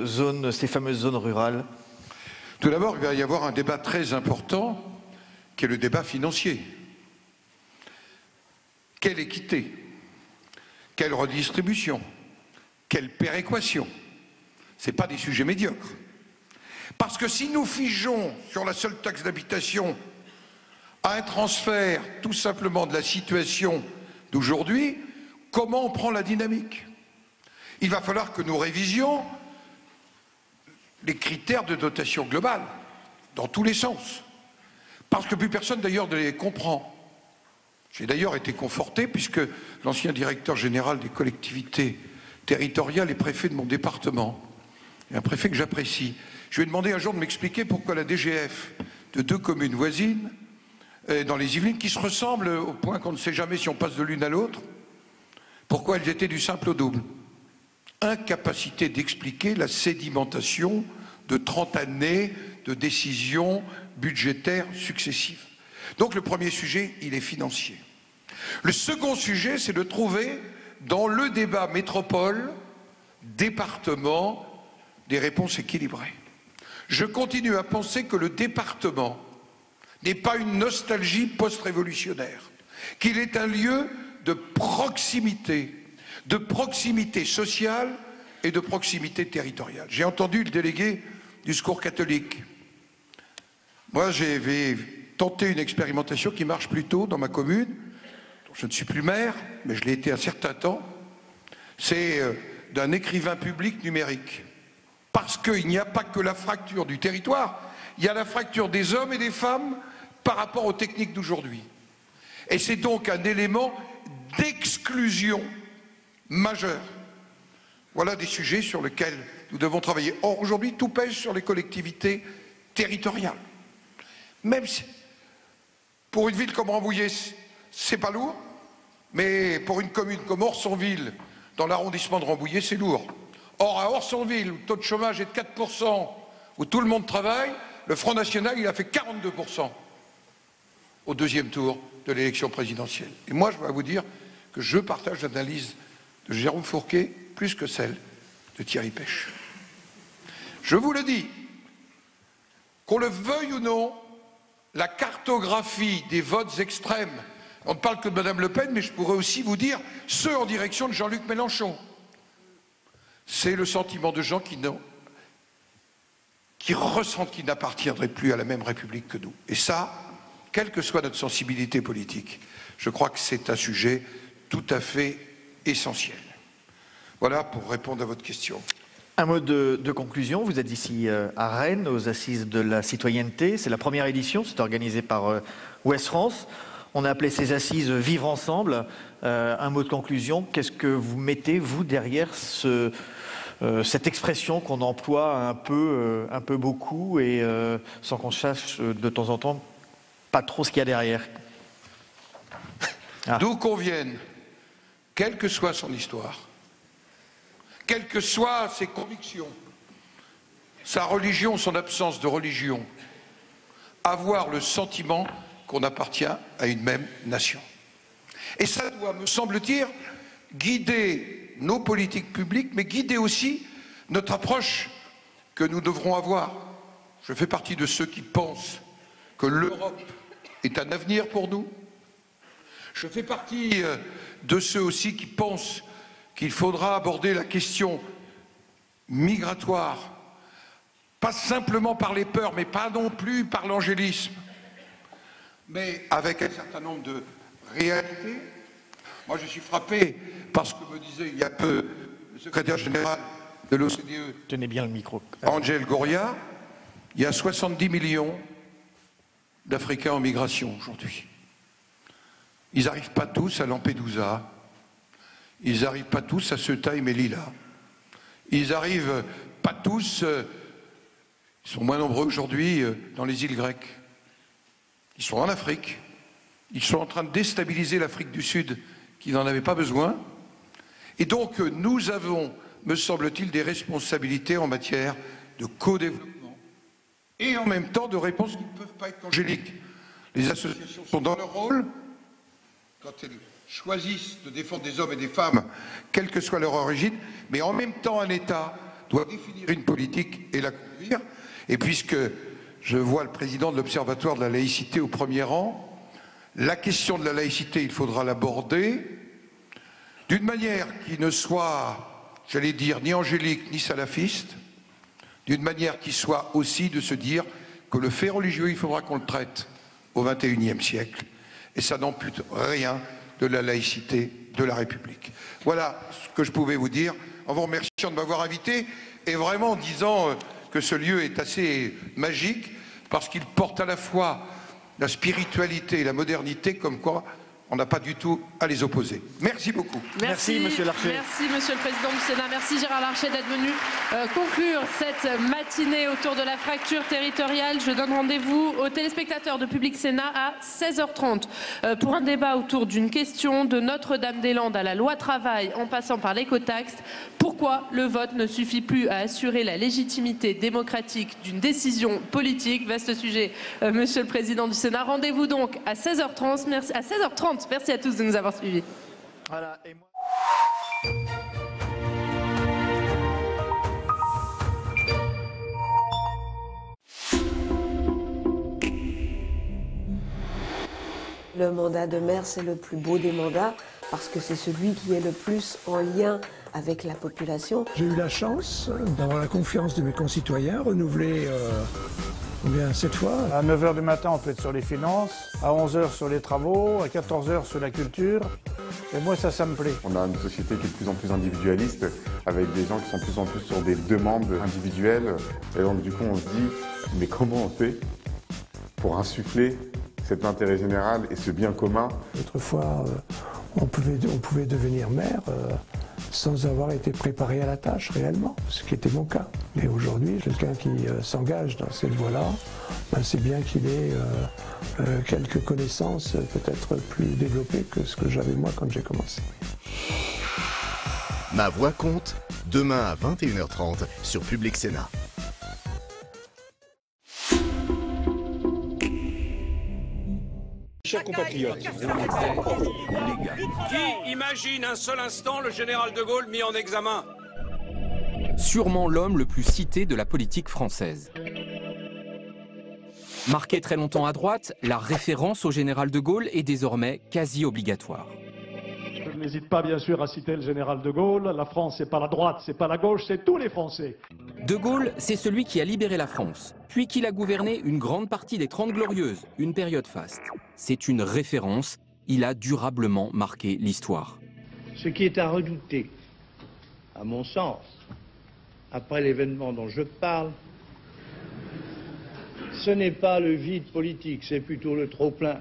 zones rurales?
Tout d'abord, il va y avoir un débat très important qui est le débat financier. Quelle équité? Quelle redistribution? Quelle péréquation? Ce n'est pas des sujets médiocres. Parce que si nous figeons sur la seule taxe d'habitation à un transfert tout simplement de la situation d'aujourd'hui, comment on prend la dynamique? Il va falloir que nous révisions les critères de dotation globale, dans tous les sens. Parce que plus personne d'ailleurs ne les comprend. J'ai d'ailleurs été conforté puisque l'ancien directeur général des collectivités territoriales est préfet de mon département, et un préfet que j'apprécie. Je lui ai demandé un jour de m'expliquer pourquoi la DGF de 2 communes voisines, dans les Yvelines, qui se ressemblent au point qu'on ne sait jamais si on passe de l'une à l'autre, pourquoi elles étaient du simple au double. Incapacité d'expliquer la sédimentation de 30 années de décisions budgétaires successives. Donc le premier sujet, il est financier. Le second sujet, c'est de trouver dans le débat métropole, département, des réponses équilibrées. Je continue à penser que le département n'est pas une nostalgie post-révolutionnaire, qu'il est un lieu de proximité sociale et de proximité territoriale. J'ai entendu le délégué du Secours catholique. Moi, j'ai tenté une expérimentation qui marche plutôt dans ma commune. Je ne suis plus maire, mais je l'ai été un certain temps. C'est d'un écrivain public numérique. Parce qu'il n'y a pas que la fracture du territoire, il y a la fracture des hommes et des femmes par rapport aux techniques d'aujourd'hui. Et c'est donc un élément d'exclusion majeur. Voilà des sujets sur lesquels nous devons travailler. Or, aujourd'hui, tout pèse sur les collectivités territoriales. Même si, pour une ville comme Rambouillet, c'est pas lourd, mais pour une commune comme Orsonville, dans l'arrondissement de Rambouillet, c'est lourd. Or, à Orsonville, où le taux de chômage est de 4%, où tout le monde travaille, le Front National, il a fait 42% au deuxième tour de l'élection présidentielle. Et moi, je dois vous dire que je partage l'analyse de Jérôme Fourquet plus que celle de Thierry Pech. Je vous le dis, qu'on le veuille ou non, la cartographie des votes extrêmes, on ne parle que de Mme Le Pen, mais je pourrais aussi vous dire ceux en direction de Jean-Luc Mélenchon. C'est le sentiment de gens qui ressentent qu'ils n'appartiendraient plus à la même République que nous. Et ça, quelle que soit notre sensibilité politique, je crois que c'est un sujet tout à fait essentiel. Voilà pour répondre à votre question.
Un mot de conclusion, vous êtes ici à Rennes, aux Assises de la citoyenneté. C'est la première édition, c'est organisé par Ouest France. On a appelé ces assises « Vivre ensemble ». Un mot de conclusion, qu'est-ce que vous mettez, vous, derrière cette expression qu'on emploie un peu beaucoup et sans qu'on sache de temps en temps pas trop ce qu'il y a derrière?
D'où qu'on vienne, quelle que soit son histoire, quelles que soient ses convictions, sa religion, son absence de religion, avoir le sentiment qu'on appartient à une même nation. Et ça doit, me semble-t-il, guider nos politiques publiques, mais guider aussi notre approche que nous devrons avoir. Je fais partie de ceux qui pensent que l'Europe est un avenir pour nous. Je fais partie de ceux aussi qui pensent qu'il faudra aborder la question migratoire, pas simplement par les peurs, mais pas non plus par l'angélisme, mais avec un certain nombre de réalités. Moi, je suis frappé par ce que me disait il y a peu le secrétaire général de l'OCDE.
Tenez bien le micro.
Angel Gurria. Il y a 70 millions d'Africains en migration aujourd'hui. Ils n'arrivent pas tous à Lampedusa. Ils n'arrivent pas tous à Ceuta et Melilla. Ils n'arrivent pas tous, ils sont moins nombreux aujourd'hui dans les îles grecques. Ils sont en Afrique. Ils sont en train de déstabiliser l'Afrique du Sud qui n'en avait pas besoin. Et donc nous avons, me semble-t-il, des responsabilités en matière de co-développement et en même temps de réponses qui ne peuvent pas être angéliques. Les associations sont dans leur rôle quand elles choisissent de défendre des hommes et des femmes, quelle que soit leur origine, mais en même temps un État doit définir une politique et la conduire. Et puisque je vois le président de l'Observatoire de la laïcité au premier rang, la question de la laïcité, il faudra l'aborder d'une manière qui ne soit, j'allais dire, ni angélique ni salafiste, d'une manière qui soit aussi de se dire que le fait religieux, il faudra qu'on le traite au XXIe siècle. Et ça n'ampute rien de la laïcité de la République. Voilà ce que je pouvais vous dire, en vous remerciant de m'avoir invité, et vraiment en disant que ce lieu est assez magique, parce qu'il porte à la fois la spiritualité et la modernité, comme quoi on n'a pas du tout à les opposer. Merci beaucoup.
Merci Monsieur Larcher. Merci Monsieur le Président du Sénat. Merci Gérard Larcher d'être venu conclure cette matinée autour de la fracture territoriale. Je donne rendez-vous aux téléspectateurs de Public Sénat à 16h30 pour un débat autour d'une question de Notre-Dame-des-Landes à la loi travail en passant par l'écotaxe. Pourquoi le vote ne suffit plus à assurer la légitimité démocratique d'une décision politique? Vaste sujet, Monsieur le Président du Sénat. Rendez-vous donc à 16h30. Merci à 16h30. Merci à tous de nous avoir suivis.
Voilà, et moi...
Le mandat de maire, c'est le plus beau des mandats parce que c'est celui qui est le plus en lien avec la population.
J'ai eu la chance d'avoir la confiance de mes concitoyens, renouvelée bien 7 fois.
À 9h du matin, on peut être sur les finances, à 11h sur les travaux, à 14h sur la culture. Et moi, ça me plaît.
On a une société qui est de plus en plus individualiste, avec des gens qui sont de plus en plus sur des demandes individuelles. Et donc, du coup, on se dit, mais comment on fait pour insuffler cet intérêt général et ce bien commun?
Autrefois, on pouvait devenir maire sans avoir été préparé à la tâche réellement, ce qui était mon cas. Et aujourd'hui, quelqu'un qui s'engage dans cette voie-là, c'est bien qu'il ait quelques connaissances peut-être plus développées que ce que j'avais moi quand j'ai commencé.
Ma voix compte, demain à 21h30 sur Public Sénat.
Chers compatriotes, qui imagine un seul instant le général de Gaulle mis en examen?
Sûrement l'homme le plus cité de la politique française. Marqué très longtemps à droite, la référence au général de Gaulle est désormais quasi obligatoire.
Je n'hésite pas bien sûr à citer le général de Gaulle. La France, c'est pas la droite, c'est pas la gauche, c'est tous les Français.
De Gaulle, c'est celui qui a libéré la France, puis qu'il a gouverné une grande partie des 30 Glorieuses, une période faste. C'est une référence, il a durablement marqué l'histoire.
Ce qui est à redouter, à mon sens, après l'événement dont je parle, ce n'est pas le vide politique, c'est plutôt le trop-plein.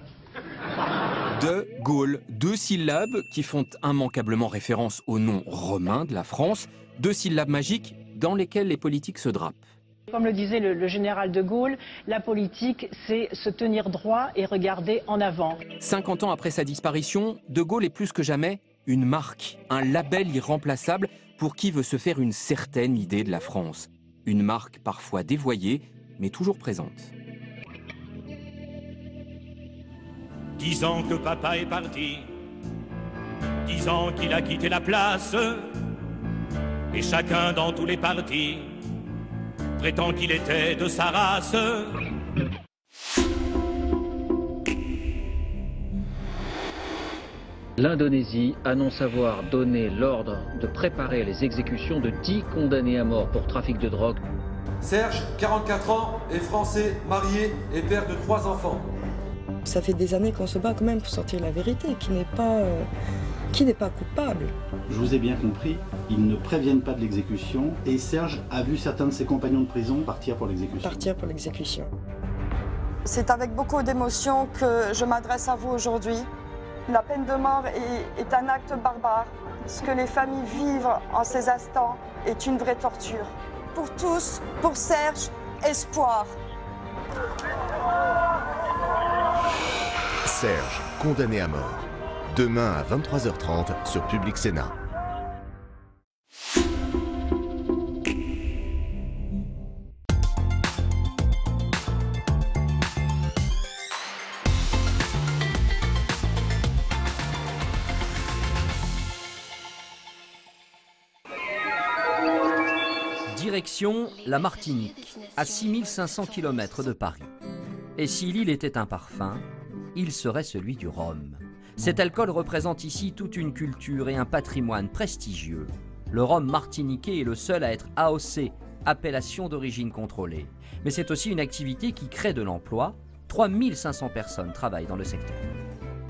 De Gaulle, 2 syllabes qui font immanquablement référence au nom romain de la France, 2 syllabes magiques dans lesquelles les politiques se drapent.
Comme le disait le général de Gaulle, la politique, c'est se tenir droit et regarder en avant.
50 ans après sa disparition, de Gaulle est plus que jamais une marque, un label irremplaçable pour qui veut se faire une certaine idée de la France. Une marque parfois dévoyée, mais toujours présente.
10 ans que papa est parti, 10 ans qu'il a quitté la place, et chacun dans tous les partis prétend qu'il était de sa race.
L'Indonésie annonce avoir donné l'ordre de préparer les exécutions de 10 condamnés à mort pour trafic de drogue.
Serge, 44 ans, est français, marié et père de 3 enfants.
Ça fait des années qu'on se bat quand même pour sortir la vérité, qui n'est pas coupable.
Je vous ai bien compris, ils ne préviennent pas de l'exécution et Serge a vu certains de ses compagnons de prison partir pour l'exécution.
Partir pour l'exécution.
C'est avec beaucoup d'émotion que je m'adresse à vous aujourd'hui. La peine de mort est un acte barbare. Ce que les familles vivent en ces instants est une vraie torture. Pour tous, pour Serge, espoir.
Serge, condamné à mort. Demain à 23h30 sur Public Sénat.
Direction la Martinique, à 6500 km de Paris. Et si l'île était un parfum, il serait celui du rhum. Cet alcool représente ici toute une culture et un patrimoine prestigieux. Le rhum martiniquais est le seul à être AOC, appellation d'origine contrôlée. Mais c'est aussi une activité qui crée de l'emploi. 3500 personnes travaillent dans le secteur.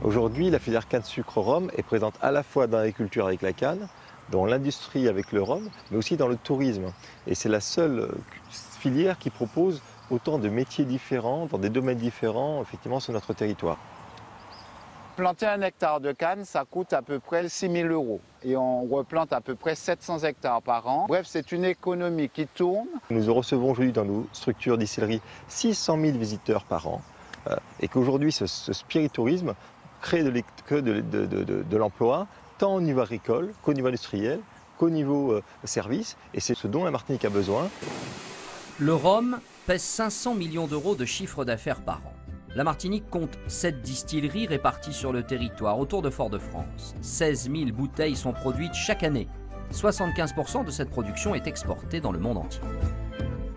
Aujourd'hui, la filière canne-sucre-rhum est présente à la fois dans l'agriculture avec la canne, dans l'industrie avec le rhum, mais aussi dans le tourisme. Et c'est la seule filière qui propose autant de métiers différents, dans des domaines différents, effectivement, sur notre territoire.
Planter 1 hectare de canne, ça coûte à peu près 6 000 €. Et on replante à peu près 700 hectares par an. Bref, c'est une économie qui tourne.
Nous recevons aujourd'hui dans nos structures distilleries 600 000 visiteurs par an. Et qu'aujourd'hui, ce spiritourisme crée de l'emploi, tant au niveau agricole qu'au niveau industriel, qu'au niveau service. Et c'est ce dont la Martinique a besoin.
Le rhum pèse 500 millions d'euros de chiffre d'affaires par an. La Martinique compte 7 distilleries réparties sur le territoire autour de Fort-de-France. 16 000 bouteilles sont produites chaque année. 75% de cette production est exportée dans le monde entier.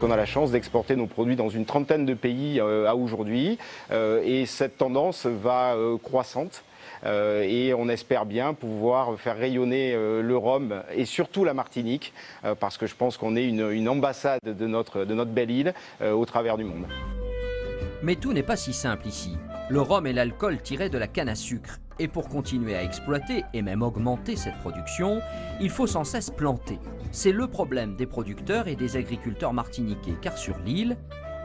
On a la chance d'exporter nos produits dans une trentaine de pays à aujourd'hui et cette tendance va croissante. Et on espère bien pouvoir faire rayonner le rhum et surtout la Martinique parce que je pense qu'on est une ambassade de notre belle île au travers du monde.
Mais tout n'est pas si simple ici. Le rhum est l'alcool tiré de la canne à sucre. Et pour continuer à exploiter et même augmenter cette production, il faut sans cesse planter. C'est le problème des producteurs et des agriculteurs martiniquais, car sur l'île,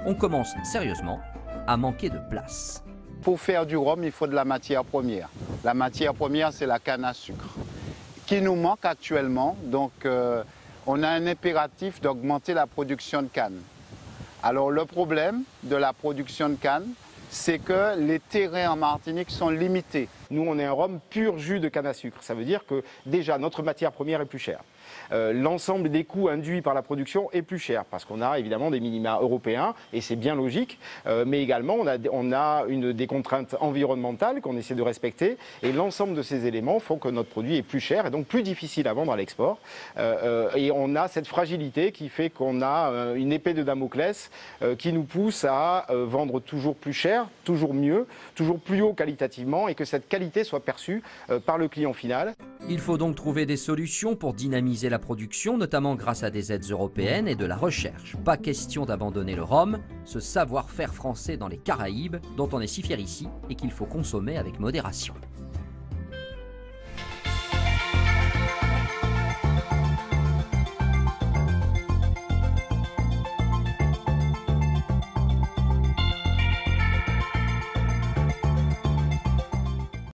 on commence sérieusement à manquer de place.
Pour faire du rhum, il faut de la matière première. La matière première, c'est la canne à sucre, qui nous manque actuellement. Donc, on a un impératif d'augmenter la production de canne. Alors, le problème de la production de canne, c'est que les terrains en Martinique sont limités.
Nous, on est un rhum pur jus de canne à sucre. Ça veut dire que déjà, notre matière première est plus chère. L'ensemble des coûts induits par la production est plus cher parce qu'on a évidemment des minima européens et c'est bien logique, mais également on a des contraintes environnementales qu'on essaie de respecter et l'ensemble de ces éléments font que notre produit est plus cher et donc plus difficile à vendre à l'export. Et on a cette fragilité qui fait qu'on a une épée de Damoclès qui nous pousse à vendre toujours plus cher, toujours mieux, toujours plus haut qualitativement et que cette qualité soit perçue par le client final.
Il faut donc trouver des solutions pour dynamiser la production, notamment grâce à des aides européennes et de la recherche. Pas question d'abandonner le rhum, ce savoir-faire français dans les Caraïbes, dont on est si fier ici et qu'il faut consommer avec modération.